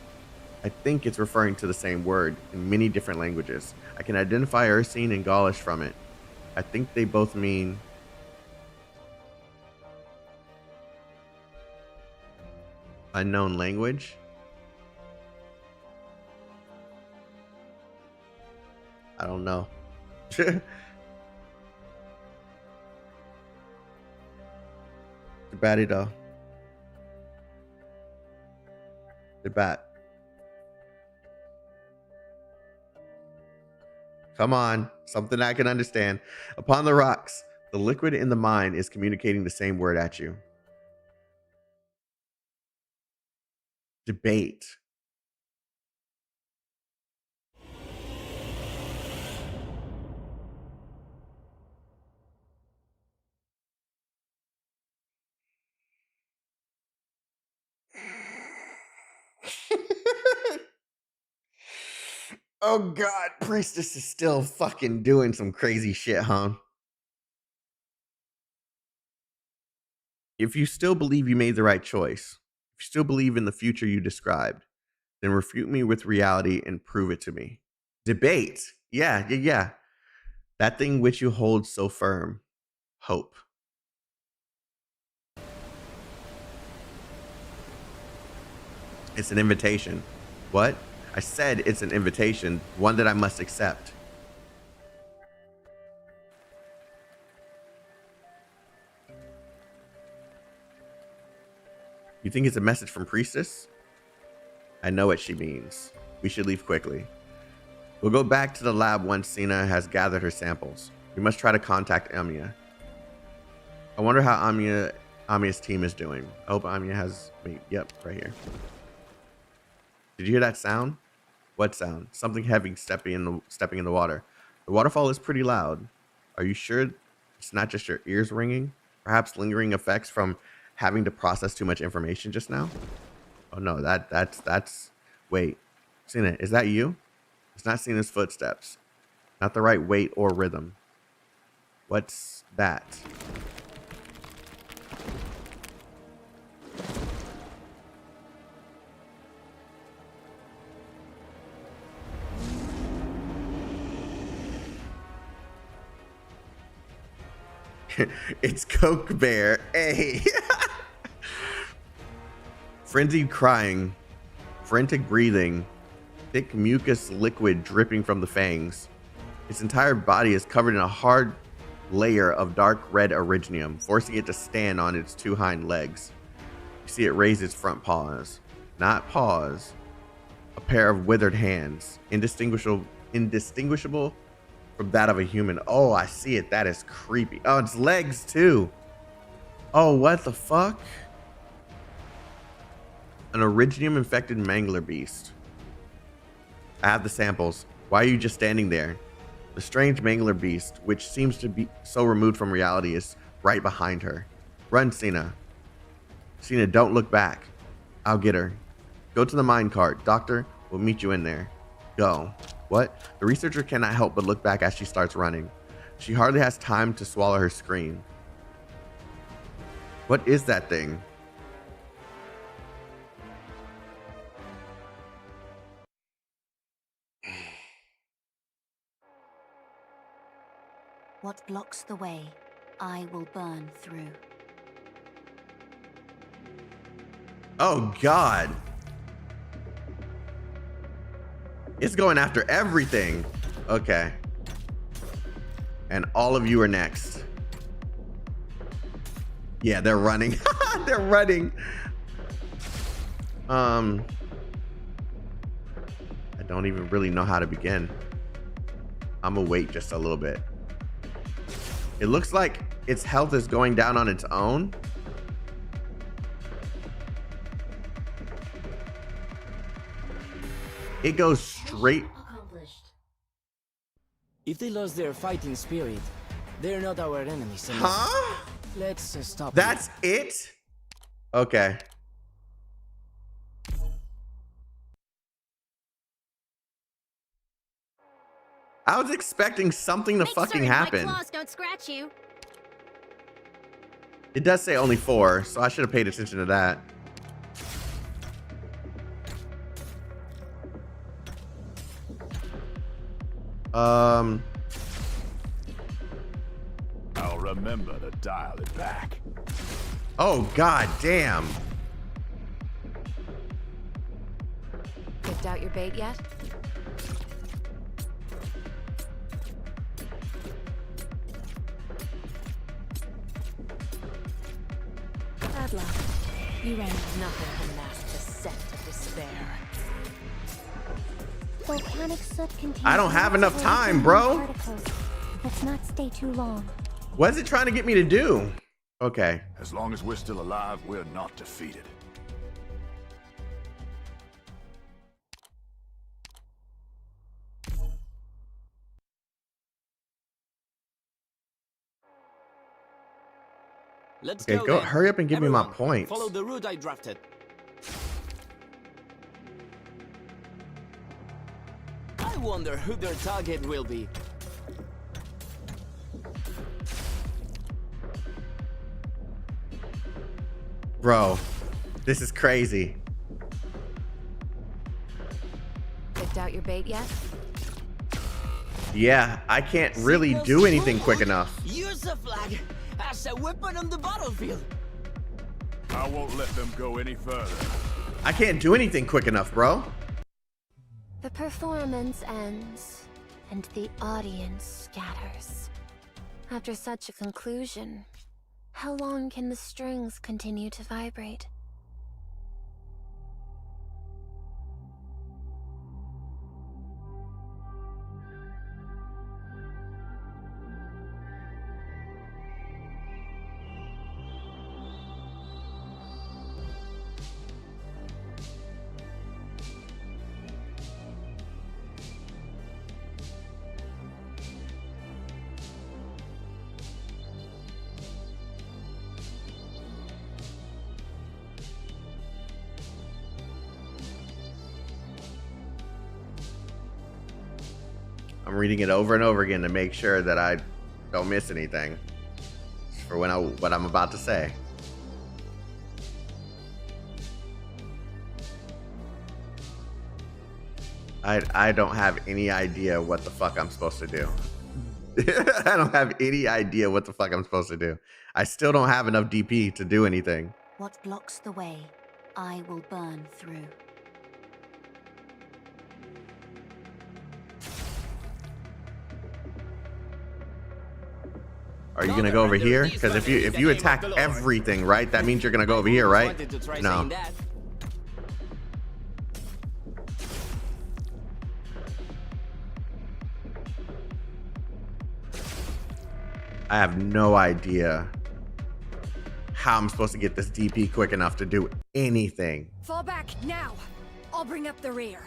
Speaker 1: I think it's referring to the same word in many different languages. I can identify Ursine and Gaulish from it. I think they both mean unknown language. I don't know. The baddie though. The bat. Come on, something I can understand. Upon the rocks, the liquid in the mine is communicating the same word at you. Debate. Oh God, Priestess is still fucking doing some crazy shit, huh? If you still believe you made the right choice, if you still believe in the future you described, then refute me with reality and prove it to me. Debate. Yeah. That thing which you hold so firm. Hope. It's an invitation. What? I said it's an invitation, one that I must accept. You think it's a message from Priestess? I know what she means. We should leave quickly. We'll go back to the lab once Sina has gathered her samples. We must try to contact Amiya. I wonder how Amiya's team is doing. I hope Amiya has... Wait, yep, right here. Did you hear that sound? What sound? Something heavy stepping in the water. The waterfall is pretty loud. Are you sure it's not just your ears ringing? Perhaps lingering effects from having to process too much information just now? Oh no, that's wait. Sina, is that you? It's not Sina's footsteps. Not the right weight or rhythm. What's that? It's Coke Bear. Hey. Frenzied crying, frantic breathing, thick mucus liquid dripping from the fangs. Its entire body is covered in a hard layer of dark red originium, forcing it to stand on its two hind legs. You see it raise its front paws. Not paws. A pair of withered hands, indistinguishable from that of a human. Oh, I see it. That is creepy. Oh, it's legs too. Oh, what the fuck? An originium infected mangler beast. I have the samples. Why are you just standing there? The strange mangler beast, which seems to be so removed from reality, is right behind her. Run, Sina. Sina, don't look back. I'll get her. Go to the mine cart. Doctor, we'll meet you in there. Go. What? The researcher cannot help but look back as she starts running. She hardly has time to swallow her scream. What is that thing?
Speaker 10: What blocks the way, I will burn through.
Speaker 1: Oh, God. It's going after everything. Okay. And all of you are next. Yeah, they're running. They're running. I don't even really know how to begin. I'm gonna wait just a little bit. It looks like its health is going down on its own. It goes straight.
Speaker 3: If they lost their fighting spirit, they're not our enemies anymore.
Speaker 1: Huh?
Speaker 3: Let's stop.
Speaker 1: That's it? Okay. I was expecting something to
Speaker 2: Make
Speaker 1: fucking
Speaker 2: certain
Speaker 1: happen.
Speaker 2: my claws don't scratch you.
Speaker 1: It does say only 4, so I should have paid attention to that.
Speaker 7: I'll remember to dial it back.
Speaker 1: Oh, god damn.
Speaker 4: Picked out your bait yet?
Speaker 8: Bad luck. You ran.
Speaker 4: Nothing can mask the scent of despair.
Speaker 10: Volcanic soot contains
Speaker 1: I don't have enough
Speaker 10: multiple
Speaker 1: time, bro.
Speaker 10: particles. Let's not stay too long.
Speaker 1: What is it trying to get me to do? Okay.
Speaker 7: As long as we're still alive, we're not defeated.
Speaker 3: Let's
Speaker 1: Okay, go
Speaker 3: then.
Speaker 1: hurry up and give me my
Speaker 3: Everyone,
Speaker 1: points.
Speaker 3: Follow the route I drafted. I wonder who their target will be.
Speaker 1: Bro, this is crazy.
Speaker 4: Picked out your bait yet?
Speaker 1: Yeah, I can't really
Speaker 3: Signals
Speaker 1: do anything
Speaker 3: forward.
Speaker 1: quick enough.
Speaker 3: Use the flag as a weapon on the battlefield.
Speaker 7: I won't let them go any further.
Speaker 1: I can't do anything quick enough, bro.
Speaker 10: The performance ends, and the audience scatters. After such a conclusion, how long can the strings continue to vibrate?
Speaker 1: I'm reading it over and over again to make sure that I don't miss anything for what I'm about to say. I don't have any idea what the fuck I'm supposed to do. I don't have any idea what the fuck I'm supposed to do. I still don't have enough DP to do anything.
Speaker 2: What blocks the way, I will burn through.
Speaker 1: Are you gonna go over here? Because if you attack everything, right, that means you're gonna go over here, right? No. I have no idea how I'm supposed to get this DP quick enough to do anything.
Speaker 9: Fall back now. I'll bring up the rear.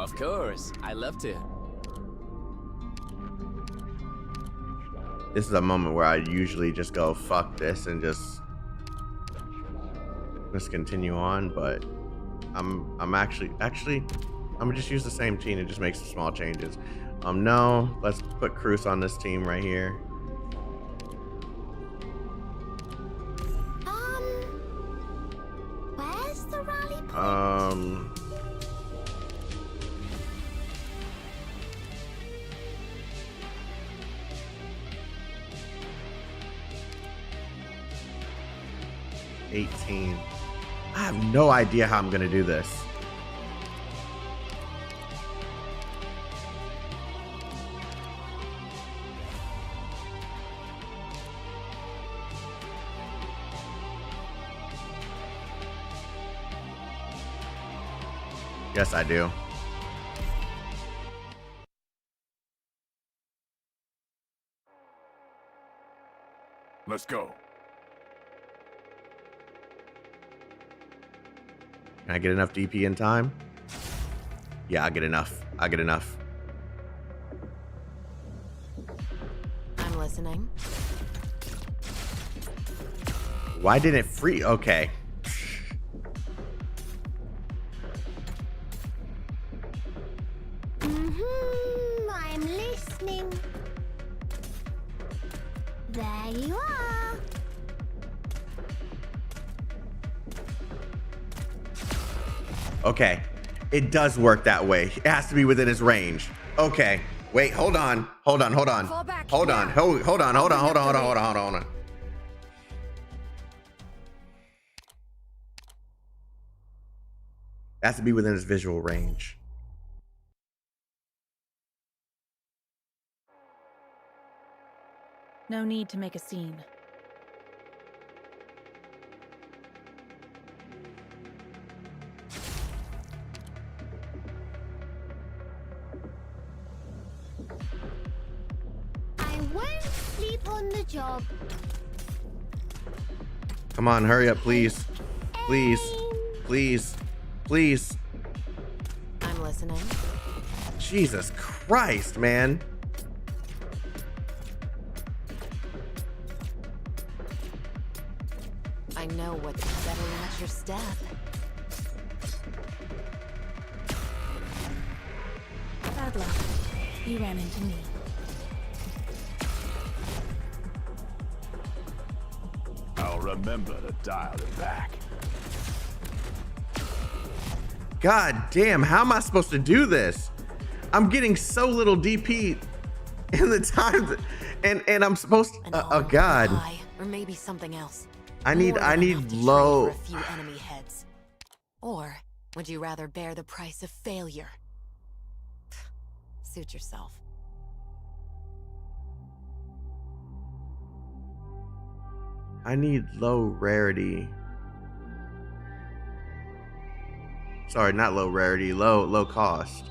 Speaker 3: Of course, I love to.
Speaker 1: This is a moment where I usually just go fuck this and just continue on, but I'm actually I'm gonna just use the same team and just make some small changes. No, let's put Cruz on this team right here.
Speaker 2: Where's the rally point?
Speaker 1: $18. I have no idea how I'm gonna do this. Yes, I do.
Speaker 7: Let's go.
Speaker 1: Can I get enough DP in time? Yeah, I get enough. I get enough.
Speaker 4: I'm listening.
Speaker 1: Why didn't it free? Okay.
Speaker 2: I'm listening. There you are.
Speaker 1: Okay. It does work that way. It has to be within his range. Okay. Wait, hold on. Hold on. Hold on.
Speaker 9: Fall back
Speaker 1: Hold on.
Speaker 9: now.
Speaker 1: Hold on. It has to be within his visual range.
Speaker 8: No need to make a scene.
Speaker 2: I won't sleep on the job.
Speaker 1: Come on, hurry up, please. Please. Please. Please.
Speaker 4: I'm listening.
Speaker 1: Jesus Christ, man.
Speaker 4: I know what better match your step.
Speaker 8: Bad luck. You ran into me.
Speaker 7: I'll remember to dial it back.
Speaker 1: God damn, how am I supposed to do this? I'm getting so little DP in the time that, and I'm supposed to, oh God.
Speaker 4: Eye, or maybe something else.
Speaker 1: I
Speaker 4: More than
Speaker 1: need
Speaker 4: enough to trade
Speaker 1: low.
Speaker 4: for a few enemy heads. Or would you rather bear the price of failure? Suit yourself.
Speaker 1: I need low rarity. Sorry, not low rarity, low cost.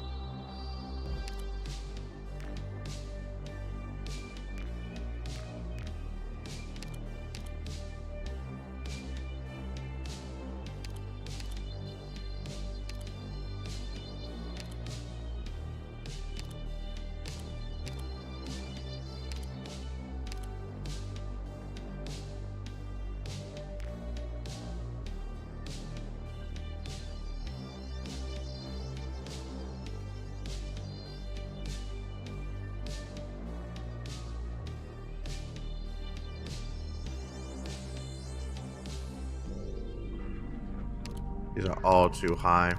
Speaker 1: These are all too high.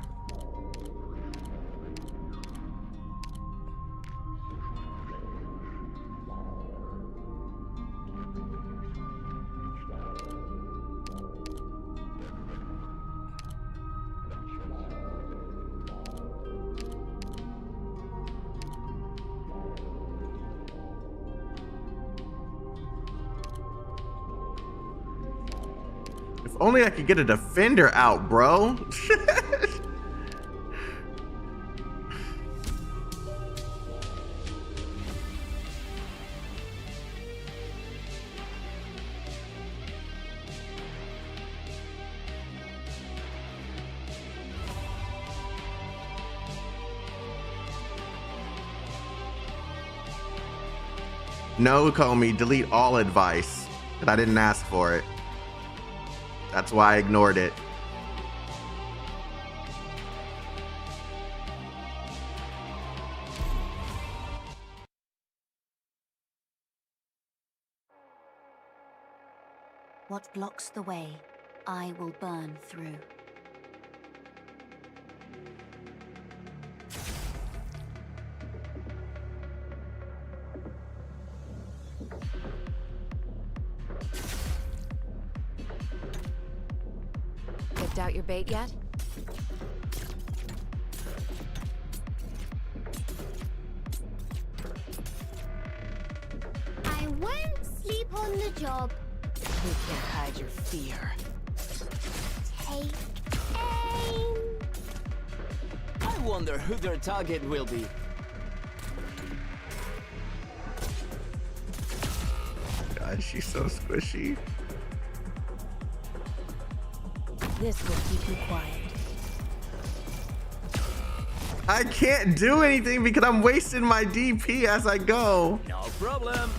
Speaker 1: If only I could get a defender out, bro. No, Comey, delete all advice. But I didn't ask for it. That's why I ignored it.
Speaker 2: What blocks the way, I will burn through.
Speaker 4: Picked out your bait yet?
Speaker 2: I won't sleep on the job.
Speaker 4: You can't hide your fear.
Speaker 2: Take aim.
Speaker 3: I wonder who their target will be.
Speaker 1: God, she's so squishy.
Speaker 8: This will keep you quiet.
Speaker 1: I can't do anything because I'm wasting my DP as I go.
Speaker 3: No problem.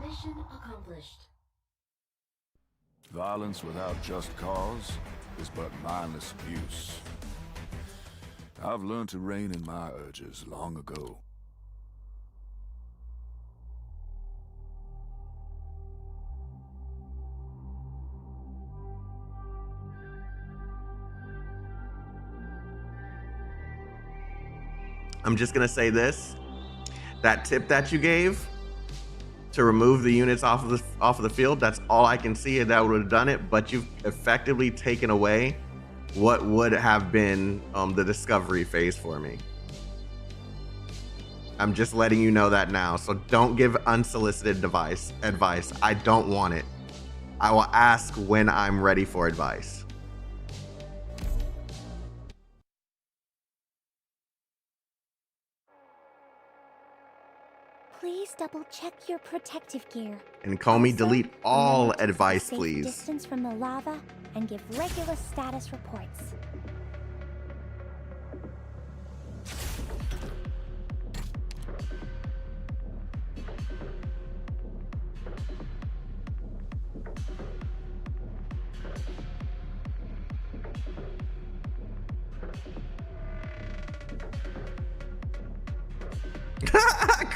Speaker 2: Mission accomplished.
Speaker 7: Violence without just cause is but mindless abuse. I've learned to rein in my urges long ago.
Speaker 1: I'm just gonna say this. That tip that you gave to remove the units off of the field, that's all I can see, and that would have done it, but you've effectively taken away what would have been the discovery phase for me. I'm just letting you know that now, so don't give unsolicited advice. I don't want it. I will ask when I'm ready for advice.
Speaker 2: Please double check your protective gear.
Speaker 1: And Comey, delete all
Speaker 2: Remember to keep a
Speaker 1: advice,
Speaker 2: safe
Speaker 1: please.
Speaker 2: Distance from the lava and give regular status reports.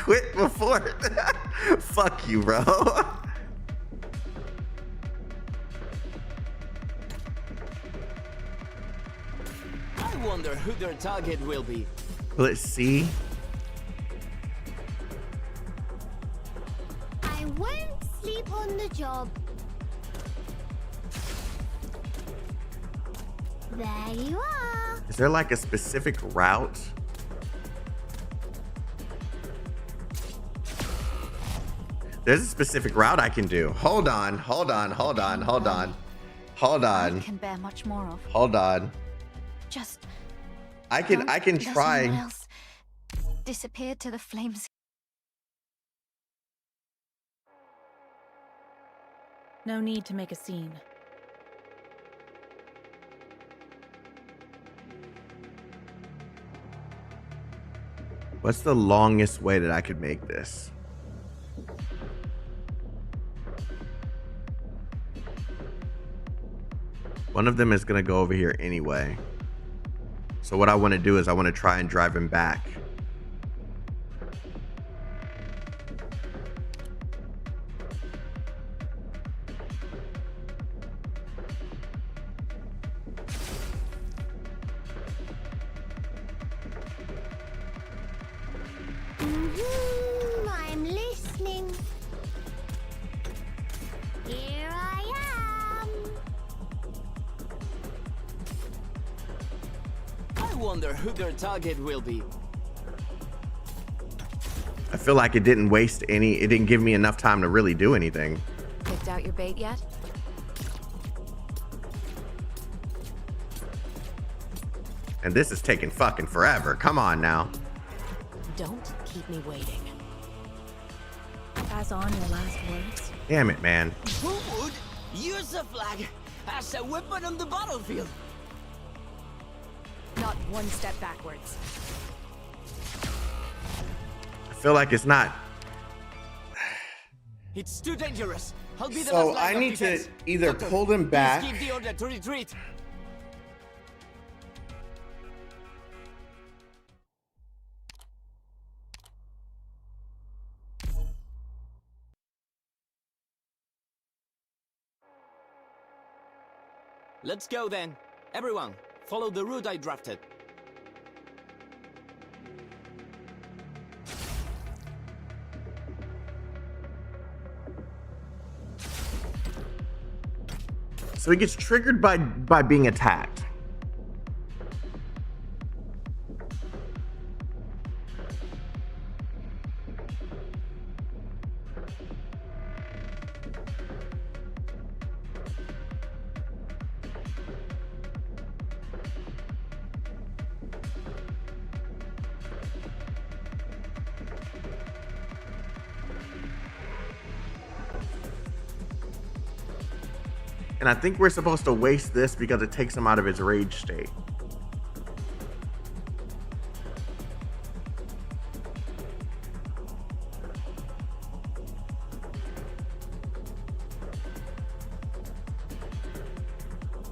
Speaker 1: Quit before. Fuck you, bro.
Speaker 3: I wonder who their target will be.
Speaker 1: Let's see.
Speaker 2: I won't sleep on the job. There you are.
Speaker 1: Is there like a specific route? There's a specific route I can do. Hold on.
Speaker 2: I can bear much more of.
Speaker 1: Hold on.
Speaker 2: Just
Speaker 1: I can
Speaker 2: let someone
Speaker 1: try.
Speaker 2: else disappear to the flames.
Speaker 8: No need to make a scene.
Speaker 1: What's the longest way that I could make this? One of them is gonna go over here anyway. So what I want to do is I want to try and drive him back.
Speaker 2: I'm listening. Here I am.
Speaker 3: I wonder who their target will be.
Speaker 1: I feel like it didn't give me enough time to really do anything.
Speaker 4: Picked out your bait yet?
Speaker 1: And this is taking fucking forever. Come on now.
Speaker 4: Don't keep me waiting.
Speaker 8: Pass on your last words.
Speaker 1: Damn it, man.
Speaker 3: Who would use a flag as a weapon on the battlefield?
Speaker 9: Not one step backwards.
Speaker 1: I feel like it's not.
Speaker 3: It's too dangerous. I'll be the
Speaker 1: So
Speaker 3: last line
Speaker 1: I
Speaker 3: of
Speaker 1: need to
Speaker 3: defense.
Speaker 1: either
Speaker 3: Doctor,
Speaker 1: pull them back.
Speaker 3: Please give the order to retreat. Let's go then. Everyone, follow the route I drafted.
Speaker 1: So he gets triggered by being attacked. And I think we're supposed to waste this because it takes him out of his rage state.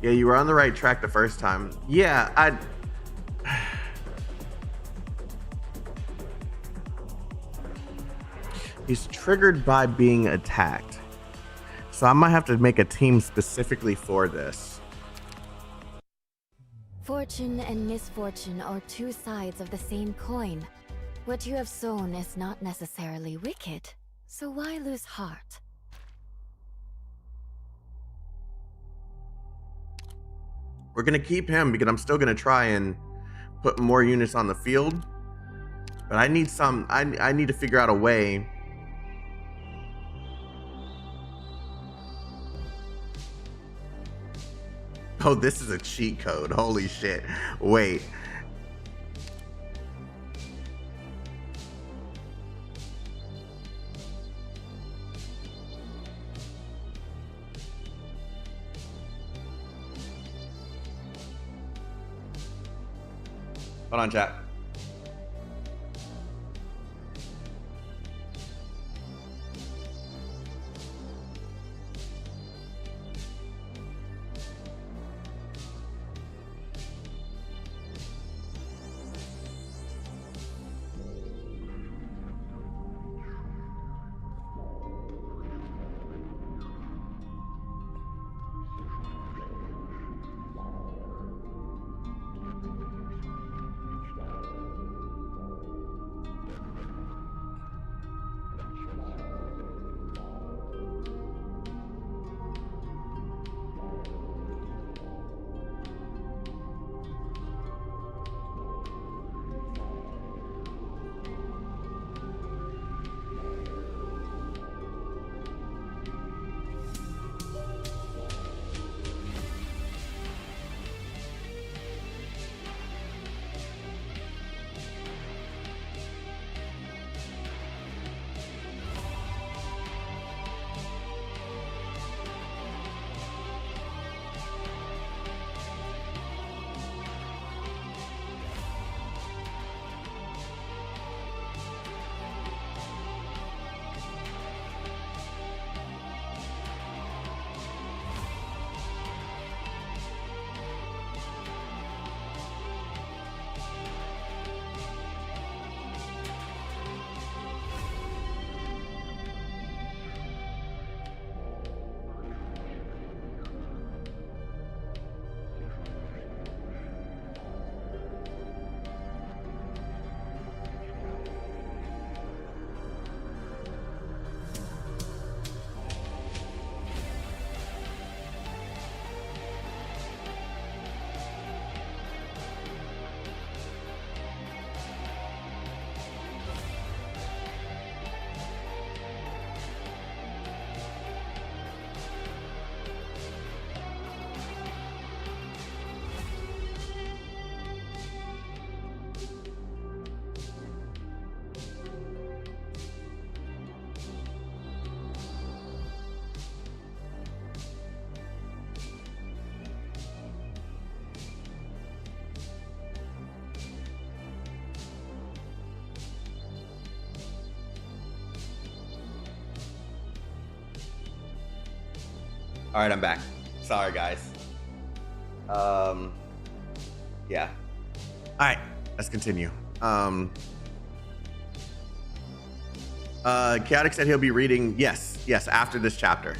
Speaker 1: Yeah, you were on the right track the first time. Yeah, He's triggered by being attacked. So I might have to make a team specifically for this.
Speaker 5: Fortune and misfortune are two sides of the same coin. What you have sown is not necessarily wicked, so why lose heart?
Speaker 1: We're gonna keep him because I'm still gonna try and put more units on the field. But I need I need to figure out a way. Oh, this is a cheat code. Holy shit. Wait. Hold on, chat. All right, I'm back. Sorry, guys. Yeah. All right, let's continue. Chaotik said he'll be reading. Yes, after this chapter.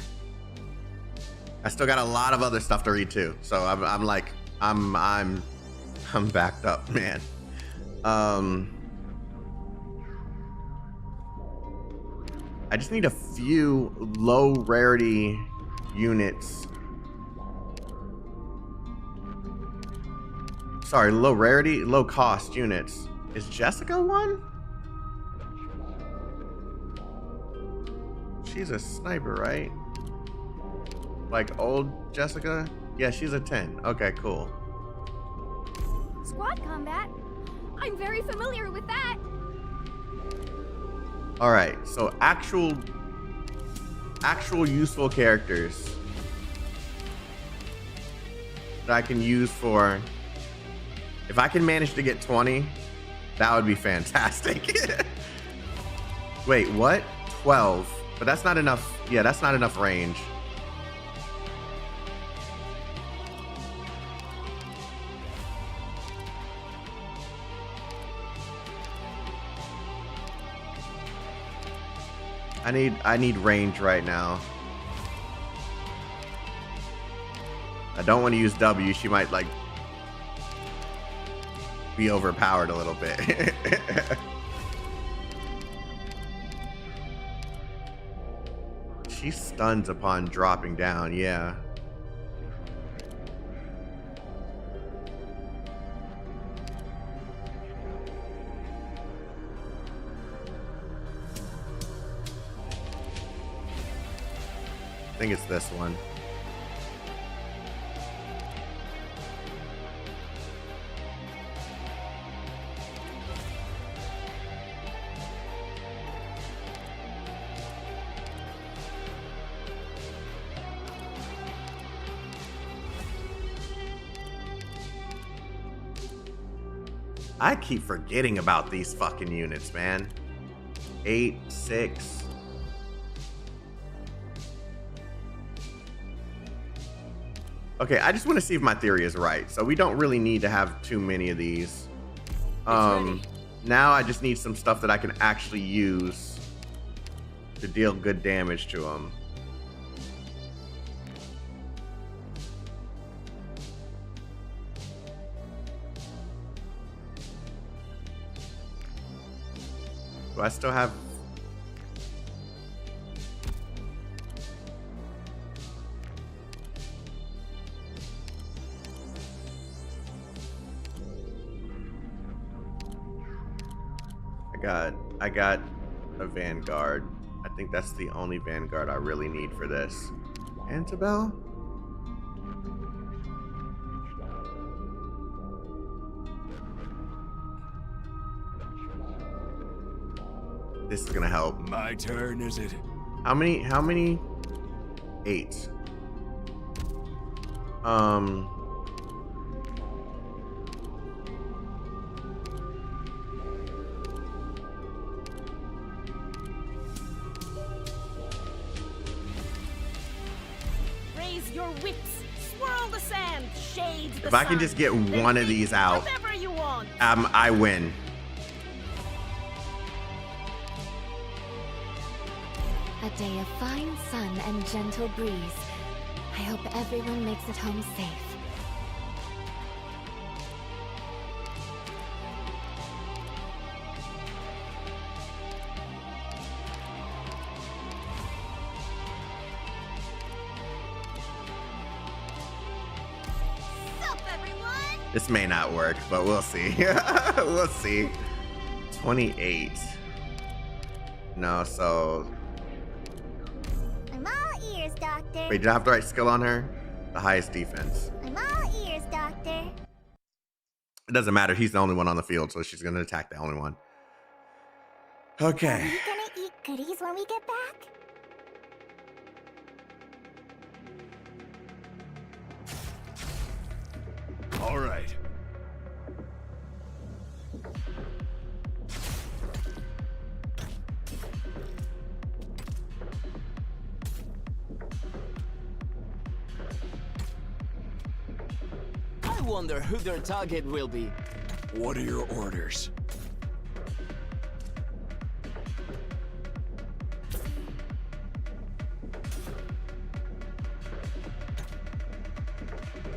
Speaker 1: I still got a lot of other stuff to read too, so I'm backed up, man. I just need a few low rarity units. Sorry, low rarity, low cost units. Is Jessica one? She's a sniper, right? Like old Jessica? Yeah, she's a 10. Okay, cool.
Speaker 2: Squad combat? I'm very familiar with that.
Speaker 1: All right, so actual useful characters that I can use for. If I can manage to get 20, that would be fantastic. Wait, what? 12. But that's not enough. Yeah, that's not enough range. I need range right now. I don't want to use W. She might like be overpowered a little bit. She stuns upon dropping down, yeah. I think it's this one. I keep forgetting about these fucking units, man. 8, 6. Okay, I just want to see if my theory is right. So we don't really need to have too many of these. Now I just need some stuff that I can actually use to deal good damage to them. Do I still have... I got a Vanguard. I think that's the only Vanguard I really need for this. Antibel? This is gonna help.
Speaker 7: My turn, is it?
Speaker 1: How many? 8.
Speaker 9: Raise your whips, swirl the sand, shade the
Speaker 1: If I can
Speaker 9: sun,
Speaker 1: just get
Speaker 9: then
Speaker 1: one of
Speaker 9: think
Speaker 1: these out,
Speaker 9: whatever you want.
Speaker 1: I win.
Speaker 5: A day of fine sun and gentle breeze. I hope everyone makes it home safe.
Speaker 2: Sup, everyone?
Speaker 1: This may not work, but we'll see. We'll see. 28. No, so...
Speaker 2: I'm all ears, Doctor.
Speaker 1: Wait, did I have the right skill on her? The highest defense.
Speaker 2: I'm all ears, Doctor.
Speaker 1: It doesn't matter. He's the only one on the field, so she's going to attack the only one.
Speaker 2: Are
Speaker 1: Okay.
Speaker 2: we gonna eat goodies when we get back?
Speaker 7: All right.
Speaker 3: wonder who their target will be.
Speaker 6: What are your orders?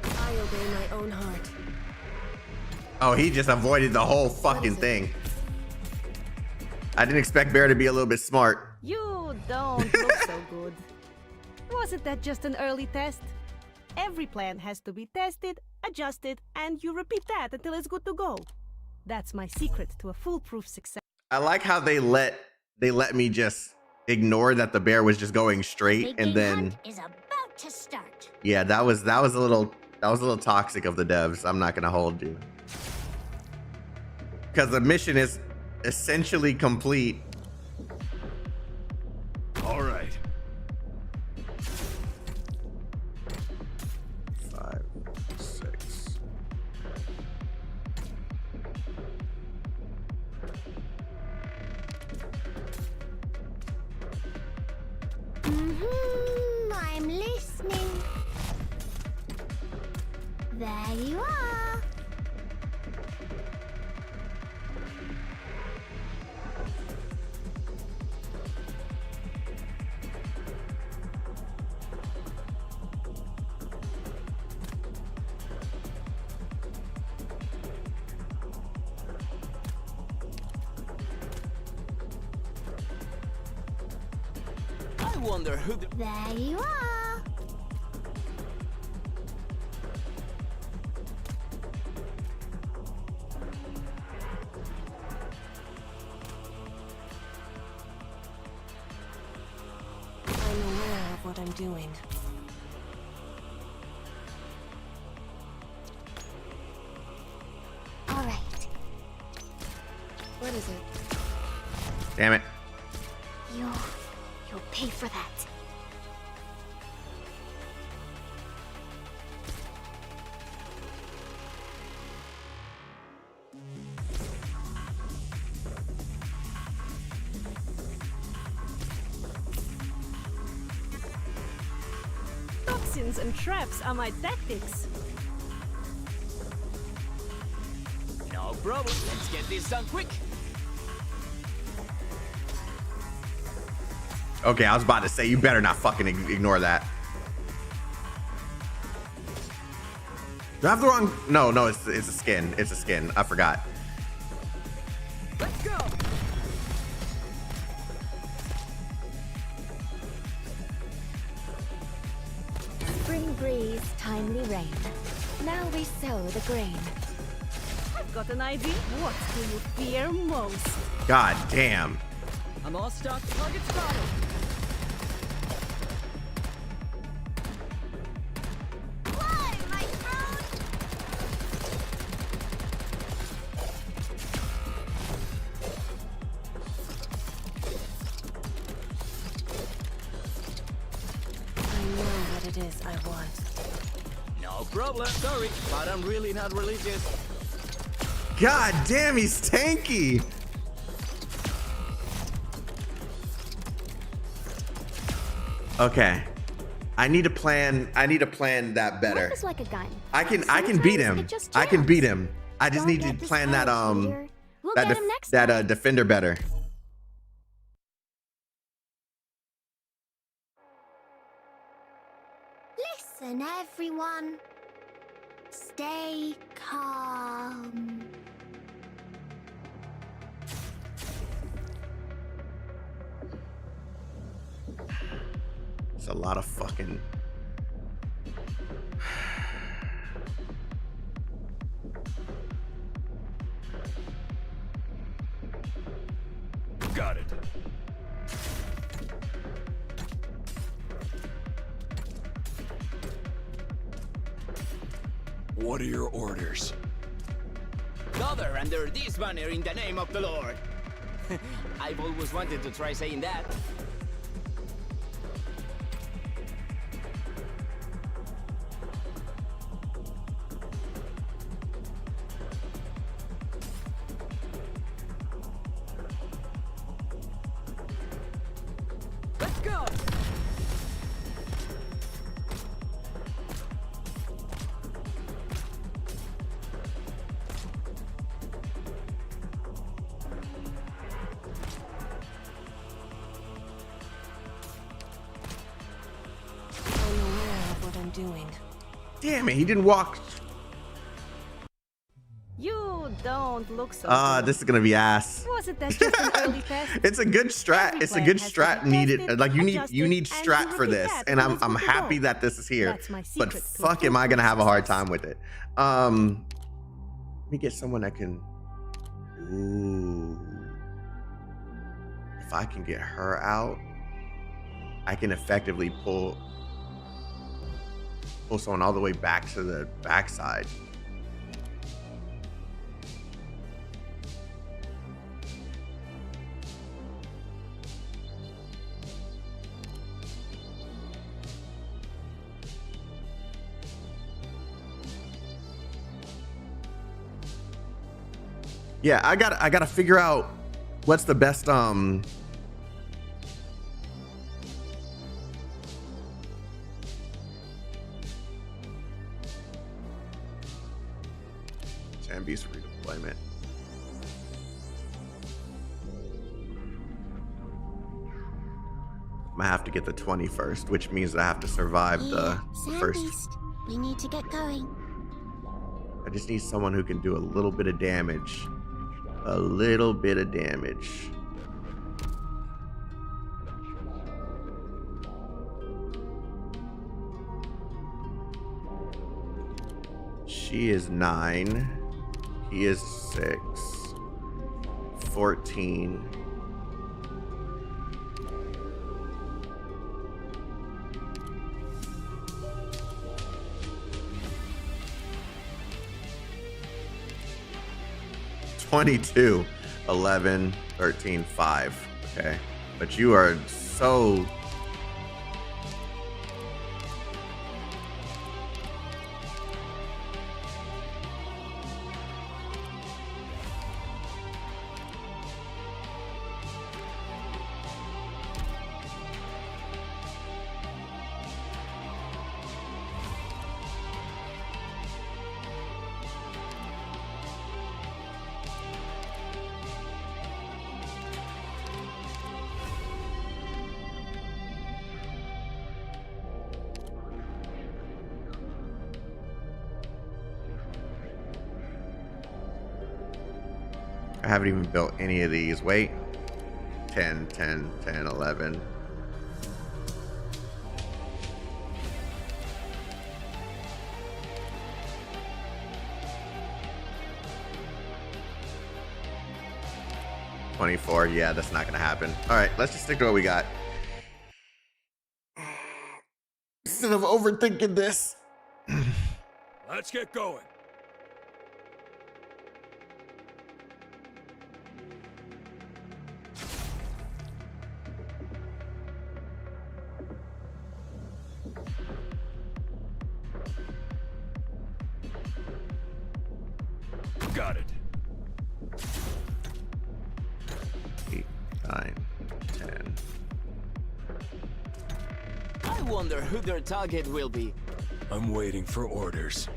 Speaker 8: I obey my own heart.
Speaker 1: Oh, he just avoided the whole fucking thing. I didn't expect Bear to be a little bit smart.
Speaker 9: You don't look so good. Wasn't that just an early test? Every plan has to be tested, adjusted, and you repeat that until it's good to go. That's my secret to a foolproof success.
Speaker 1: I like how they let me just ignore that the bear was just going straight, and then
Speaker 2: is about to start.
Speaker 1: yeah, that was a little toxic of the devs. I'm not gonna hold you, because the mission is essentially complete.
Speaker 7: All right.
Speaker 1: 5, 6.
Speaker 2: I'm listening. There you are.
Speaker 3: I wonder who the...
Speaker 2: There you are.
Speaker 4: I'm aware of what I'm doing.
Speaker 2: All right.
Speaker 8: What is it?
Speaker 1: Damn it.
Speaker 2: You'll pay for that.
Speaker 9: Toxins and traps are my tactics.
Speaker 3: No problem. Let's get this done quick.
Speaker 1: Okay, I was about to say, you better not fucking ignore that. Do I have the wrong? No, it's a skin. It's a skin. I forgot.
Speaker 3: Let's go.
Speaker 5: Spring breeze, timely rain. Now we sow the grain.
Speaker 9: I've got an idea. What do you fear most?
Speaker 1: God damn.
Speaker 3: I'm all stock. Target spotted.
Speaker 4: It is I want.
Speaker 3: No problem. Sorry, but I'm really not religious.
Speaker 1: God damn, he's tanky. Okay. I need to plan that better.
Speaker 2: Life is like a gun.
Speaker 1: I can
Speaker 2: Sometimes
Speaker 1: beat him.
Speaker 2: it just
Speaker 1: I can
Speaker 2: jams.
Speaker 1: beat him. I just
Speaker 2: Don't
Speaker 1: need to
Speaker 2: get
Speaker 1: plan that
Speaker 2: discouraged, Peter. We'll get him next time.
Speaker 1: defender better.
Speaker 2: Listen, everyone. Stay calm.
Speaker 1: It's a lot of fucking.
Speaker 7: Got it.
Speaker 6: What are your orders?
Speaker 3: Gather under this banner in the name of the Lord. I've always wanted to try saying that. Let's go!
Speaker 4: doing.
Speaker 1: Damn it, he didn't walk.
Speaker 9: You don't look so
Speaker 1: Ah,
Speaker 9: good.
Speaker 1: this is gonna be ass.
Speaker 9: Wasn't that just an early test?
Speaker 1: It's a good strat.
Speaker 9: Every
Speaker 1: It's a
Speaker 9: plan
Speaker 1: good
Speaker 9: has to
Speaker 1: strat
Speaker 9: be
Speaker 1: needed.
Speaker 9: tested,
Speaker 1: Like you need
Speaker 9: adjusted,
Speaker 1: strat
Speaker 9: and
Speaker 1: for
Speaker 9: you repeat
Speaker 1: this,
Speaker 9: that
Speaker 1: and
Speaker 9: until
Speaker 1: I'm
Speaker 9: it's good to
Speaker 1: happy
Speaker 9: go.
Speaker 1: that this is here.
Speaker 9: That's my
Speaker 1: But
Speaker 9: secret to a
Speaker 1: fuck, am I gonna have a hard
Speaker 9: success.
Speaker 1: time with it? Let me get someone that can. Ooh, if I can get her out, I can effectively pull someone all the way back to the backside. Yeah, I gotta figure out what's the best 10 beast redeployment. I'm gonna have to get the 21st, which means I have to survive the first.
Speaker 2: Beast. We need to get going.
Speaker 1: I just need someone who can do a little bit of damage. A little bit of damage. She is 9. He is 6. 14. $22, 11, 13, 5. Okay. But you are so. I haven't even built any of these. Wait. 10, 10, 10, 11. $24. Yeah, that's not gonna happen. All right, let's just stick to what we got. Instead of overthinking this.
Speaker 6: Let's get going. Got it.
Speaker 1: 8, 9, 10.
Speaker 3: I wonder who their target will be.
Speaker 6: I'm waiting for orders.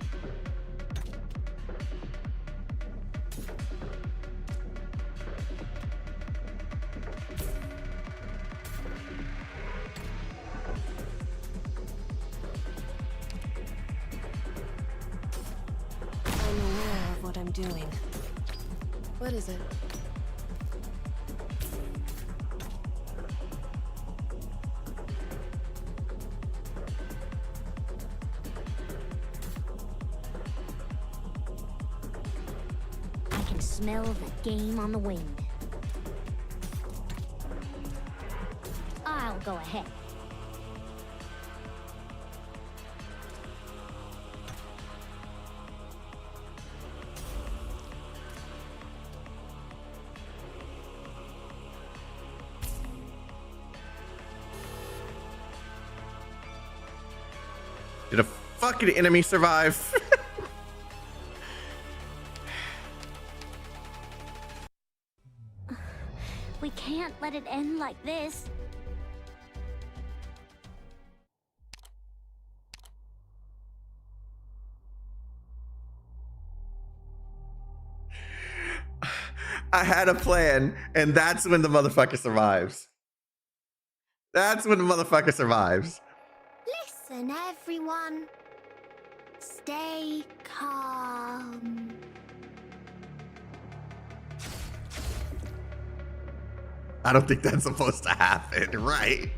Speaker 4: I'm aware of what I'm doing. What is it?
Speaker 2: I can smell the game on the wind. I'll go ahead.
Speaker 1: Did a fucking enemy survive?
Speaker 2: We can't let it end like this.
Speaker 1: I had a plan, and that's when the motherfucker survives. That's when the motherfucker survives.
Speaker 2: Listen, Listen, everyone. Stay calm.
Speaker 1: I don't think that's supposed to happen, right?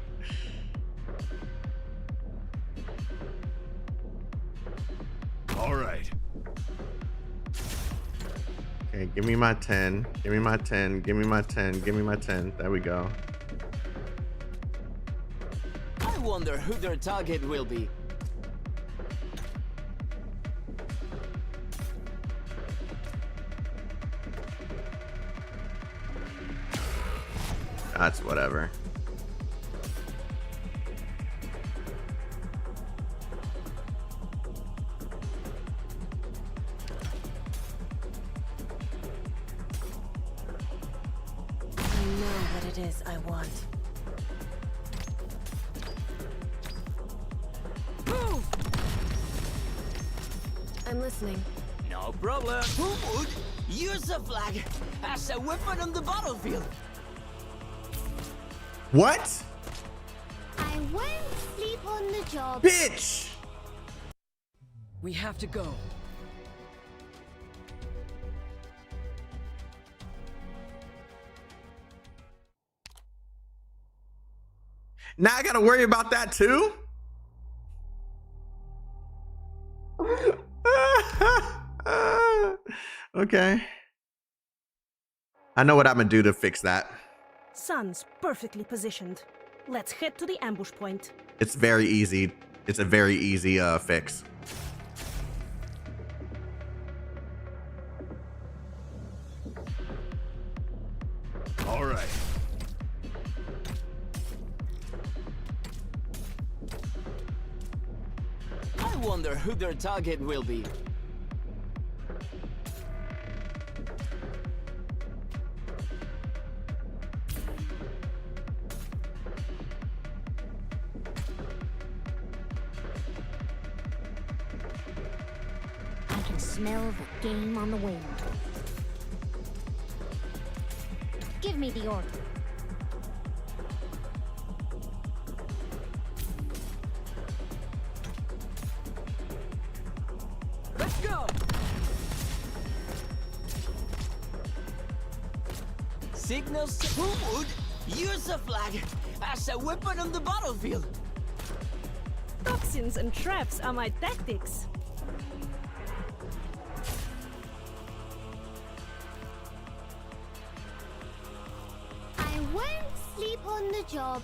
Speaker 6: All right.
Speaker 1: Okay, give me my 10. Give me my 10. Give me my 10. Give me my 10. There we go.
Speaker 3: I wonder who their target will be.
Speaker 1: That's whatever.
Speaker 4: I know what it is I want.
Speaker 3: Move!
Speaker 4: I'm listening.
Speaker 3: No problem. Who would use a flag as a weapon on the battlefield?
Speaker 1: What?
Speaker 2: I won't sleep on the job.
Speaker 1: Bitch!
Speaker 3: We have to go.
Speaker 1: Now I gotta worry about that too? Okay. I know what I'm gonna do to fix that.
Speaker 9: Sun's perfectly positioned. Let's head to the ambush point.
Speaker 1: It's very easy. It's a very easy fix.
Speaker 6: All right.
Speaker 3: I wonder who their target will be.
Speaker 2: I can smell the game on the wind. Give me the order.
Speaker 3: Let's go! Signals who would use a flag as a weapon on the battlefield?
Speaker 9: Toxins and traps are my tactics.
Speaker 2: I won't sleep on the job.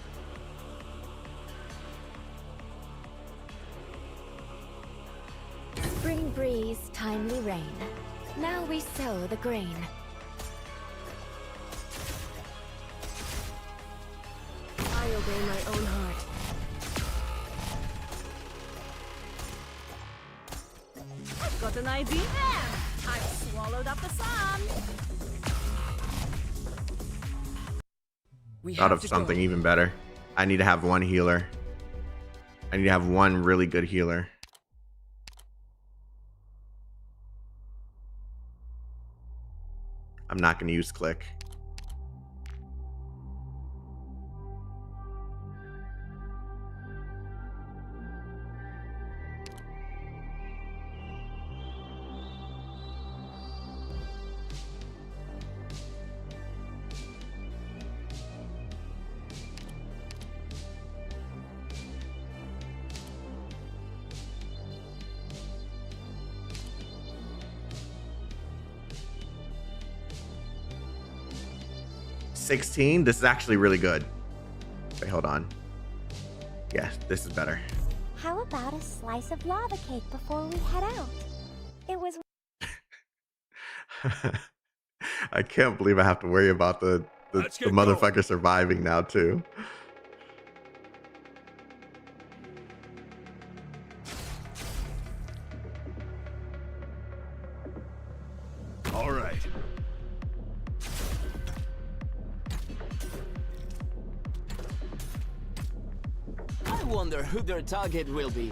Speaker 5: Spring breeze, timely rain. Now we sow the grain.
Speaker 4: I obey my own heart.
Speaker 9: I've got an idea. I've swallowed up the sun.
Speaker 3: We
Speaker 1: Thought
Speaker 3: have
Speaker 1: of
Speaker 3: to
Speaker 1: something
Speaker 3: go.
Speaker 1: even better. I need to have one healer. I need to have one really good healer. I'm not going to use click. $16. This is actually really good. Wait, hold on. Yeah, this is better.
Speaker 2: How about a slice of lava cake before we head out? It was
Speaker 1: I can't believe I have to worry about the
Speaker 6: Let's get
Speaker 1: motherfucker surviving now too.
Speaker 6: All right.
Speaker 3: I wonder who their target will be.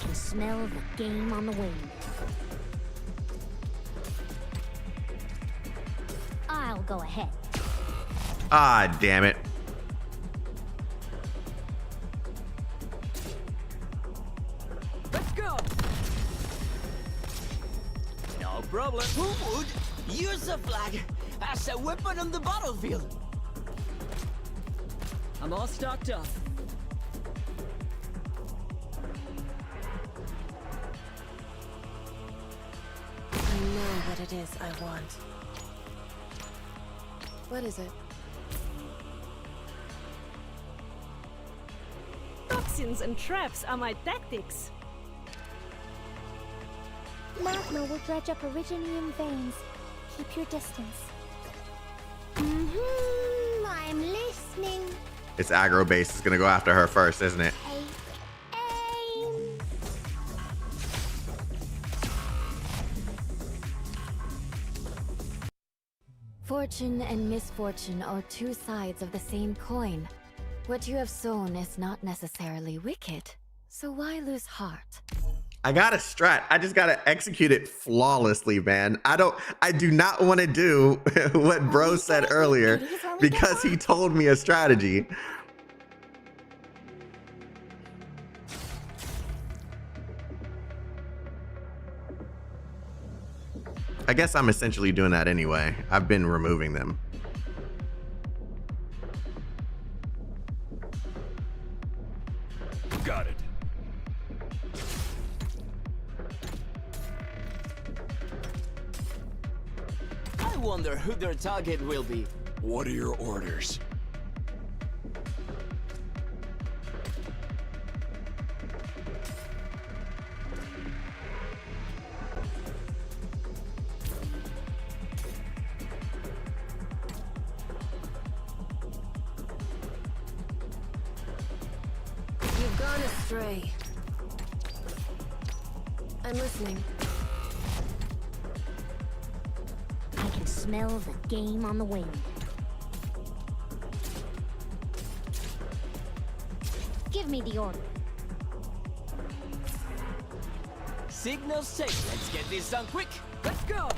Speaker 2: can smell the game on the wind. I'll go ahead.
Speaker 1: Ah, damn it.
Speaker 3: Let's go. No problem. Who would use a flag as a weapon on the battlefield? I'm all stocked up.
Speaker 4: I know what it is I want. What is it?
Speaker 9: Toxins and traps are my tactics.
Speaker 2: Magma will dredge up Originium veins. Keep your distance. I'm listening.
Speaker 1: It's aggro base is gonna go after her first, isn't it?
Speaker 2: Take aim.
Speaker 5: Fortune and misfortune are two sides of the same coin. What you have sown is not necessarily wicked, so why lose heart?
Speaker 1: I got a strat. I just gotta execute it flawlessly, man. I do not want to do what bro said earlier because he told me a strategy. I guess I'm essentially doing that anyway. I've been removing them.
Speaker 6: Got it.
Speaker 3: I wonder who their target will be.
Speaker 6: What are your orders?
Speaker 4: You've gone astray. I'm listening.
Speaker 2: I can smell the game on the wind. Give me the order.
Speaker 3: Signal safe. Let's get this done quick. Let's go.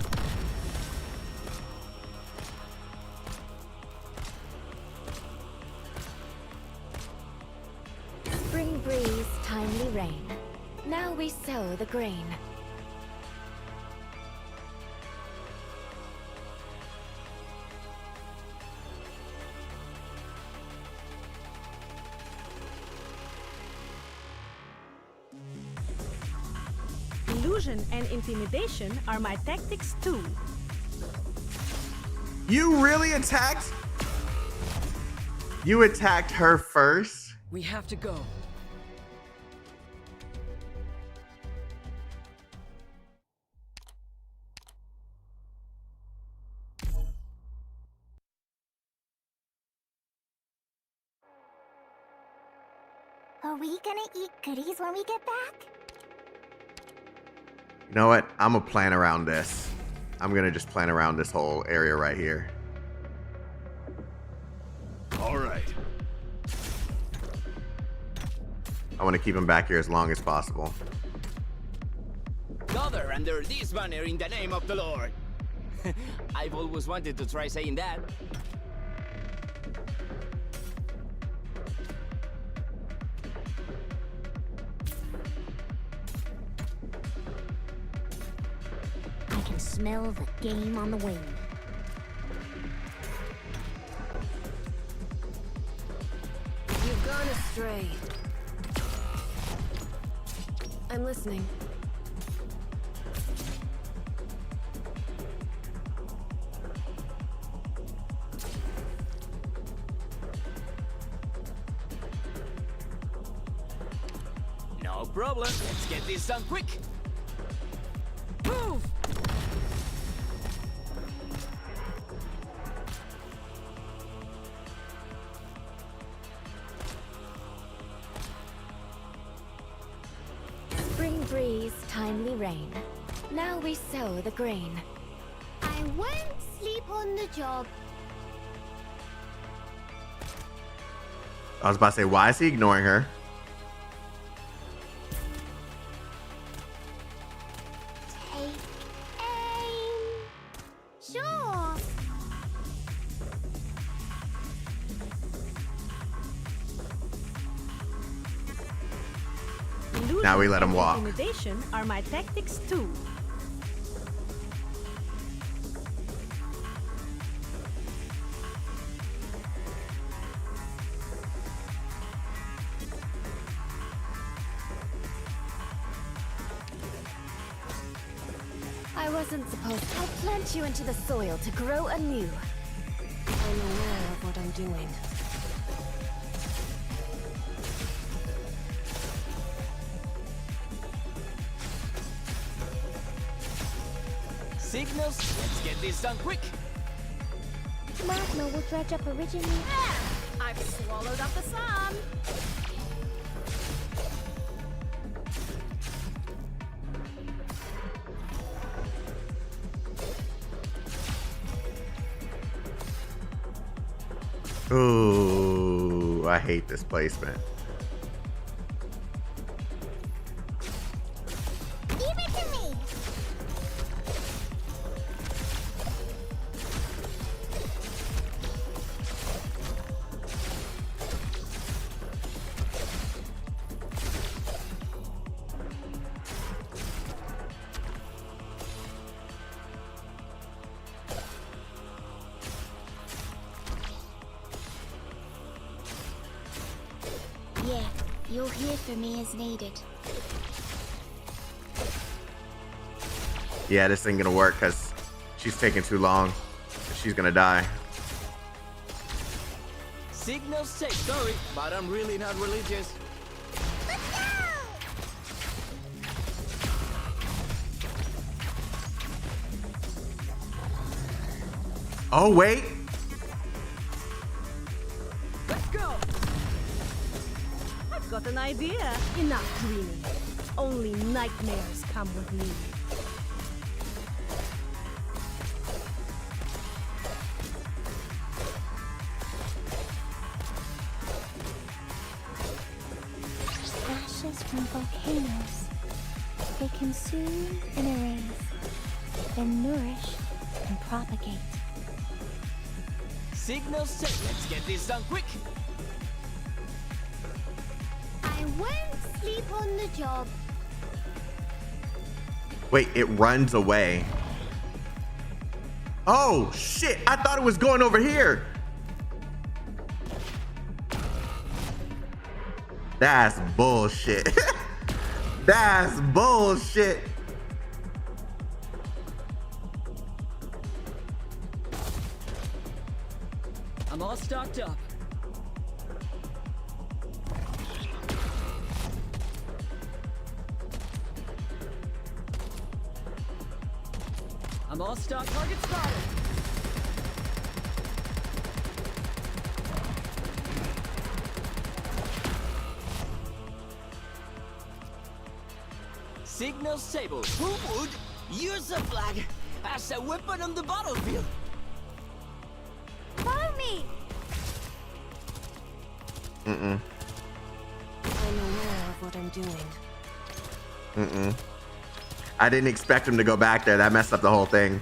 Speaker 5: Spring breeze, timely rain. Now we sow the grain.
Speaker 9: Illusion and intimidation are my tactics too.
Speaker 1: You really attacked? You attacked her first?
Speaker 3: We have to go.
Speaker 2: Are we gonna eat goodies when we get back?
Speaker 1: You know what? I'm gonna plan around this. I'm gonna just plan around this whole area right here.
Speaker 6: All right.
Speaker 1: I want to keep him back here as long as possible.
Speaker 3: Gather under this banner in the name of the Lord. I've always wanted to try saying that.
Speaker 2: I can smell the game on the wind.
Speaker 4: You've gone astray. I'm listening.
Speaker 3: No problem. Let's get this done quick. Move!
Speaker 5: Spring breeze, timely rain. Now we sow the grain.
Speaker 2: I won't sleep on the job.
Speaker 1: I was about to say, why is he ignoring her? Now we let him walk.
Speaker 9: Intimidation are my tactics too.
Speaker 5: I wasn't supposed to. I'll plant you into the soil to grow anew.
Speaker 4: I'm aware of what I'm doing.
Speaker 3: Signals, let's get this done quick.
Speaker 2: Magma will dredge up originally.
Speaker 9: I've swallowed up the sun.
Speaker 1: Ooh, I hate this placement.
Speaker 2: Give it to me. Yeah, you'll hear from me as needed.
Speaker 1: Yeah, this ain't gonna work because she's taking too long. She's gonna die.
Speaker 3: Signals say sorry, but I'm really not religious.
Speaker 1: Oh, wait.
Speaker 9: Let's go. I've got an idea. Enough dreaming. Only nightmares come with me.
Speaker 2: Ashes from volcanoes. They consume and erase, then nourish and propagate.
Speaker 3: Signals say let's get this done quick.
Speaker 2: I won't sleep on the job.
Speaker 1: Wait, it runs away. Oh, shit. I thought it was going over here. That's bullshit. That's bullshit.
Speaker 3: I'm all stocked up. I'm all stocked. Target spotted. Signal Sable. Who would use a flag as a weapon on the battlefield?
Speaker 2: Follow me.
Speaker 1: Mm-mm.
Speaker 4: I'm aware of what I'm doing.
Speaker 1: Mm-mm. I didn't expect him to go back there. That messed up the whole thing.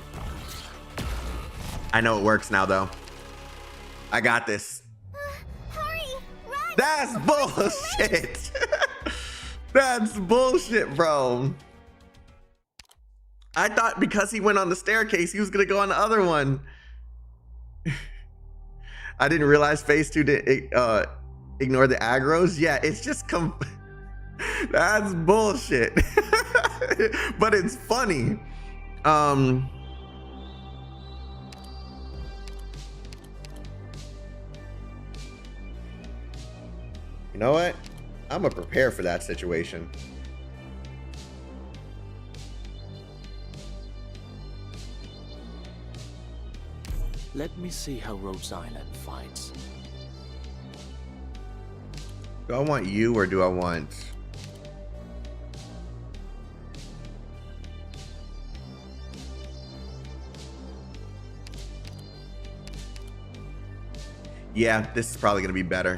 Speaker 1: I know it works now, though. I got this.
Speaker 2: Hurry, run.
Speaker 1: That's bullshit. That's bullshit, bro. I thought because he went on the staircase, he was gonna go on the other one. I didn't realize phase 2 didn't ignore the aggros. Yeah, it's just that's bullshit. But it's funny. You know what? I'm gonna prepare for that situation.
Speaker 6: Let me see how Rhodes Island fights.
Speaker 1: Do I want you or do I want... Yeah, this is probably gonna be better.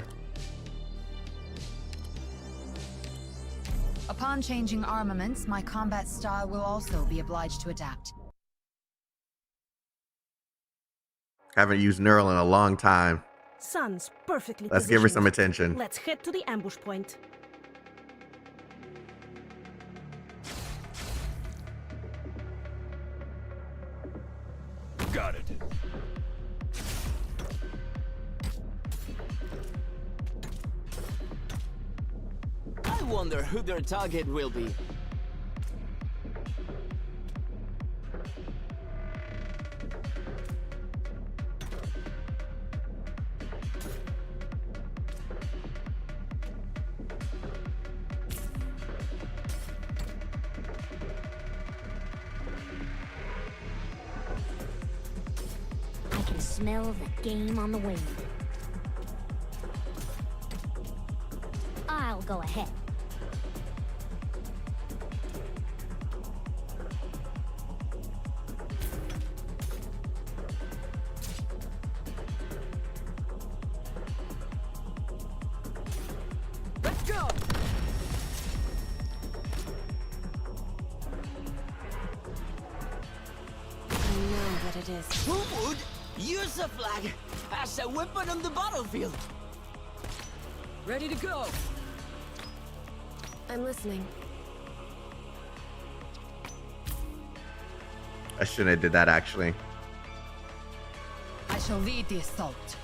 Speaker 8: Upon changing armaments, my combat style will also be obliged to adapt.
Speaker 1: Haven't used neural in a long time.
Speaker 9: Sun's perfectly
Speaker 1: Let's give her some
Speaker 9: positioned.
Speaker 1: attention.
Speaker 9: Let's head to the ambush point.
Speaker 7: got it.
Speaker 3: I wonder who their target will be.
Speaker 2: I can smell the game on the wing. I'll go ahead.
Speaker 3: Let's go!
Speaker 4: I know what it is.
Speaker 3: Who would use a flag as a weapon on the battlefield? Ready to go!
Speaker 4: I'm listening.
Speaker 1: I shouldn't have did that actually.
Speaker 8: I shall lead the assault.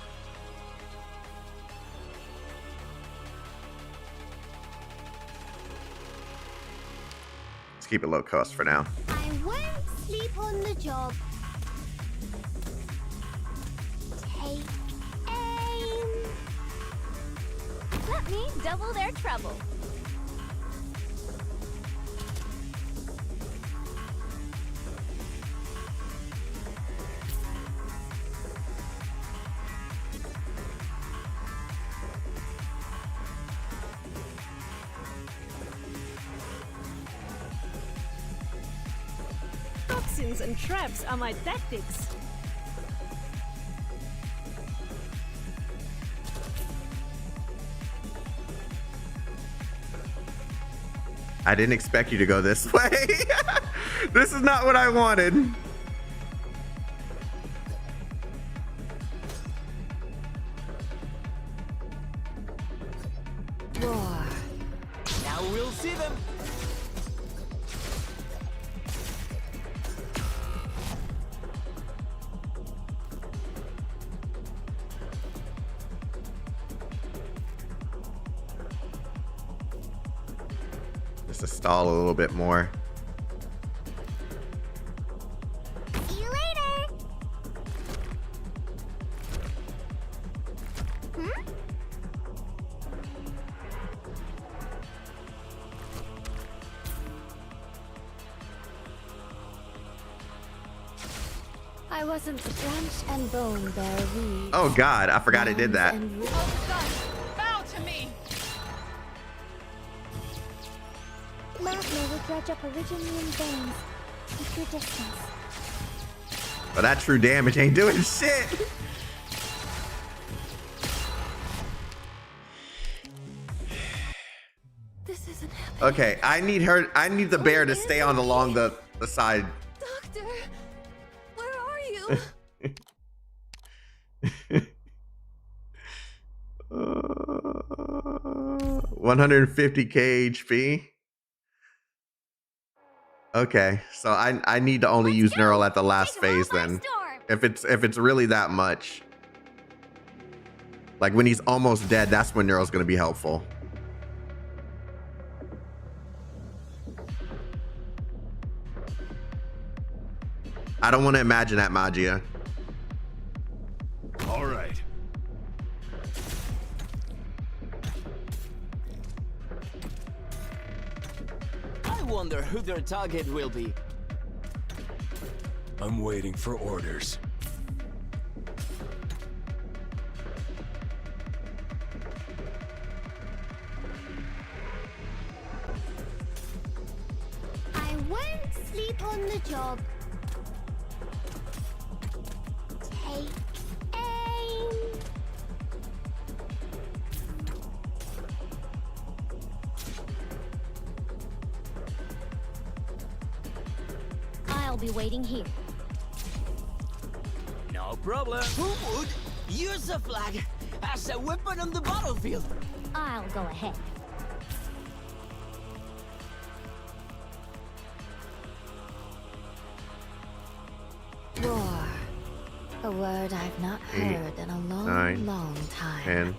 Speaker 1: Let's keep it low cost for now.
Speaker 2: I won't sleep on the job. Take aim. Let me double their trouble.
Speaker 9: Toxins and traps are my tactics.
Speaker 1: I didn't expect you to go this way. This is not what I wanted.
Speaker 4: Roar.
Speaker 3: Now we'll see them!
Speaker 1: Just to stall a little bit more.
Speaker 2: See you later.
Speaker 5: I wasn't branch and bone bear weeds.
Speaker 1: Oh God, I forgot I did that.
Speaker 8: Bow to me!
Speaker 5: Magma will dredge up Originian veins. Keep your distance.
Speaker 1: But that true damage ain't doing shit.
Speaker 5: This isn't happening.
Speaker 1: Okay, I need the bear to stay on along the side.
Speaker 5: Doctor, where are you?
Speaker 1: 150k HP. Okay, so I need to only use neural at the last phase then. If it's really that much. Like when he's almost dead, that's when neural's gonna be helpful. I don't want to imagine that, Magia.
Speaker 7: All right.
Speaker 3: I wonder who their target will be.
Speaker 6: I'm waiting for orders.
Speaker 2: I won't sleep on the job. Take aim. I'll be waiting here.
Speaker 3: No problem. Who would use a flag as a weapon on the battlefield?
Speaker 2: I'll go ahead.
Speaker 4: Roar.
Speaker 5: A word I've not
Speaker 1: 8,
Speaker 5: heard in a long,
Speaker 1: 9,
Speaker 5: long time.
Speaker 1: 10.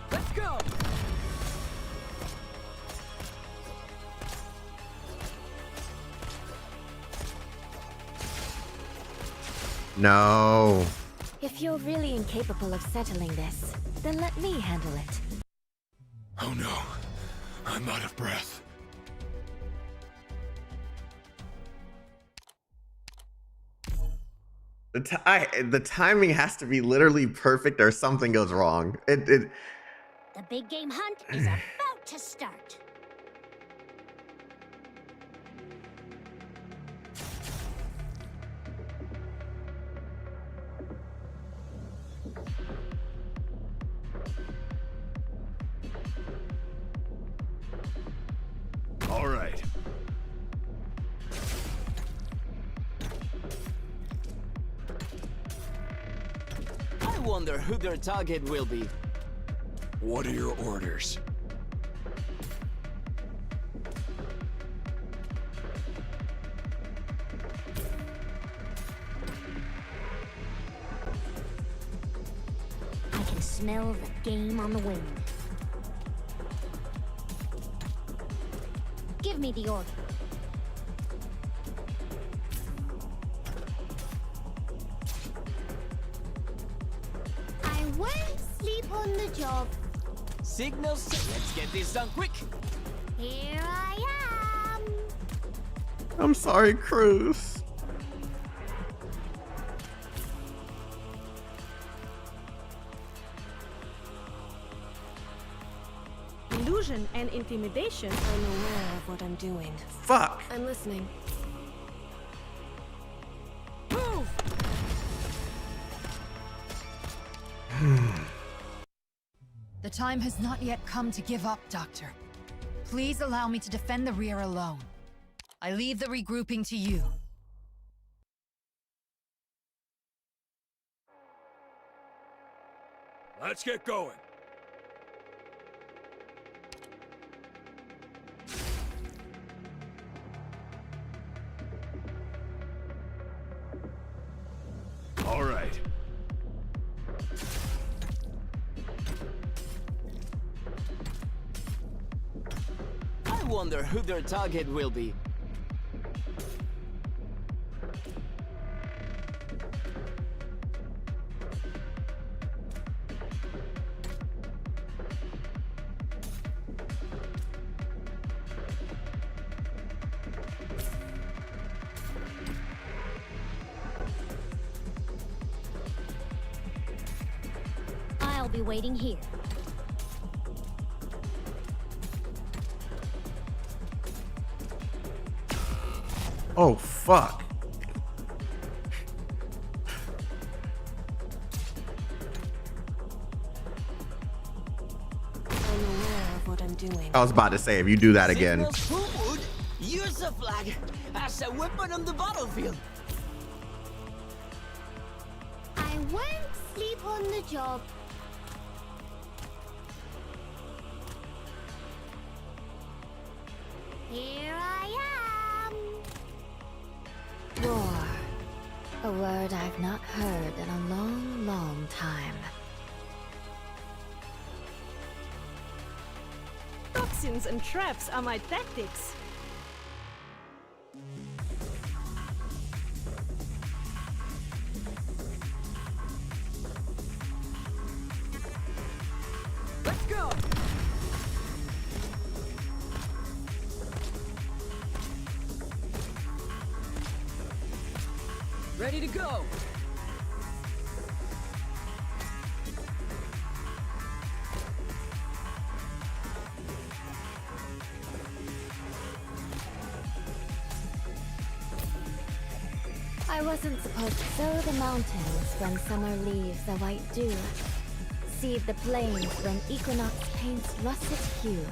Speaker 3: Let's go!
Speaker 1: No.
Speaker 5: If you're really incapable of settling this, then let me handle it.
Speaker 7: Oh no, I'm out of breath.
Speaker 1: The timing has to be literally perfect or something goes wrong.
Speaker 2: The big game hunt is about to start.
Speaker 7: All right.
Speaker 3: I wonder who their target will be.
Speaker 7: What are your orders?
Speaker 2: I can smell the game on the wind. Give me the order. I won't sleep on the job.
Speaker 3: Signals, let's get this done quick.
Speaker 2: Here I am.
Speaker 1: I'm sorry, Cruz.
Speaker 9: Illusion and intimidation.
Speaker 4: I'm aware of what I'm doing.
Speaker 1: Fuck.
Speaker 4: I'm listening.
Speaker 9: Move!
Speaker 8: The time has not yet come to give up, Doctor. Please allow me to defend the rear alone. I leave the regrouping to you.
Speaker 7: Let's get going. All right.
Speaker 3: I wonder who their target will be.
Speaker 2: I'll be waiting here.
Speaker 1: Oh, fuck.
Speaker 4: I'm aware of what I'm doing.
Speaker 1: I was about to say, if you do that again.
Speaker 3: Signals who would use a flag as a weapon on the battlefield.
Speaker 2: I won't sleep on the job. Here I am.
Speaker 5: War. A word I've not heard in a long, long time.
Speaker 9: Toxins and traps are my tactics.
Speaker 3: Let's go! Ready to go!
Speaker 5: I wasn't supposed to sow the mountains when summer leaves a white dew. Seed the plains when equinox paints russet hue.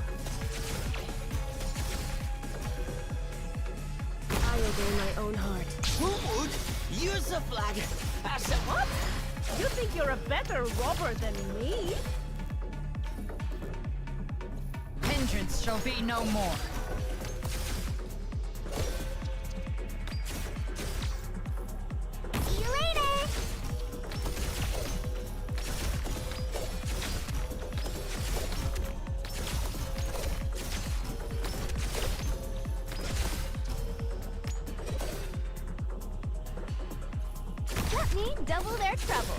Speaker 4: I obey my own heart.
Speaker 3: Who would use a flag as a what?
Speaker 9: You think you're a better robber than me?
Speaker 8: Vengeance shall be no more.
Speaker 5: need double their trouble.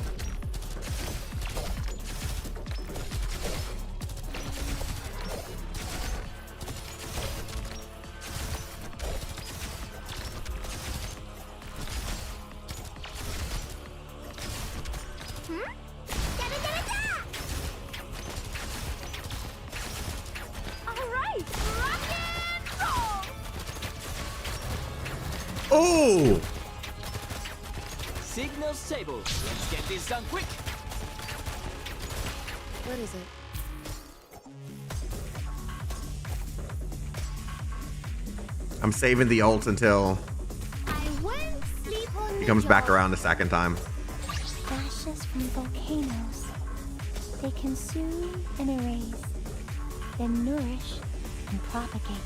Speaker 1: Oh!
Speaker 3: Signal stable. Let's get this done quick.
Speaker 4: What is it?
Speaker 1: I'm saving the ult until
Speaker 2: I won't sleep on
Speaker 1: he comes back around the second time.
Speaker 2: Ashes from volcanoes. They consume and erase, then nourish and propagate.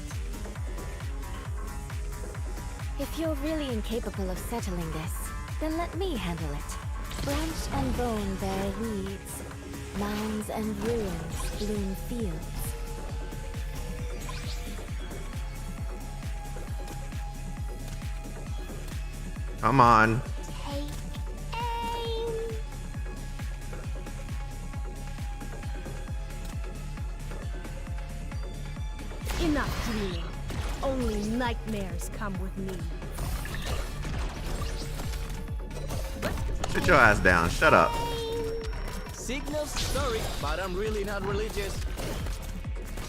Speaker 5: If you're really incapable of settling this, then let me handle it. Branch and bone bear weeds. Mounds and ruins bloom fields.
Speaker 1: Come on.
Speaker 2: Take aim.
Speaker 9: Enough dreaming. Only nightmares come with me.
Speaker 1: Sit your ass down. Shut up.
Speaker 3: Signals, sorry, but I'm really not religious.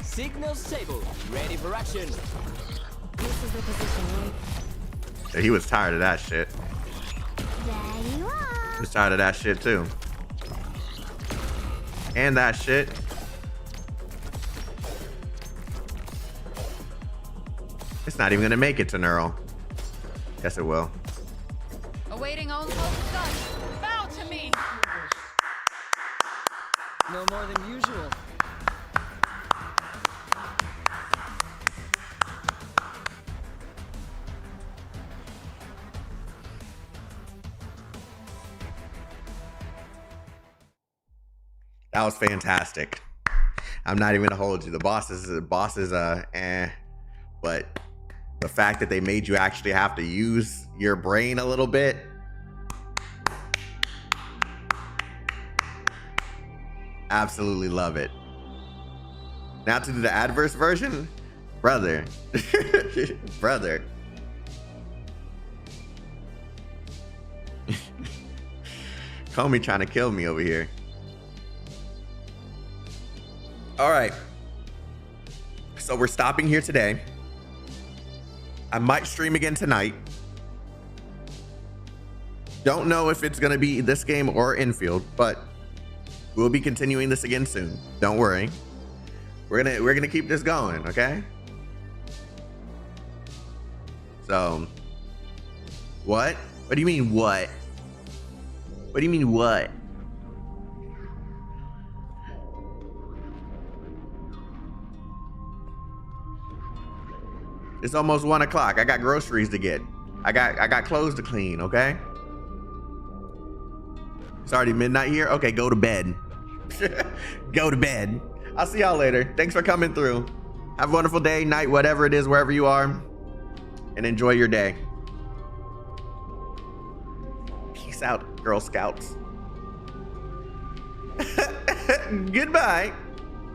Speaker 3: Signal stable. Ready for action.
Speaker 4: This is the position, right?
Speaker 1: Yeah, he was tired of that shit.
Speaker 2: There you are.
Speaker 1: He was tired of that shit too. And that shit. It's not even gonna make it to Neural. Yes, it will.
Speaker 8: Awaiting only hope's done. Bow to me.
Speaker 3: No more than usual.
Speaker 1: That was fantastic. I'm not even gonna hold you. The boss is but the fact that they made you actually have to use your brain a little bit. Absolutely love it. Now to do the adverse version, brother. Brother. Comey trying to kill me over here. All right. So we're stopping here today. I might stream again tonight. Don't know if it's going to be this game or infield, but we'll be continuing this again soon. Don't worry. We're going to keep this going, okay? So, what? What do you mean what? What do you mean what? It's almost 1 o'clock. I got groceries to get. I got clothes to clean, okay? It's already midnight here. Okay, go to bed. Go to bed. I'll see y'all later. Thanks for coming through. Have a wonderful day, night, whatever it is, wherever you are. And enjoy your day. Peace out, Girl Scouts. Goodbye.